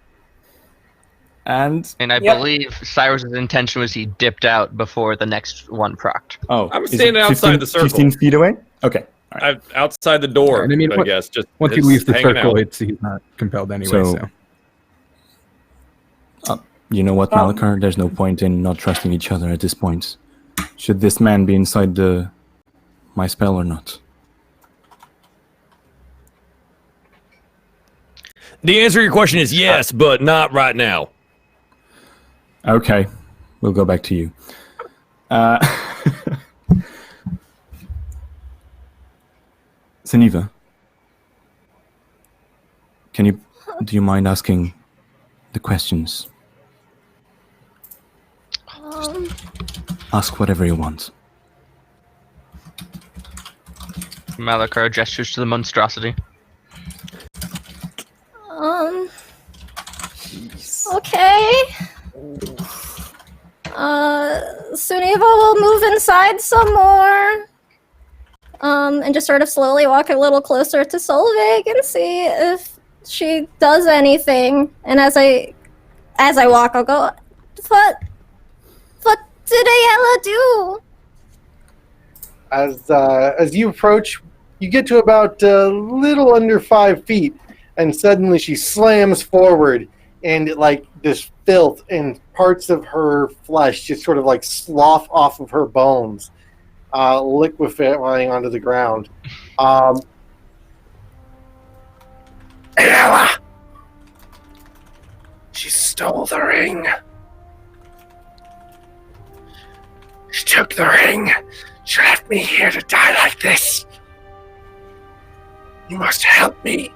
And I believe Cyrus's intention was he dipped out before the next one procced. I'm is it standing outside the circle. 15 feet away? Okay. All right. Outside the door, And I mean, guess. Just once he leaves the hanging circle, out. he's not compelled anyway. So. You know what, Malachar? There's no point in not trusting each other at this point. Should this man be inside my spell or not? The answer to your question is yes, but not right now. Okay. We'll go back to you. Saniva, do you mind asking the questions? Ask whatever you want. Malachar gestures to the monstrosity. Okay. Suniva will move inside some more. And just sort of slowly walk a little closer to Solveig and see if she does anything. And as I walk, I'll go, what did Ayala do? As you approach, you get to about a little under 5 feet, and suddenly she slams forward, and this filth and parts of her flesh just sort of like slough off of her bones, liquefying onto the ground. Ella! She stole the ring. She took the ring. She left me here to die like this. You must help me.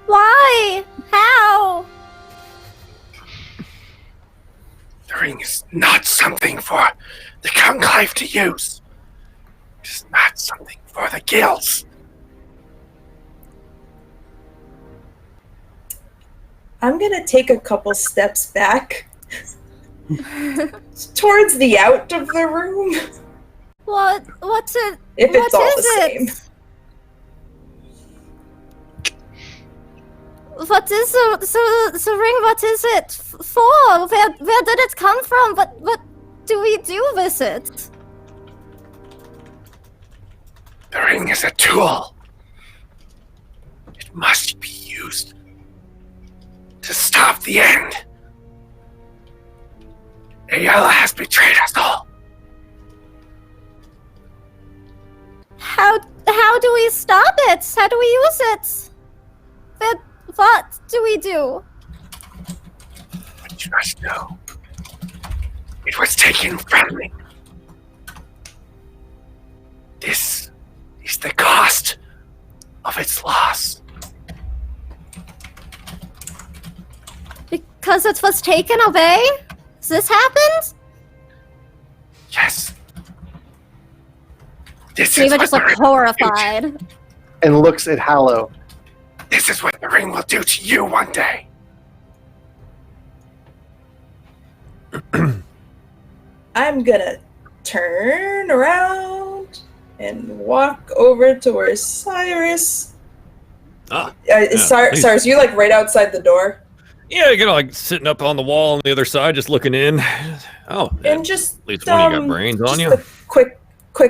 Why? How? The ring is not something for the conclave to use. It is not something for the guilds. I'm gonna take a couple steps back towards the out of the room. What's it? If it's what all is the it? same. What is the ring? What is it for? Where did it come from? What do we do with it? The ring is a tool. It must be used to stop the end. Ayala has betrayed us all. How do we stop it? How do we use it? What do we do? But you must know, it was taken from me. This is the cost of its loss. Because it was taken away? This happened? Yes. This Eva is just what the looked ring will do horrified. And looks at Hallow. This is what the ring will do to you one day. I'm gonna turn around and walk over to where Cyrus. Cyrus, you like right outside the door? Yeah, you're like sitting up on the wall on the other side, just looking in. Oh, And just at least one of you got brains on you. A quick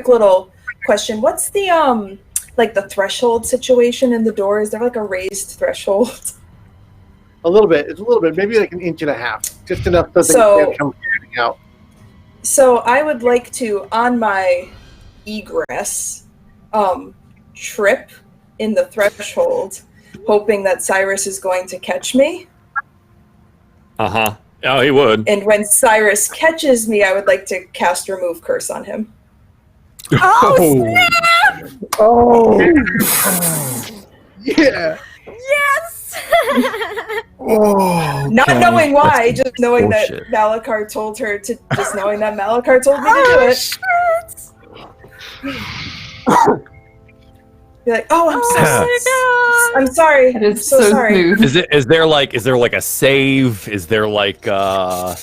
little question. What's the like the threshold situation in the door? Is there like a raised threshold? A little bit. It's a little bit. Maybe like an inch and a half. Just enough so they can come out. So I would like to, on my egress, trip in the threshold, hoping that Cyrus is going to catch me. Uh-huh. Oh, he would. And when Cyrus catches me, I would like to cast Remove Curse on him. Oh, snap! Oh! Yeah! Yes! Oh, Not okay. knowing why, That's just knowing bullshit. that Malachar told her to. Just knowing that Malachar told me to do it. Be like, oh, I'm sorry. That is so so sorry. smooth. Is there like a save? Is there like a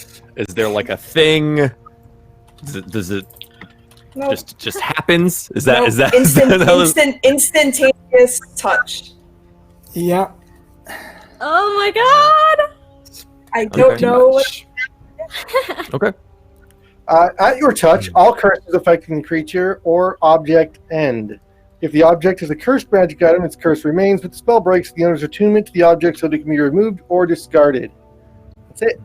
thing? Does it No, just happens? Is no, that how this- instantaneous touch. Yeah. Oh my god! I don't know what. Okay. At your touch, all curses affecting the creature or object end. If the object is a cursed magic item, its curse remains, but the spell breaks the owner's attunement to the object so that it can be removed or discarded. That's it.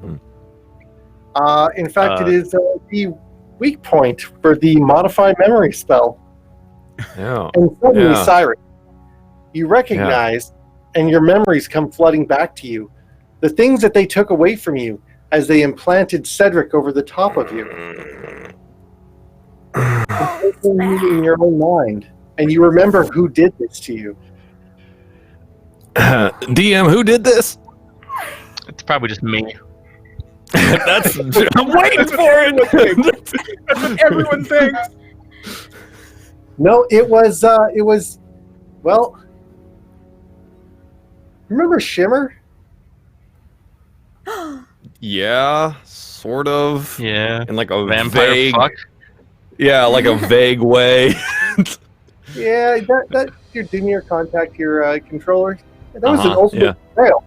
In fact, it is the weak point for the Modify Memory spell. Yeah. And suddenly, Yeah. Cyrus, you recognize, and your memories come flooding back to you, the things that they took away from you as they implanted Cedric over the top of you. In your own mind. And you remember who did this to you. DM, who did this? It's probably just me. That's I'm waiting for it. That's what everyone thinks. No, it was, well, remember Shimmer? Yeah, sort of. Yeah. In like a Vampire vague, fuck. yeah, like a vague way. Yeah, that didn't your contact your controller? That was an Uh-huh, ultimate betrayal.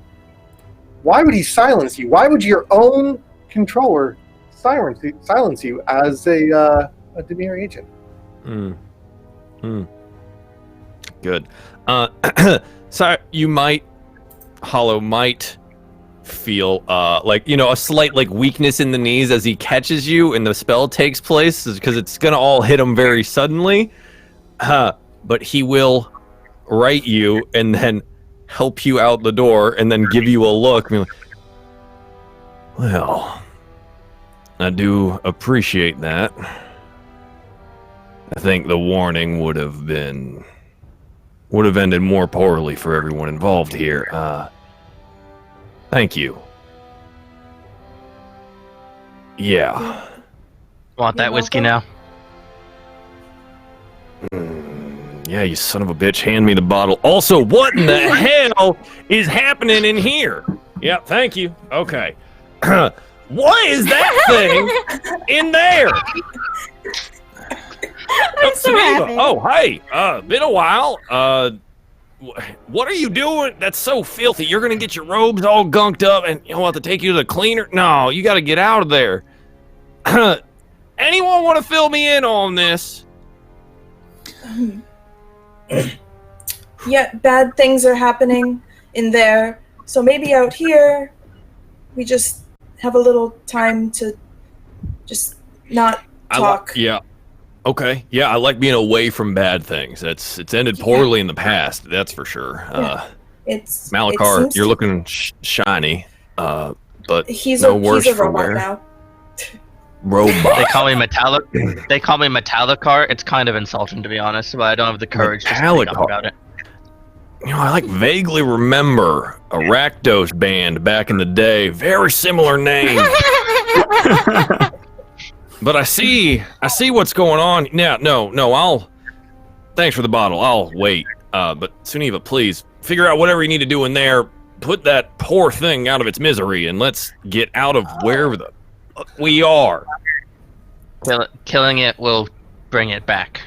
Why would he silence you? Why would your own controller silence you as a Demir agent? Good. So Hollow might feel like, a slight like weakness in the knees as he catches you and the spell takes place, because it's gonna all hit him very suddenly. But he will right you and then help you out the door and then give you a look. And be like, well, I do appreciate that. I think the warning would have ended more poorly for everyone involved here. Thank you. Yeah. Want that whiskey now? Yeah, you son of a bitch, hand me the bottle. Also, what in the hell is happening in here? Yeah, thank you. Okay. What is that thing in there? I'm so happy. Oh, hey, been a while. What are you doing? That's so filthy. You're gonna get your robes all gunked up and you'll have to take you to the cleaner? No, you gotta get out of there. Anyone want to fill me in on this? Yeah, bad things are happening in there. So maybe out here, we just have a little time to just not talk. Yeah. Okay. Yeah, I like being away from bad things. It's ended poorly in the past. That's for sure. It's Malachar, you're looking shiny, but he's no a worse he's a for robot wear. now. Robot. They call me Metallicar. It's kind of insulting, to be honest, but I don't have the courage to speak up Metallicar. about it. I like vaguely remember a Rakdos band back in the day. Very similar name. But I see what's going on. Yeah, no, thanks for the bottle. I'll wait. But Suniva, please figure out whatever you need to do in there. Put that poor thing out of its misery and let's get out of wherever the fuck we are. Killing it will bring it back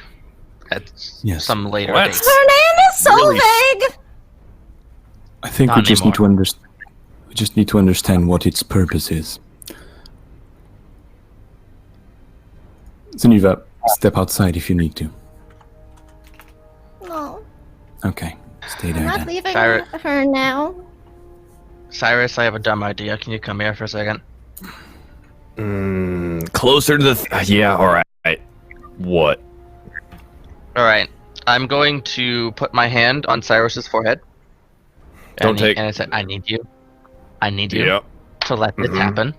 at some later date. Her name is so vague. I think Not we just anymore. need to understand what its purpose is. Zeniva, step outside if you need to. No, Okay, stay I'm there not then. leaving Cyrus- her now. Cyrus, I have a dumb idea. Can you come here for a second? Closer to the... yeah, alright. What? Alright. I'm going to put my hand on Cyrus's forehead. Don't take- And I said, I need you. I need you Yep. to let this happen.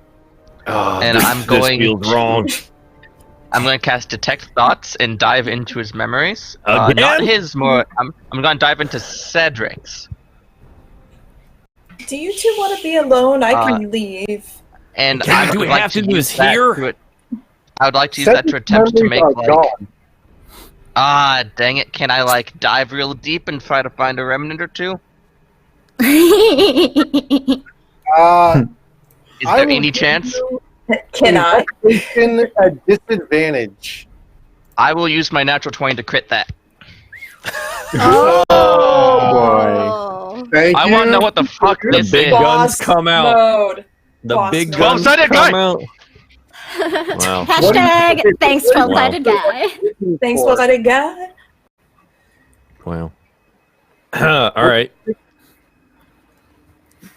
And I'm going This feels wrong. I'm going to cast Detect Thoughts and dive into his memories. Again? Not his, more. I'm going to dive into Cedric's. Do you two want to be alone? I can leave. And do we have to do this here? I would like to use that to attempt to make dang it! Can I dive real deep and try to find a remnant or two? Is there any chance? Can I? A disadvantage. I will use my natural 20 to crit that. Oh boy! Thank I you. want to know what the fuck this big is. guns come out. Mode. The Boss big mode. guns Twelve-sided come guy! out. Wow. Hashtag thanks, 12-sided guy. Thanks, one-sided guy. Wow. All right.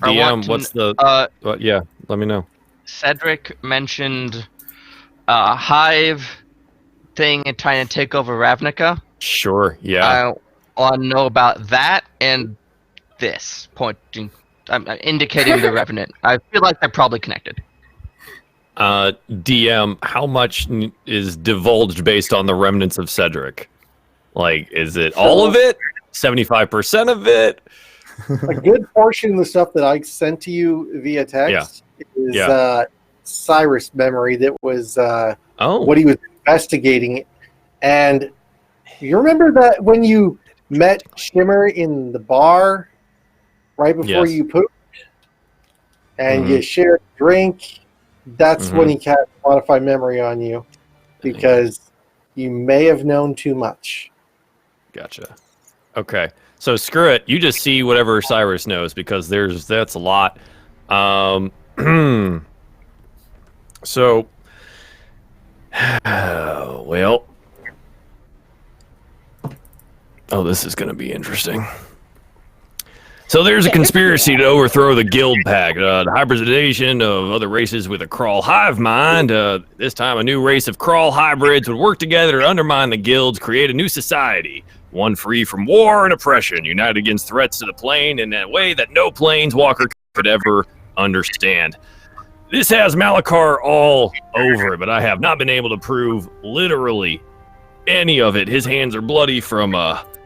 DM, what's the? Yeah, let me know. Cedric mentioned hive thing and trying to take over Ravnica. Sure. Yeah. I want to know about that and this pointing. I'm indicating the revenant. I feel like they're probably connected. DM, how much is divulged based on the remnants of Cedric? Is it all of it? 75% of it? A good portion of the stuff that I sent to you via text is Cyrus' memory that was what he was investigating. And you remember that when you met Shimmer in the bar right before you pooped and you shared a drink? That's when he cast Modify Memory on you because you may have known too much. Gotcha. Okay. So screw it. You just see whatever Cyrus knows because that's a lot. So, well. Oh, this is going to be interesting. So there's a conspiracy to overthrow the Guild Pact, the hybridization of other races with a Crawl hive mind. This time a new race of Crawl hybrids would work together to undermine the guilds, create a new society, one free from war and oppression, united against threats to the plane in a way that no planeswalker could ever understand. This has Malachar all over it, but I have not been able to prove literally any of it. His hands are bloody from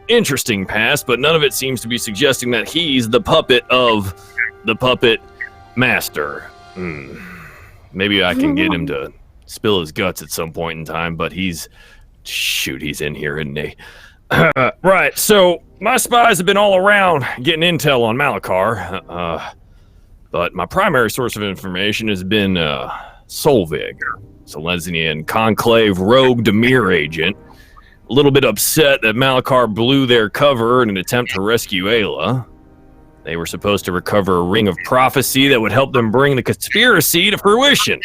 interesting past, but none of it seems to be suggesting that he's the puppet of the puppet master. Maybe I can get him to spill his guts at some point in time, but he's in here, isn't he? Right, so my spies have been all around getting intel on Malachar, but my primary source of information has been Solvig, Silesian Conclave rogue Demir agent. A little bit upset that Malachar blew their cover in an attempt to rescue Ayla. They were supposed to recover a ring of prophecy that would help them bring the conspiracy to fruition.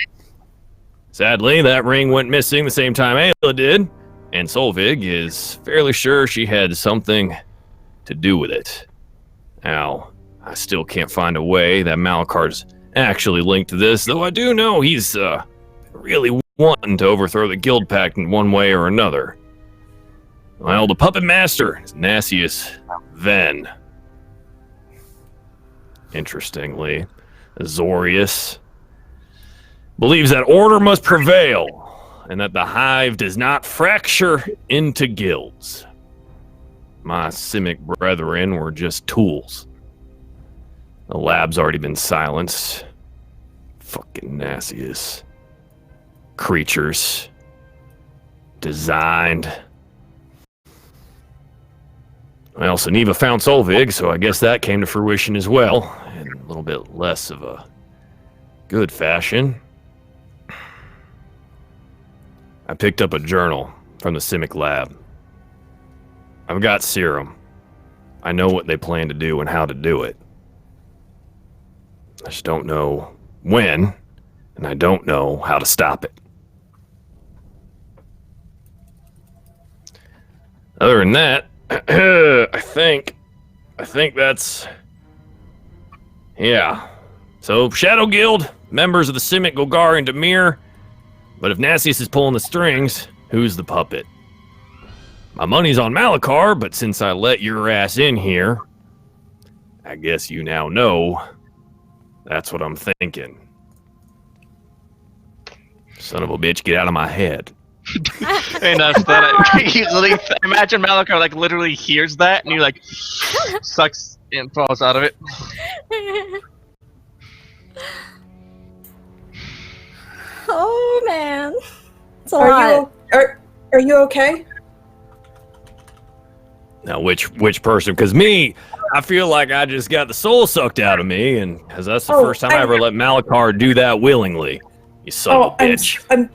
Sadly, that ring went missing the same time Ayla did, and Solvig is fairly sure she had something to do with it. Now, I still can't find a way that Malachar's actually linked to this, though I do know he's really wanting to overthrow the Guild Pact in one way or another. Well, the Puppet Master is Nassius Ven. Interestingly, Azorius believes that order must prevail and that the Hive does not fracture into guilds. My Simic brethren were just tools. The lab's already been silenced. Fucking Nassius. Creatures. Designed. Well, Saniva found Solvig, so I guess that came to fruition as well, in a little bit less of a good fashion. I picked up a journal from the Simic lab. I've got serum. I know what they plan to do and how to do it. I just don't know when, and I don't know how to stop it. Other than that, I think that's... Yeah. So, Shadow Guild, members of the Simic, Golgar, and Demir. But if Nassius is pulling the strings, who's the puppet? My money's on Malachar, but since I let your ass in here, I guess you now know. That's what I'm thinking. Son of a bitch, get out of my head. And that imagine Malachar literally hears that and he sucks and falls out of it. Oh man, it's a lot. Are you okay? Now, which person? Because me, I feel like I just got the soul sucked out of me, and because that's the first time I ever let Malachar do that willingly. You son of a bitch. I'm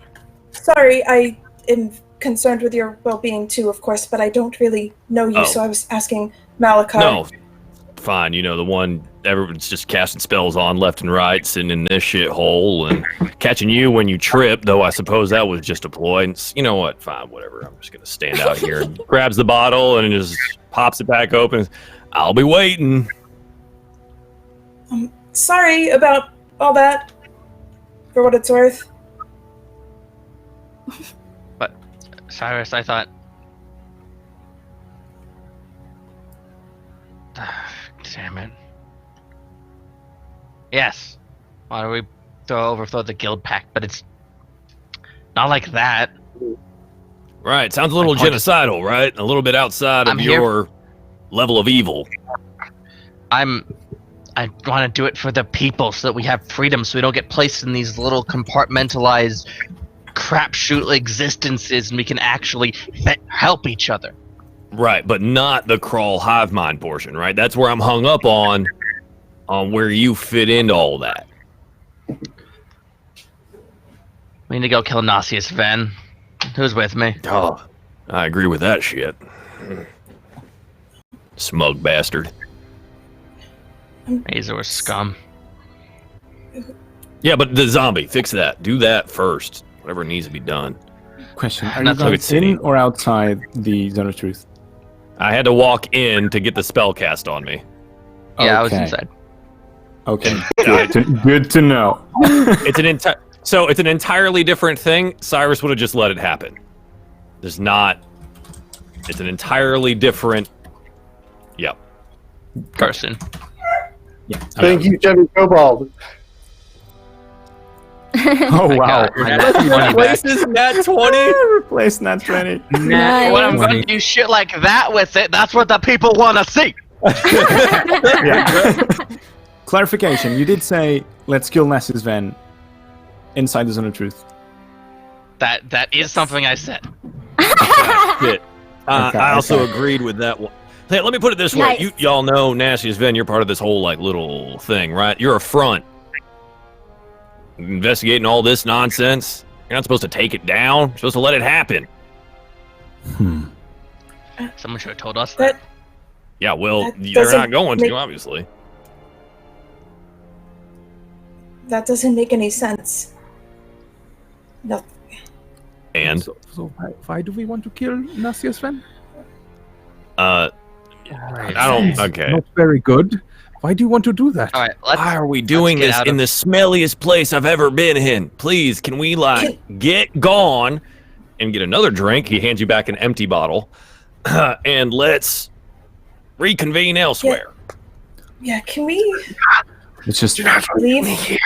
sorry. I am concerned with your well-being too, of course, but I don't really know you, so I was asking Malachar. No, fine. You know, the one everyone's just casting spells on left and right, sitting in this shithole, and catching you when you trip, though I suppose that was just a ploy. And you know what? Fine, whatever. I'm just going to stand out here and grabs the bottle and just pops it back open. I'll be waiting. I'm sorry about all that, for what it's worth. But, Cyrus, I thought... Damn it. Yes. Why do we overthrow the guild pact? But it's not like that. Right. Sounds a little genocidal, right? A little bit outside of your level of evil. I want to do it for the people so that we have freedom, so we don't get placed in these little compartmentalized crapshoot existences, and we can actually help each other. Right, but not the crawl hive mind portion, right? That's where I'm hung up on where you fit into all that. We need to go kill Nasius Ven. Who's with me? Oh, I agree with that shit. Smug bastard. Azor scum. Yeah, but the zombie, fix that. Do that first. Whatever needs to be done. Question, are you guys in or outside the Zone of Truth? I had to walk in to get the spell cast on me. Yeah, I was inside. Okay, good to know. It's an entirely different thing. Cyrus would have just let it happen. It's an entirely different... Yep. Person. Yeah. Thank you, Jenny Cobalt. Oh, wow. Replaces Nat 20? Replace Nat 20. When I'm going to do shit like that with it, that's what the people want to see. Yeah. Clarification, you did say, let's kill Nasius Ven inside the Zone of Truth. That is something I said. Shit. I also agreed with that one. Hey, let me put it this way. Nice. Y'all know Nasius Ven, you're part of this whole like little thing, right? You're a front. Investigating all this nonsense. You're not supposed to take it down. You're supposed to let it happen. Someone should have told us that. Yeah, well, you're not going to, obviously. That doesn't make any sense. No. And? So why do we want to kill Nasius Ven? I don't... Okay. Not very good. Why do you want to do that? All right, why are we doing this in the smelliest place I've ever been in? Please, can we, get gone and get another drink? He hands you back an empty bottle. And let's reconvene elsewhere. Yeah, can we... Let's just leave?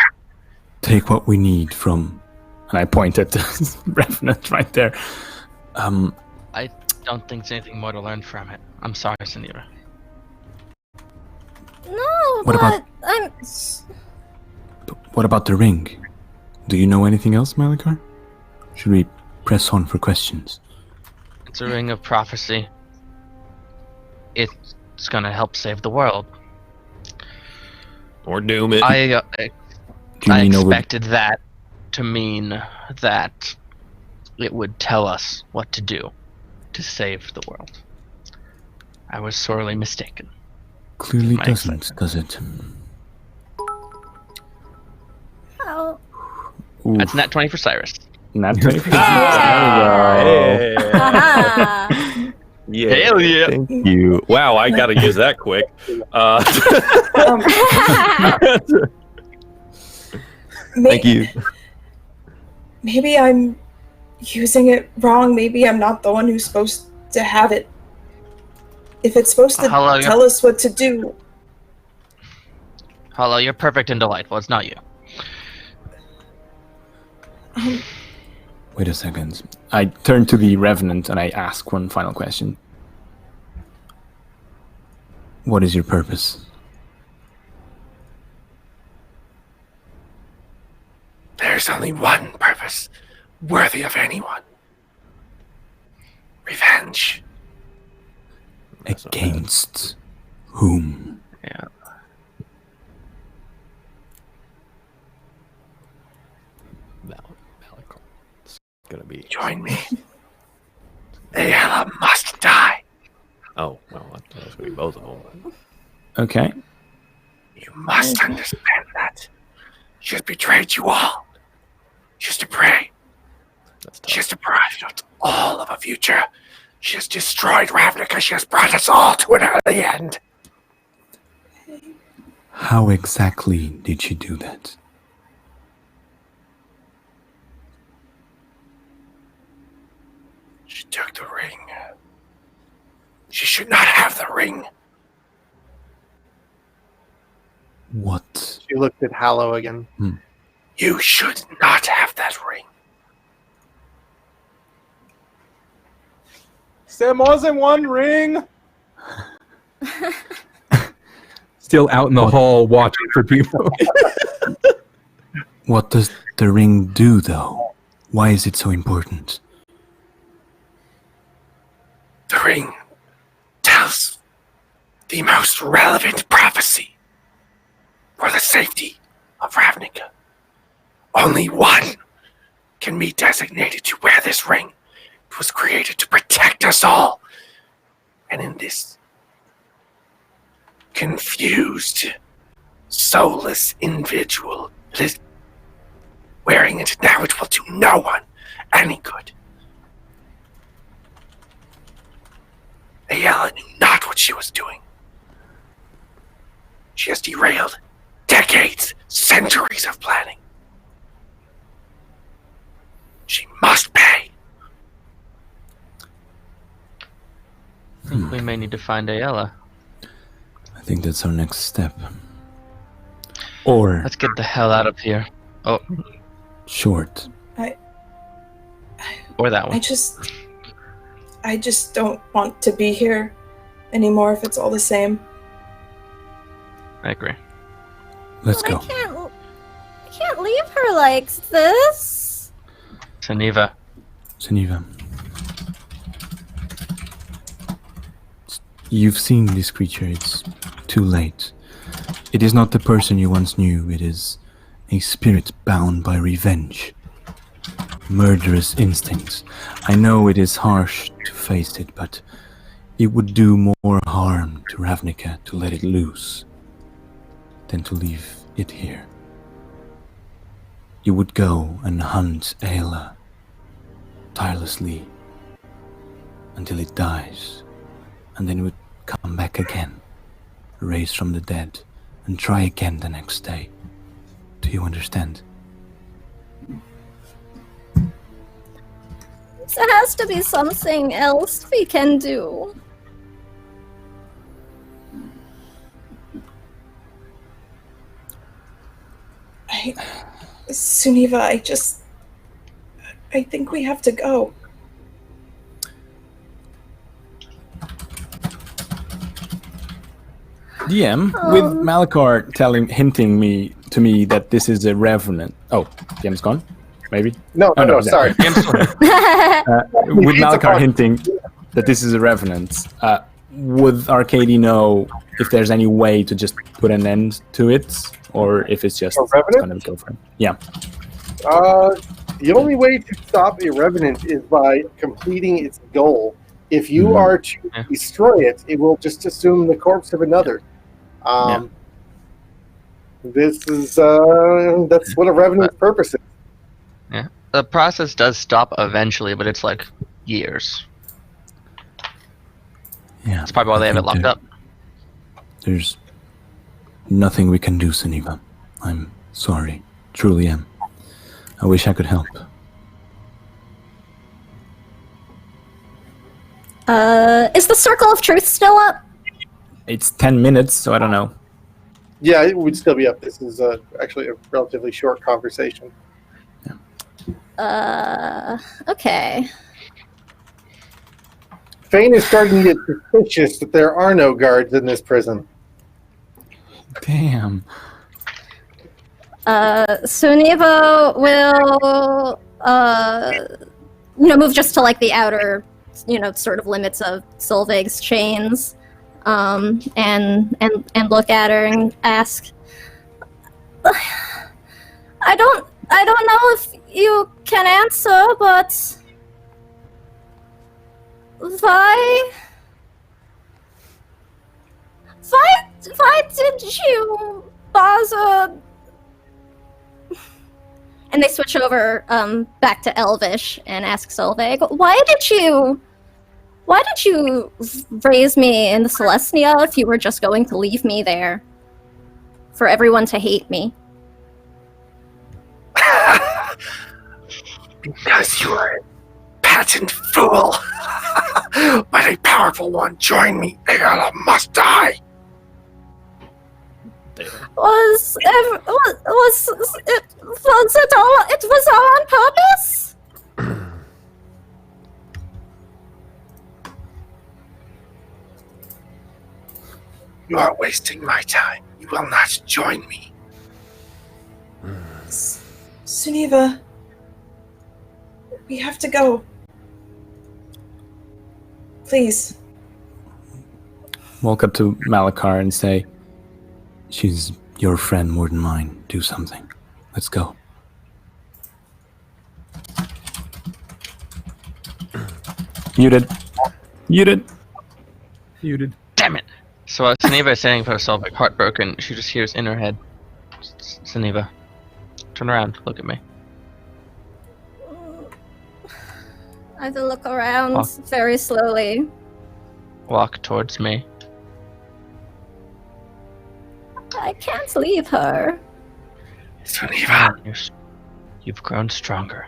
Take what we need from... And I point at the Revenant right there. I don't think there's anything more to learn from it. I'm sorry, Sanira. No, What about the ring? Do you know anything else, Malachar? Should we press on for questions? It's a ring of prophecy. It's gonna help save the world. Or doom it. I expected that to mean that it would tell us what to do to save the world. I was sorely mistaken. Clearly doesn't, does it? Oh. That's nat 20 for Cyrus. Nat 20 for Cyrus. Yeah. Hell yeah. Thank you. Wow, I gotta use that quick. Thank you. Maybe I'm using it wrong. Maybe I'm not the one who's supposed to have it. If it's supposed to tell us what to do. Hello, you're perfect and delightful. It's not you. Wait a second. I turn to the Revenant and I ask one final question. What is your purpose? There's only one purpose worthy of anyone. Revenge. Against whom? Yeah. It's gonna be. Join me. Ayala must die. Oh, well, that's gonna be both of them. Okay. You must understand that. She has betrayed you all. She has deprived. That's She has tough. deprived us all of a future. She has destroyed Ravnica. She has brought us all to an early end. How exactly did she do that? She took the ring. She should not have the ring. What? She looked at Hallow again. You should not have that ring. There more than one ring. Still out in the hall watching for people. What does the ring do, though? Why is it so important? The ring tells the most relevant prophecy for the safety of Ravnica. Only one can be designated to wear this ring. It was created to protect us all. And in this confused, soulless individual that is wearing it now, it will do no one any good. Ayala knew not what she was doing. She has derailed decades, centuries of planning. She must pay. I think we may need to find Ayala. I think that's our next step. Or Let's get the hell out of here. Oh, short. or that one. I just don't want to be here anymore if it's all the same. I agree. Let's But go. I can't leave her like this. Geneva. Geneva. You've seen this creature. It's too late. It is not the person you once knew. It is a spirit bound by revenge. Murderous instincts. I know it is harsh to face it, but it would do more harm to Ravnica to let it loose than to leave it here. You would go and hunt Ayla tirelessly until it dies, and then it would come back again, raised from the dead, and try again the next day. Do you understand? There has to be something else we can do. Suniva, I think we have to go. DM, with Malachar hinting to me that this is a revenant. Oh, DM's gone? Maybe? No, sorry. With Malachar hinting that this is a revenant, would Arcady know if there's any way to just put an end to it? Or if it's just going to go for him? Yeah. The only way to stop a revenant is by completing its goal. If you are to destroy it, it will just assume the corpse of another. This is that's what a revenant's purpose is. Yeah. The process does stop eventually, but it's like years. Yeah. That's probably why they have it locked up. There's nothing we can do, Suniva. I'm sorry. Truly am. I wish I could help. Is the Circle of Truth still up? It's 10 minutes, so I don't know. Yeah, it would still be up. This is actually a relatively short conversation. Okay. Fane is starting to get suspicious that there are no guards in this prison. Damn. Suniva will, move just to like the outer, sort of limits of Solveig's chains, and look at her and ask, I don't know if you can answer, but why did you bother? And they switch over back to Elvish and ask Solveig, why did you raise me in the Celestia if you were just going to leave me there for everyone to hate me? Because you are a patent fool. Let a powerful one join me. Ayala must die. Was it all on purpose? You are wasting my time. You will not join me. Suniva, we have to go. Please. Walk up to Malachar and say, she's your friend more than mine. Do something. Let's go. Muted. Damn it! So Suniva is saying for herself, like heartbroken. She just hears in her head, Suniva, turn around, look at me. I have to look around very slowly. Walk towards me. I can't leave her. Suniva. You've grown stronger.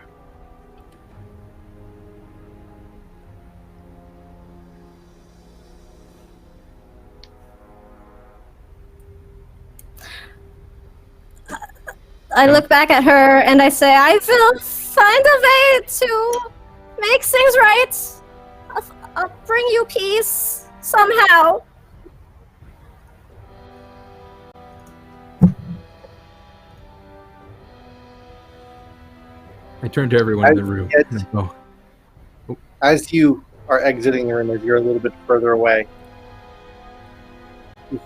I look back at her and I say, I will find a way to make things right. I'll bring you peace somehow. I turn to everyone in the room. As you are exiting the room, as you're a little bit further away, the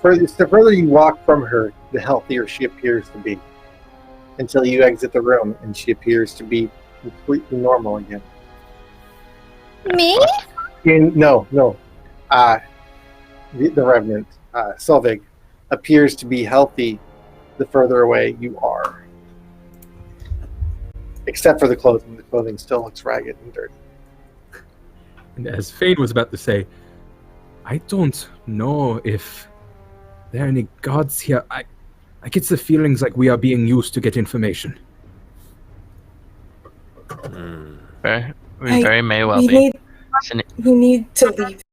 further you walk from her, the healthier she appears to be. Until you exit the room and she appears to be completely normal again. Me? No. The Revenant, Solveig, appears to be healthy the further away you are. Except for the clothing. The clothing still looks ragged and dirty. And as Fane was about to say, I don't know if there are any gods here. I get the feelings like we are being used to get information. We very may well be. We need to leave.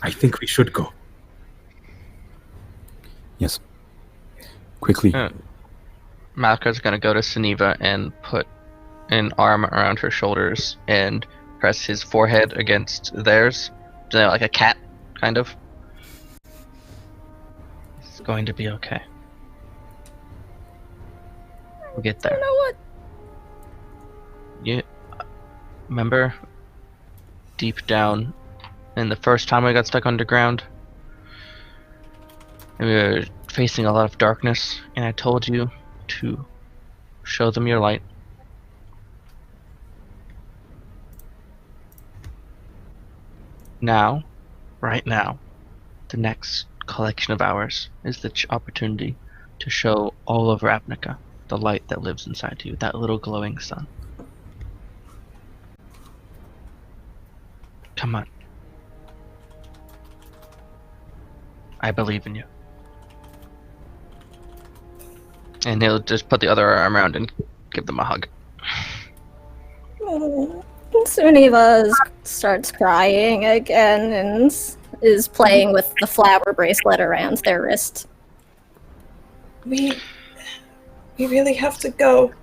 I think we should go. Yes. Quickly. Malka's gonna go to Suniva and put an arm around her shoulders and press his forehead against theirs, like a cat, kind of. It's going to be okay. We'll get there. I don't know what. You remember deep down in the first time we got stuck underground? And we were facing a lot of darkness, and I told you to show them your light. Now, right now, the next collection of hours is the opportunity to show all of Ravnica the light that lives inside you, that little glowing sun. Come on. I believe in you. And he'll just put the other arm around and give them a hug. Suniva starts crying again and is playing with the flower bracelet around their wrist. We really have to go.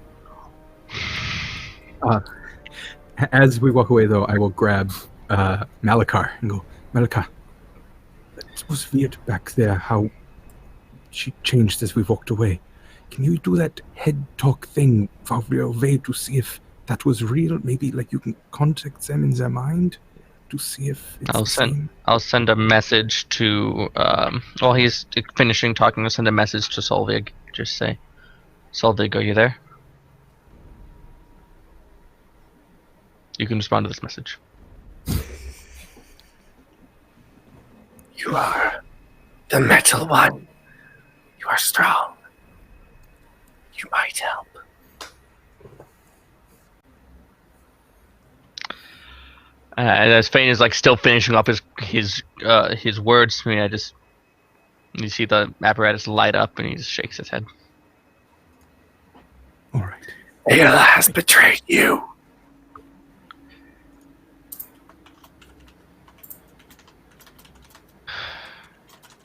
As we walk away, though, I will grab Malachar and go, Malachar, it was weird back there how she changed as we walked away. Can you do that head talk thing while we're away to see if that was real? Maybe like you can contact them in their mind to see if it's I'll send a message to while he's finishing talking, I'll send a message to Solvig. Just say, Solvig, are you there? You can respond to this message. You are the metal one. You are strong. You might help. As Fane is like still finishing up his words to me, you see the apparatus light up, and he just shakes his head. All right. Ayla has betrayed you.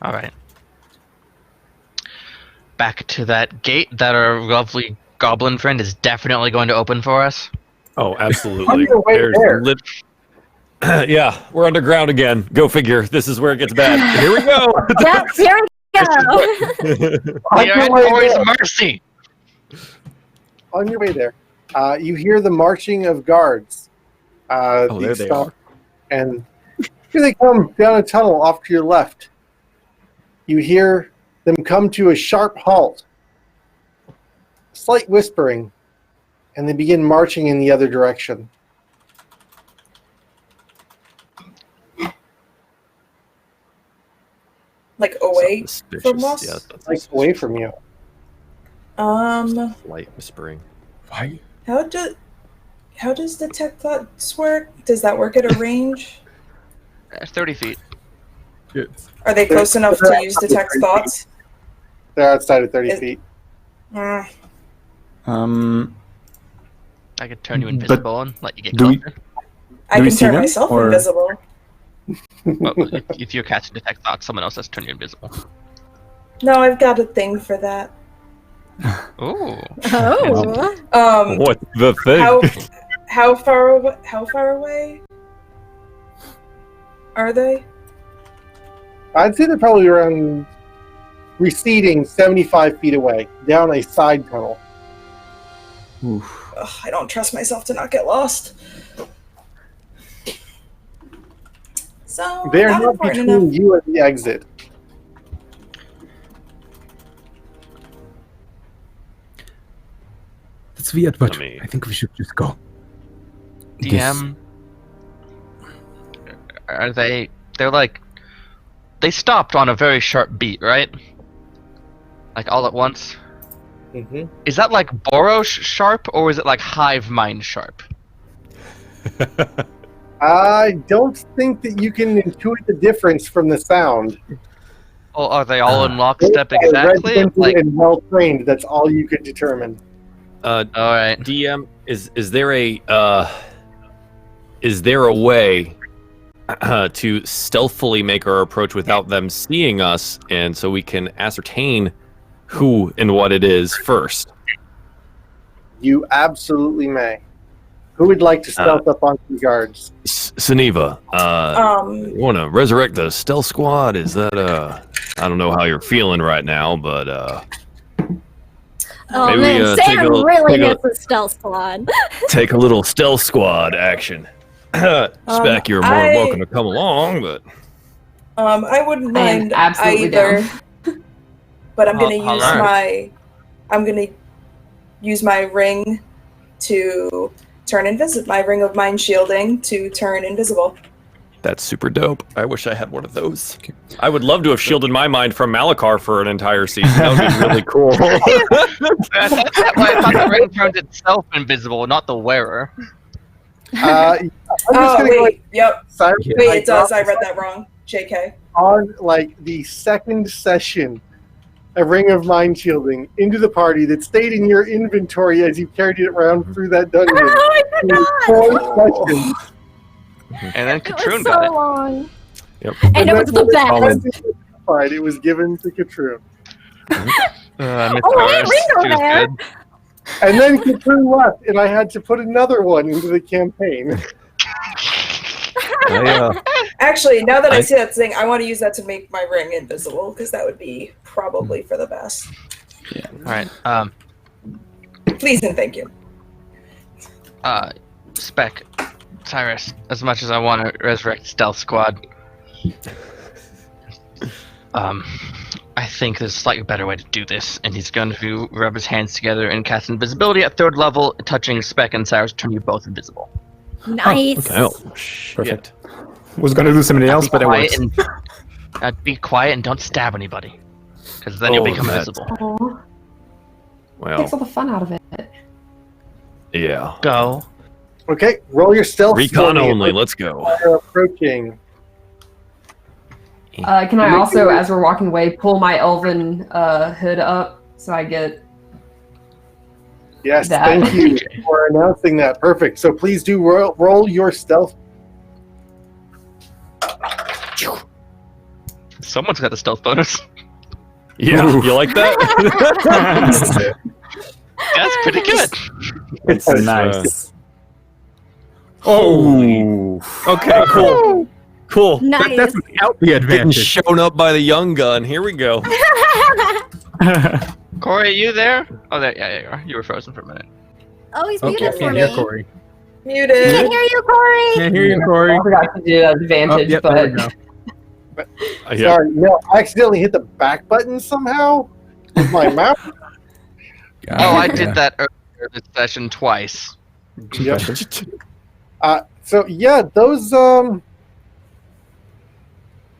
All right. Back to that gate that our lovely goblin friend is definitely going to open for us. Oh, absolutely. On your way there. Yeah, we're underground again. Go figure. This is where it gets bad. Here we go. Yep, here we go. We are at Corey's mercy. On your way there, you hear the marching of guards. There they are. And here they come down a tunnel off to your left. You hear them come to a sharp halt. Slight whispering, and they begin marching in the other direction. Like away from us? Yeah, Like away from you. light whispering. Why? How does detect thoughts work? Does that work at a range? 30 feet. It's, Are they close enough to use detect thoughts? They're outside of 30 feet. Mm. I could turn you invisible and let you get do we- closer. I we can see turn them, myself or- invisible. Well, if you're casting detect thoughts, someone else has to turn you invisible. No, I've got a thing for that. Ooh. Oh. What the thing? How far away? How far away are they? I'd say they're probably around receding 75 feet away, down a side tunnel. Oof. Ugh, I don't trust myself to not get lost. So They're not not important between enough. you and the exit. that's weird, but I mean- I think we should just go. DM. Are they? They're like. They stopped on a very sharp beat, right? Like all at once. Mm-hmm. Is that like Boros sharp, or is it like hive mind sharp? I don't think that you can intuit the difference from the sound. Or are they all in lockstep They're exactly? regimented Like, and well trained. That's all you could determine. all right. DM, is there a way to stealthily make our approach without them seeing us, and so we can ascertain who and what it is first? You absolutely may. Who would like to stealth up onto the guards? Saniva, you want to resurrect the stealth squad? Is that I don't know how you're feeling right now, but Oh maybe, man, take Sam a- really take a- misses stealth squad. take a little stealth squad action. Spec, you're more than welcome to come along, but I wouldn't I am mind absolutely either. But I'm gonna I'll use learn. I'm gonna use my ring to turn invisible. My ring of mind shielding to turn invisible. that's super dope. I wish I had one of those. I would love to have shielded my mind from Malachar for an entire season. That would be really cool. That's why I thought the ring turned itself invisible, not the wearer. I'm just Oh gonna go wait, yep. Cyrus, Wait, I it does. I dropped read that wrong. JK. on like the second session a ring of mind shielding into the party that stayed in your inventory as you carried it around through that dungeon. Oh, I forgot. 4 sessions. And then It was Katrun so got it. long. Yep. And it was the best. It was given to Katrun. Miss Oh, I Doris, didn't she know was that. good. And then Katrun left, and I had to put another one into the campaign. Actually, now that I see that thing, I want to use that to make my ring invisible, because that would be probably for the best. Yeah. All right. Please and thank you. Spec, Cyrus, as much as I want to resurrect Stealth Squad, I think there's a slightly better way to do this, and he's going to rub his hands together and cast invisibility at 3rd level, touching Spec and Cyrus, turn you both invisible. Nice. Oh, perfect. Was going to do something else, but it works. Be quiet and don't stab anybody, because then you'll become invisible. Aw. Well, Takes all the fun out of it. yeah. Go. Okay, roll your stealth. Recon for me. only. Let's go. You're approaching. Can I also, as we're walking away, pull my elven hood up so I get... Yes, that. thank you for announcing that. Perfect. So please do roll your stealth. Someone's got the stealth bonus. Yeah, you like that? That's pretty good. It's nice. Oh. Okay, cool. Cool. Nice. That's without the Getting advantage. shown up by the young gun. Here we go. Corey, are you there? Oh, there. Yeah, you are. You were frozen for a minute. Oh, he's Oh, muted for can't me. hear Corey. Muted. Can't hear you, Corey. Can't hear you, Corey. I forgot to do advantage, Yep, but... there we go. Yeah. Sorry, no, I accidentally hit the back button somehow with my mouse. Oh, I did that earlier this session twice. Yep. So yeah, those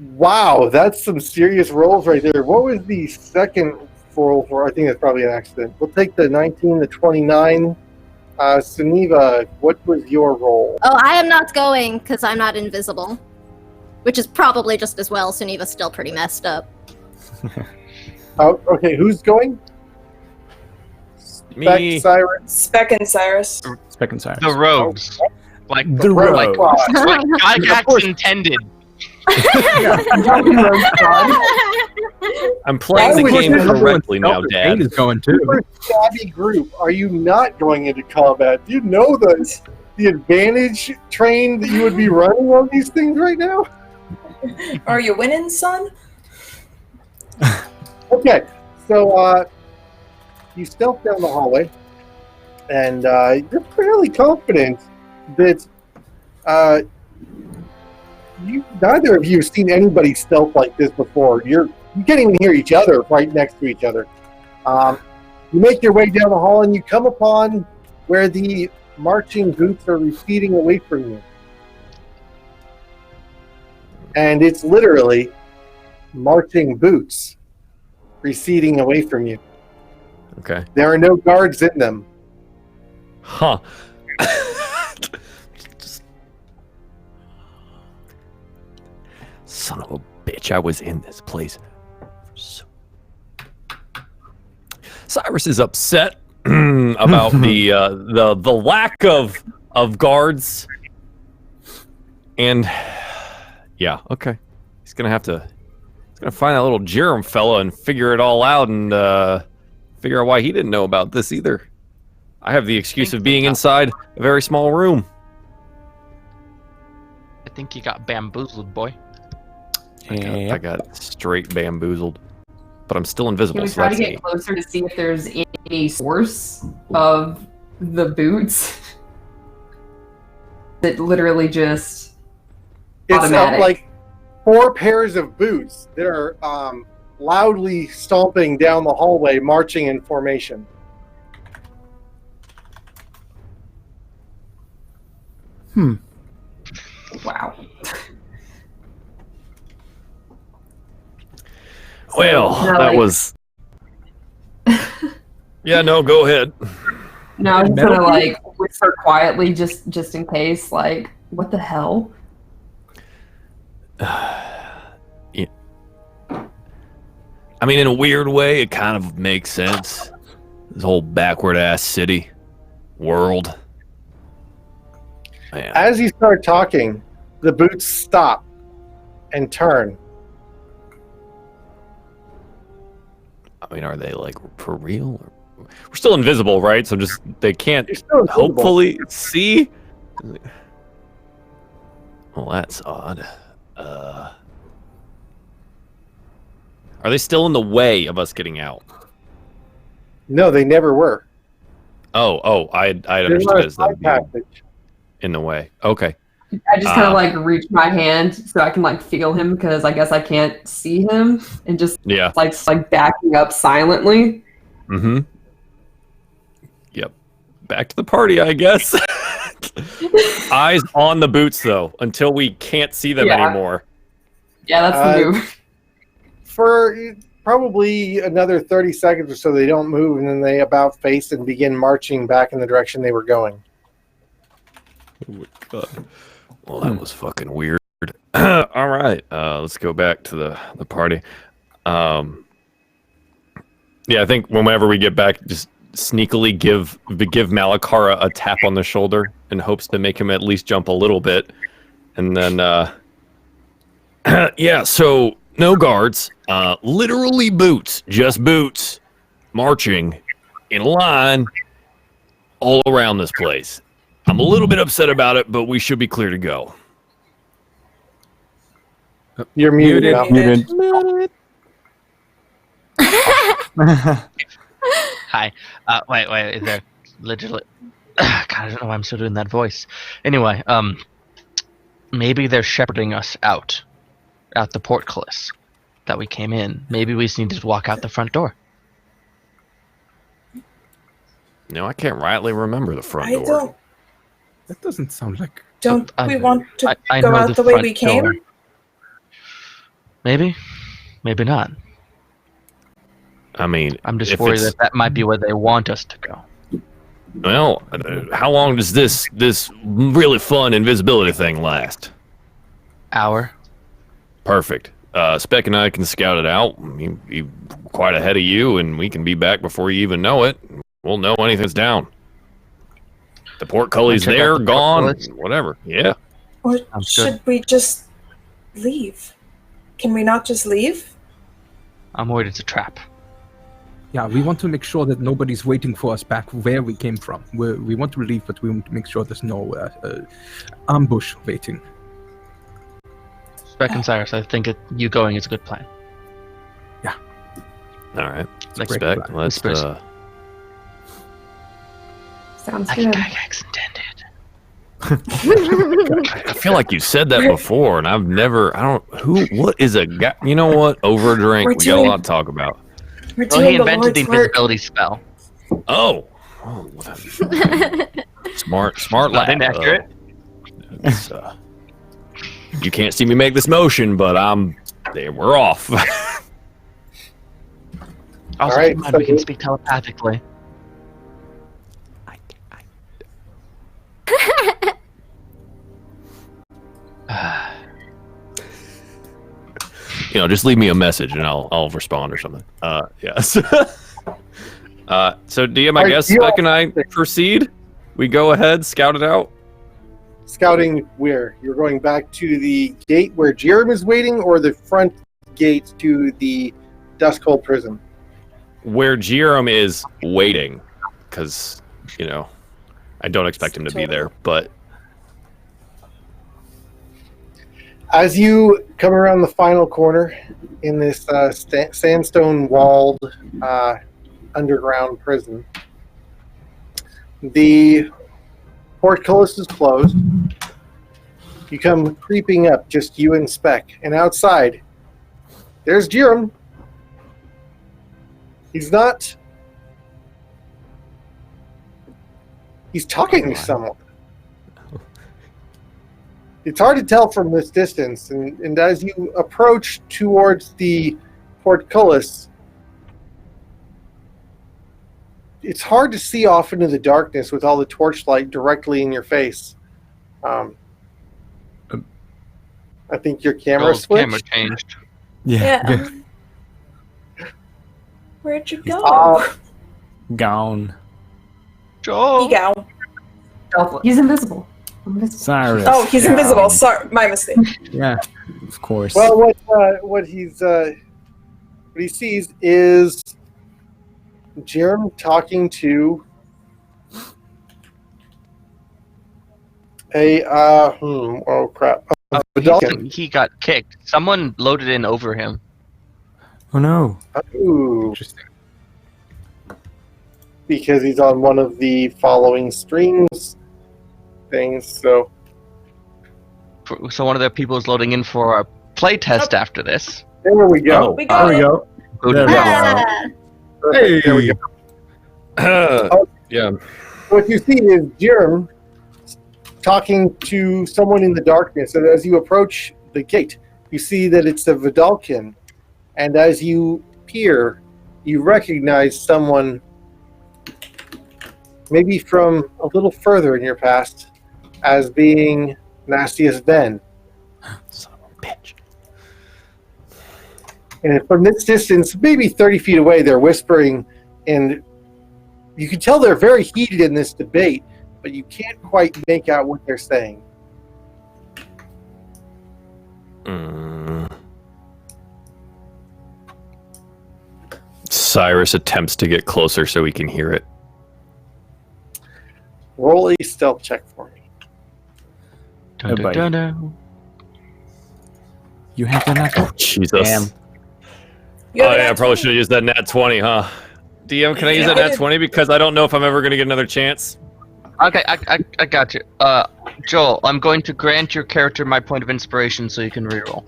wow, that's some serious rolls right there. What was the second roll for? I think that's probably an accident. We'll take the 19 to 29. Suniva, what was your roll? Oh, I am not going because I'm not invisible. Which is probably just as well. Suniva's still pretty messed up. Oh, okay, who's going? Me. Cyrus. Spec and Cyrus. Spec and Cyrus. The rogues. Like The like, rogues. like Gygax intended. I'm playing the Of course, game everyone correctly now, Kane Dad. is going too. Super savvy group. Are you not going into combat? Do you know the advantage train that you would be running on these things right now? Are you winning, son? Okay, so you stealth down the hallway, and you're fairly confident that neither of you have seen anybody stealth like this before. You can't even hear each other right next to each other. You make your way down the hall, and you come upon where the marching boots are receding away from you. And it's literally marching boots receding away from you. Okay. There are no guards in them. Huh. Son of a bitch, I was in this place. Cyrus is upset about the lack of guards. And yeah, okay. He's gonna find that little Jerem fella and figure it all out and figure out why he didn't know about this either. I have the excuse of being inside a very small room. I think you got bamboozled, boy. I got straight bamboozled. But I'm still invisible, Can we so try to that's get neat. closer to see if there's any source of the boots? That literally just It's automatic. like 4 pairs of boots that are loudly stomping down the hallway, marching in formation. Wow. Well, No, that like- was... Yeah, no, go ahead. No, I'm just Metal gonna like whisper quietly just in case, like, what the hell? Yeah. I mean, in a weird way, it kind of makes sense. This whole backward-ass city. World. Man. As you start talking, the boots stop and turn. I mean, are they, like, for real? We're still invisible, right? So just, they can't You're still invisible. hopefully see? Well, that's odd. Are they still in the way of us getting out? No, they never were. I They're understood not it a as them side being passage. in the way. Okay. I just kind of like reach my hand so I can like feel him because I guess I can't see him and just Yeah. like backing up silently. Mm-hmm. Yep. Back to the party, I guess. Eyes on the boots, though, until we can't see them anymore. Yeah, that's the move. For probably another 30 seconds or so, they don't move, and then they about face and begin marching back in the direction they were going. Oh my god. Well, that was fucking weird. All right, let's go back to the party. Yeah, I think whenever we get back, just sneakily give Malakara a tap on the shoulder in hopes to make him at least jump a little bit, and then yeah. So no guards, literally boots, just boots, marching in line all around this place. I'm a little bit upset about it, but we should be clear to go. You're muted. Muted. Hi. Wait. Is there literally? God, I don't know why I'm still doing that voice. Anyway, maybe they're shepherding us out the portcullis that we came in. Maybe we just need to walk out the front door. No, I can't rightly remember the front door. don't. That doesn't sound like. Don't we want to I go know out the way front we came? door. Maybe not. I mean, I'm just worried that might be where they want us to go. Well, how long does this really fun invisibility thing last? Hour. Perfect. Spec and I can scout it out. He's quite ahead of you, and we can be back before you even know it. We'll know anything's down. The portcullis there, gone, whatever. Yeah. Or should we just leave? Can we not just leave? I'm worried it's a trap. Yeah, we want to make sure that nobody's waiting for us back where we came from. We want to leave, but we want to make sure there's no ambush waiting. Spec and Cyrus, I think you going is a good plan. Yeah. All right. Next Spec, let's Sounds good. Gygax intended. I feel like you said that before, and what is a guy? You know what? Over a drink. We got a lot to talk about. Well, he invented the invisibility spell. Oh. Smart lad. Not inaccurate. You can't see me make this motion, but we're off. Also, right, we can speak telepathically. Just leave me a message and I'll respond or something. Yes. So DM, I guess Spec and I proceed. We go ahead, scout it out. Scouting where? You're going back to the gate where Jerem is waiting, or the front gate to the Duskhold prison? Where Jerem is waiting, because, I don't expect him to be there, but... As you come around the final corner in this sandstone-walled underground prison, the portcullis is closed. You come creeping up, just you and Spec, and outside, there's Jerem. He's talking to someone. It's hard to tell from this distance, and as you approach towards the portcullis, it's hard to see off into the darkness with all the torchlight directly in your face. I think your camera switched. Camera changed. Yeah. Where'd you go? Gone. Joe. He's invisible. Cyrus. Oh, he's invisible. Sorry, my mistake. Yeah, of course. Well, what he sees is Jerem talking to oh crap. Vidalkin. He got kicked. Someone loaded in over him. Oh no. Ooh, Interesting. because he's on one of the following streams things. So So one of their people is loading in for a play test after this. there we go. We got there we it. go. Who There did we that? Ah, Perfect. There we go. Yeah. What you see is Jerem talking to someone in the darkness, and as you approach the gate, you see that it's a Vidalkin, and as you peer, you recognize someone maybe from a little further in your past as being Nastius Ben. Son of a bitch. And from this distance, maybe 30 feet away, they're whispering, and you can tell they're very heated in this debate, but you can't quite make out what they're saying. Cyrus attempts to get closer so he can hear it. Roll a stealth check for me. Dun, dun, dun, dun. You have the natural. Oh, Jesus. Damn. You have Oh, an yeah, I probably action. should have used that nat 20, huh? DM, can I use Yeah, that I nat did. 20? Because I don't know if I'm ever going to get another chance. Okay, I got you. Joel, I'm going to grant your character my point of inspiration so you can reroll.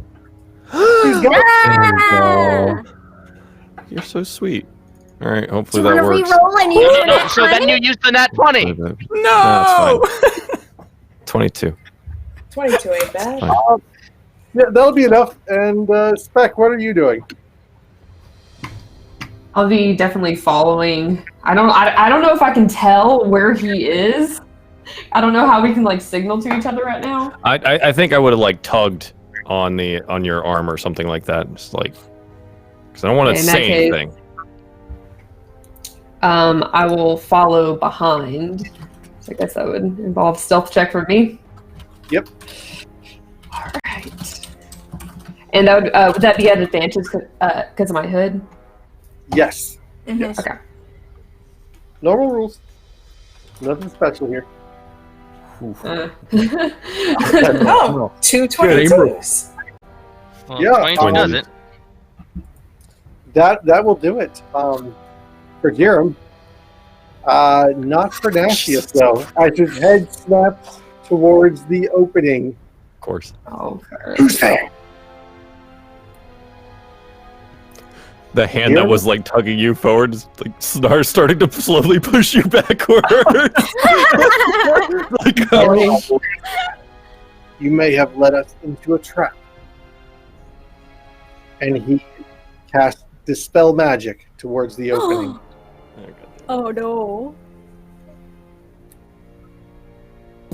ah. You're so sweet. All right, hopefully Do you that want to works. re-roll and use the nat So then 20? you use the nat 20. No! That's fine. 22. 22 ain't bad. Fine. Yeah, that'll be enough. And Spec, what are you doing? I'll be definitely following. I don't know if I can tell where he is. I don't know how we can like signal to each other right now. I think I would have like tugged on your arm or something like that, just like because I don't want to In that say case- anything. I will follow behind. So I guess that would involve stealth check for me. Yep. All right. And that would that be at advantage because of my hood? Yes. Mhm. Yes. Okay. Normal rules. Nothing special here. Oh, two Good, 22s. Well, Yeah, 22 does it. That will do it. For Jerem. Not for Nastius, though. As his head snaps towards the opening. Of course. Okay. Who's there? The hand that Here? was like tugging you forward is like starting to slowly push you backwards. Like, You may have led us into a trap. And he cast Dispel Magic towards the opening. Oh no.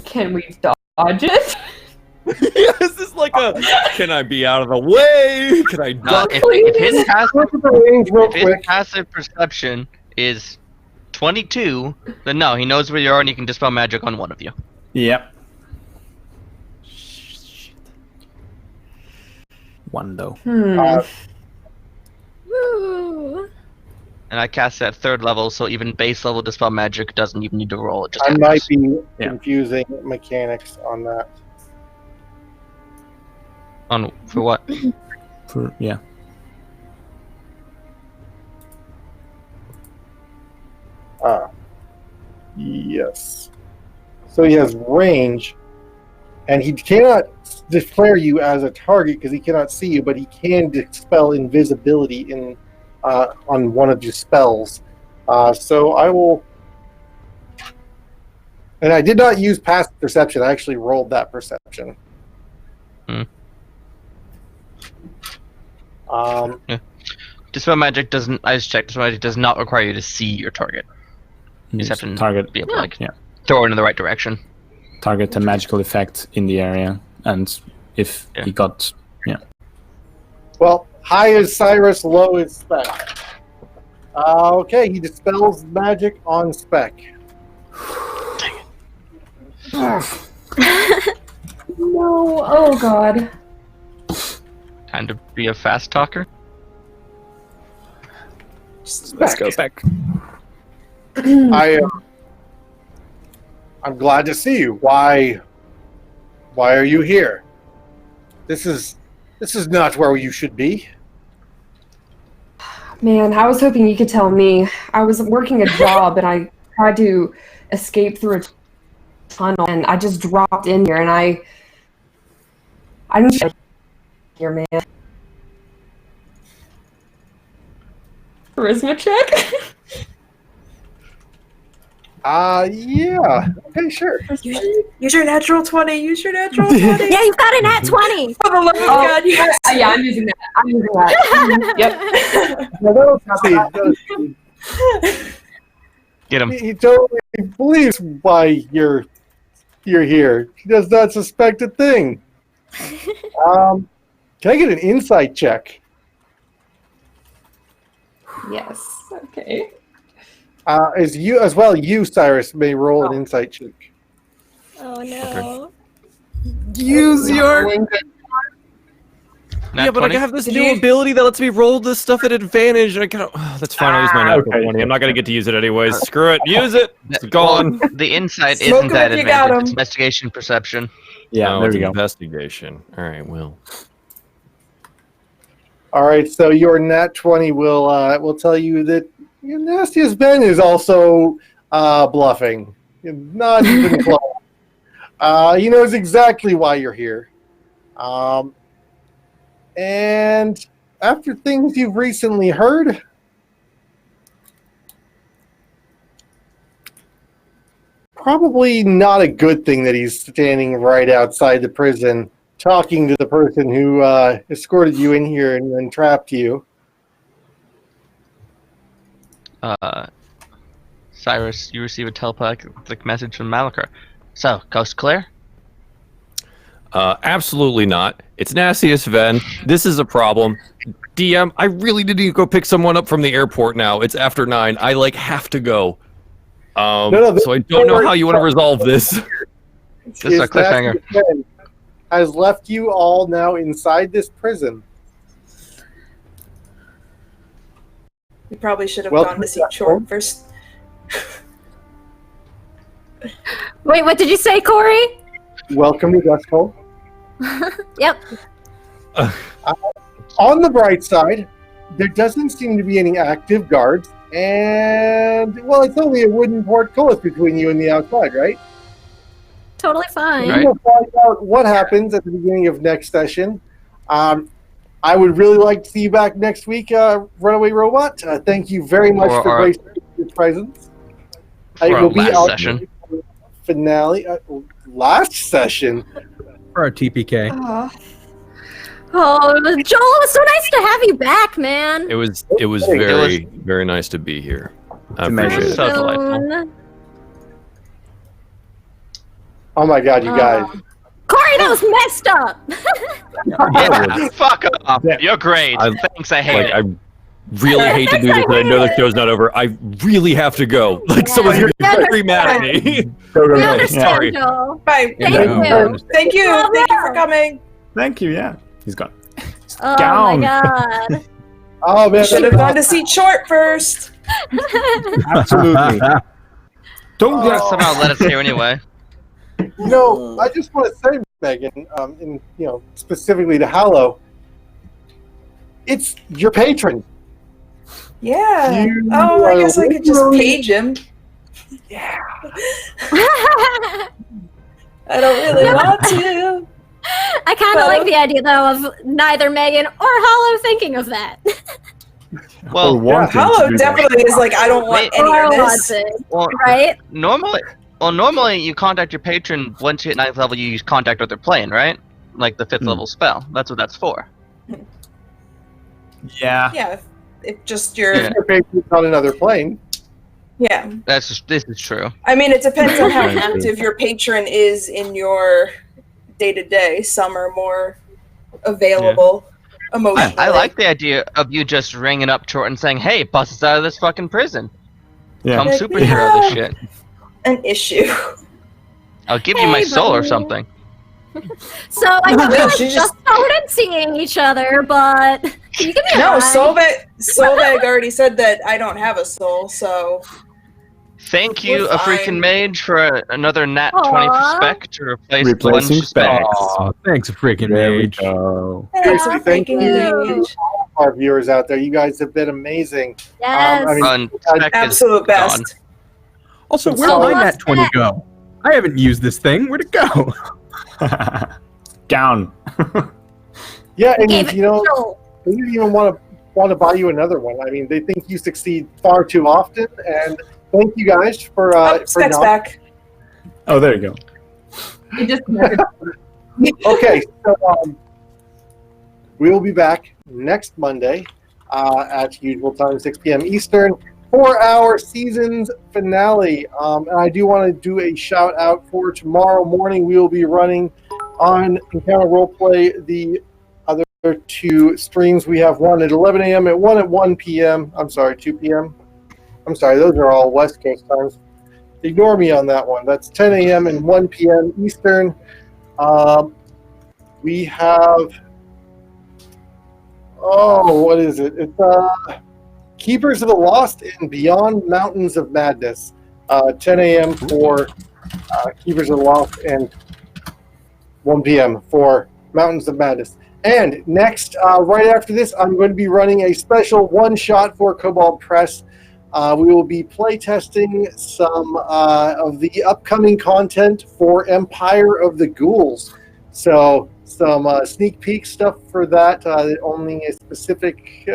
Can we dodge it? yeah, is this like a? Can I be out of the way? Can I duck? If his passive, Look at the range real if his quick. passive perception is 22, then no, he knows where you are and he can dispel magic on one of you. Yep. One though. Woo. And I cast at 3rd level, so even base level dispel magic doesn't even need to roll. It just I happens. might be Yeah. confusing mechanics on that. On for what? Yeah. Yes. So he has range, and he cannot declare you as a target because he cannot see you, but he can dispel invisibility in on one of your spells. So I will. And I did not use past perception. I actually rolled that perception. Hmm. Dispel magic doesn't. I just checked. Dispel magic does not require you to see your target. You just have to Target. be able to like Yeah. throw it in the right direction. Target a magical effect in the area, and if Yeah. he got Well, high is Cyrus, low is Spec. Okay, he dispels magic on Spec. No. Oh God. Time to be a fast talker. let's go back. I'm glad to see you. Why are you here? This is not where you should be. Man, I was hoping you could tell me. I was working a job and I tried to escape through a tunnel and I just dropped in here and I didn't here, man. Charisma check? Yeah. Okay, sure. Use your natural 20. Use your natural 20. Yeah, you've got a nat 20. For the love of God, yes. Yeah, I'm using that. I'm using that. Yep. Get him. He totally believes why you're here. He does not suspect a thing. Can I get an insight check? Yes. Okay. You, Cyrus, may roll an insight check. Oh no. Use your. Nat Yeah, but 20? I have this new ability that lets me roll this stuff at advantage, and I kind of. That's fine. I'll use my natural 20. I'm not gonna get to use it anyways. Screw it. Use it. It's gone. The insight Smoke isn't 'em that if you got advantage. 'em. It's investigation perception. Yeah, No, there it's we go. investigation. All right, Will. All right, so your nat 20 will tell you that your nastiest Ben is also bluffing. Not even close. He knows exactly why you're here. And after things you've recently heard, probably not a good thing that he's standing right outside the prison talking to the person who escorted you in here and then trapped you. Cyrus, you receive a telepathic message from Malachar. So, coast clear? Absolutely not. It's nastiest Ven. This is a problem. DM, I really need to go pick someone up from the airport now. It's after 9. I have to go. So I don't know how you want to resolve this. This is a cliffhanger. Has left you all now inside this prison. We probably should have Well, gone to see Short first. Wait, what did you say, Corey? Welcome to Duskhold. Yep. On the bright side, there doesn't seem to be any active guards, and, well, it's only a wooden portcullis between you and the outside, right? Totally fine. Right. We will find out what happens at the beginning of next session. I would really like to see you back next week, Runaway Robot. Thank you very much for gracing your presence. For our last session. Finale. Last session? For our TPK. Oh, Joel, it was so nice to have you back, man. It was very, very nice to be here. I appreciate it. So delightful. Oh my god, you guys. Corey, that was messed up. Yeah, fuck off. You're great. Thanks, I hate it. I really hate to do this, but I know the show's not over. I really have to go. Someone's gonna be very mad at me. We understand, Sorry. Joel. Bye. Thank you. Thank you. Thank you for coming. Thank you. Yeah, he's gone. Oh Down. my god. Oh man, Should have gone to see Short first. Absolutely. Don't Somehow let us here anyway. I just want to say, Megan, specifically to Hallow, it's your patron. Yeah. You I guess I could just literally- page him. Yeah. I don't really want to. I kind of like the idea, though, of neither Megan or Hollow thinking of that. Well, Hollow definitely is like, I don't want any Or of wants this. it, well, right? normally you contact your patron once you hit 9th level. You use contact with their plane, right? Like the 5th level spell. That's what that's for. Yeah. Yeah. If just your. Yeah. Your patron's on another plane. Yeah. This is true. I mean, it depends on how I see. active your patron is in your day-to-day. Some are more available emotionally. I like the idea of you just ringing up Chort and saying, "Hey, bust us out of this fucking prison. Yeah. Come Like, superhero this shit. an issue. I'll give you my Hey, soul or buddy. something." So I know we No, like she just just- started seeing each other, but can you give me a No, ride? Solveig already said that I don't have a soul, so Thank you, We're a freaking fine. mage, for another nat 20 for Aw. spec to replace Replacing one spec. Aw, thanks, freaking There we mage. go. Seriously, thank freaking you. mage. Our viewers out there, you guys have been amazing. Yes. I mean, Run spec Absolute is best. gone. Also, where'd So- my nat 20 go? I haven't used this thing. Where'd it go? Down. yeah, and Gave it you know, control. they didn't even want to buy you another one. I mean, they think you succeed far too often. And thank you guys for Specs not. back. Oh, there you go. It just Okay, so we will be back next Monday at usual time, 6 p.m. Eastern, for our season's finale. And I do want to do a shout out for tomorrow morning. We will be running on Encounter Roleplay the other 2 streams. We have one at 11 a.m. and one at 1 p.m. I'm sorry, 2 p.m. I'm sorry, those are all West Coast times. Ignore me on that one. That's 10 a.m. and 1 p.m. Eastern. We have, what is it? It's Keepers of the Lost and Beyond Mountains of Madness. 10 a.m. for Keepers of the Lost and 1 p.m. for Mountains of Madness. And next, right after this, I'm going to be running a special one-shot for Cobalt Press. We will be playtesting some of the upcoming content for Empire of the Ghouls. So some sneak peek stuff for that. That only a specific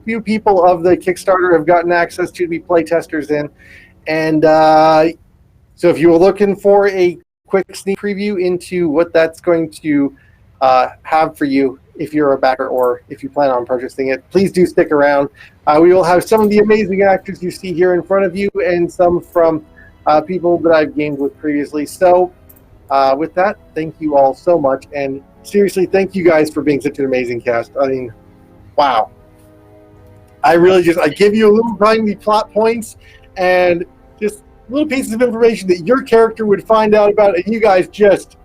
few people of the Kickstarter have gotten access to be playtesters in. And so if you were looking for a quick sneak preview into what that's going to have for you, if you're a backer or if you plan on purchasing it, please do stick around. We will have some of the amazing actors you see here in front of you and some from people that I've gamed with previously. So with that, thank you all so much. And seriously, thank you guys for being such an amazing cast. I mean, wow. I give you a little tiny plot points and just little pieces of information that your character would find out about, and you guys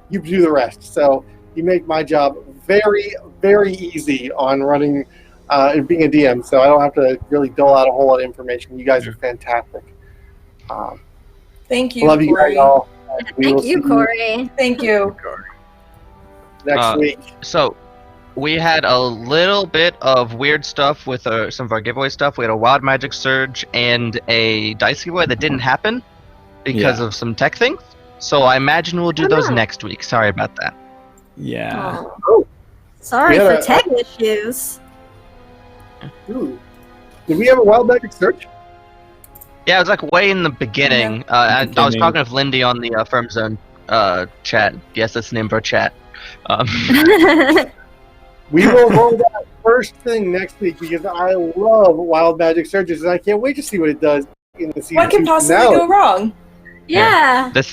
you do the rest. So you make my job very, very easy on running and being a DM. So I don't have to really dole out a whole lot of information. You guys are fantastic. Thank you, Love you Corey. guys all. We will Thank you, see Corey. Thank you. next week. So, we had a little bit of weird stuff with some of our giveaway stuff. We had a wild magic surge and a dice giveaway that didn't happen because of some tech things. So I imagine we'll do those next week. Sorry about that. Yeah. Oh. Sorry We had for a- tech issues. Ooh. Did we have a wild magic search? Yeah, it was like way in the beginning. I was Beginning. talking with Lindy on the Firm Zone chat. Yes, that's the name of our chat. We will roll that first thing next week because I love wild magic surges and I can't wait to see what it does in the season. What can 2 possibly finale. go wrong? Yeah. The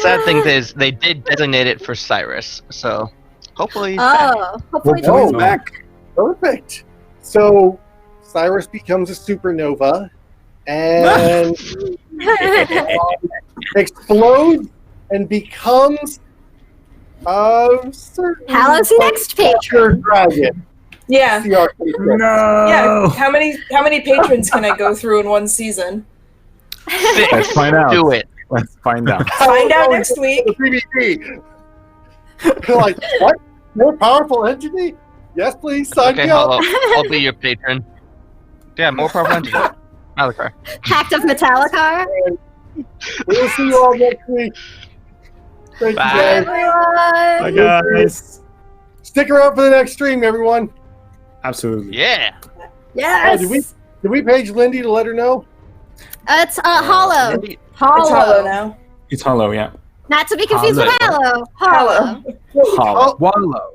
sad thing is they did designate it for Cyrus, so hopefully he's back. Oh, hopefully Well, it's oh, back. Perfect. So Cyrus becomes a supernova and explodes and becomes certain Hallows next patron. dragon. Yeah. See our patron. Yeah. How many patrons can I go through in one season? Let's find out. Do it. Let's find out. Find out next week. The PvP. You're like, what? More powerful entity? Yes, please, sign Okay, me up. I'll be your patron. Yeah, more powerful entity. Malachar. Pact of Metallicar. We'll see you all next week. Thank Bye. you guys. Everyone. Bye, guys. Stick around for the next stream, everyone. Absolutely. Yeah. Yes. Did we page Lindy to let her know? It's Hollow. Lindy- Hollow. It's hollow now. It's hollow, yeah. Not to be confused with Hallow. Hollow. Hollow. Wallow.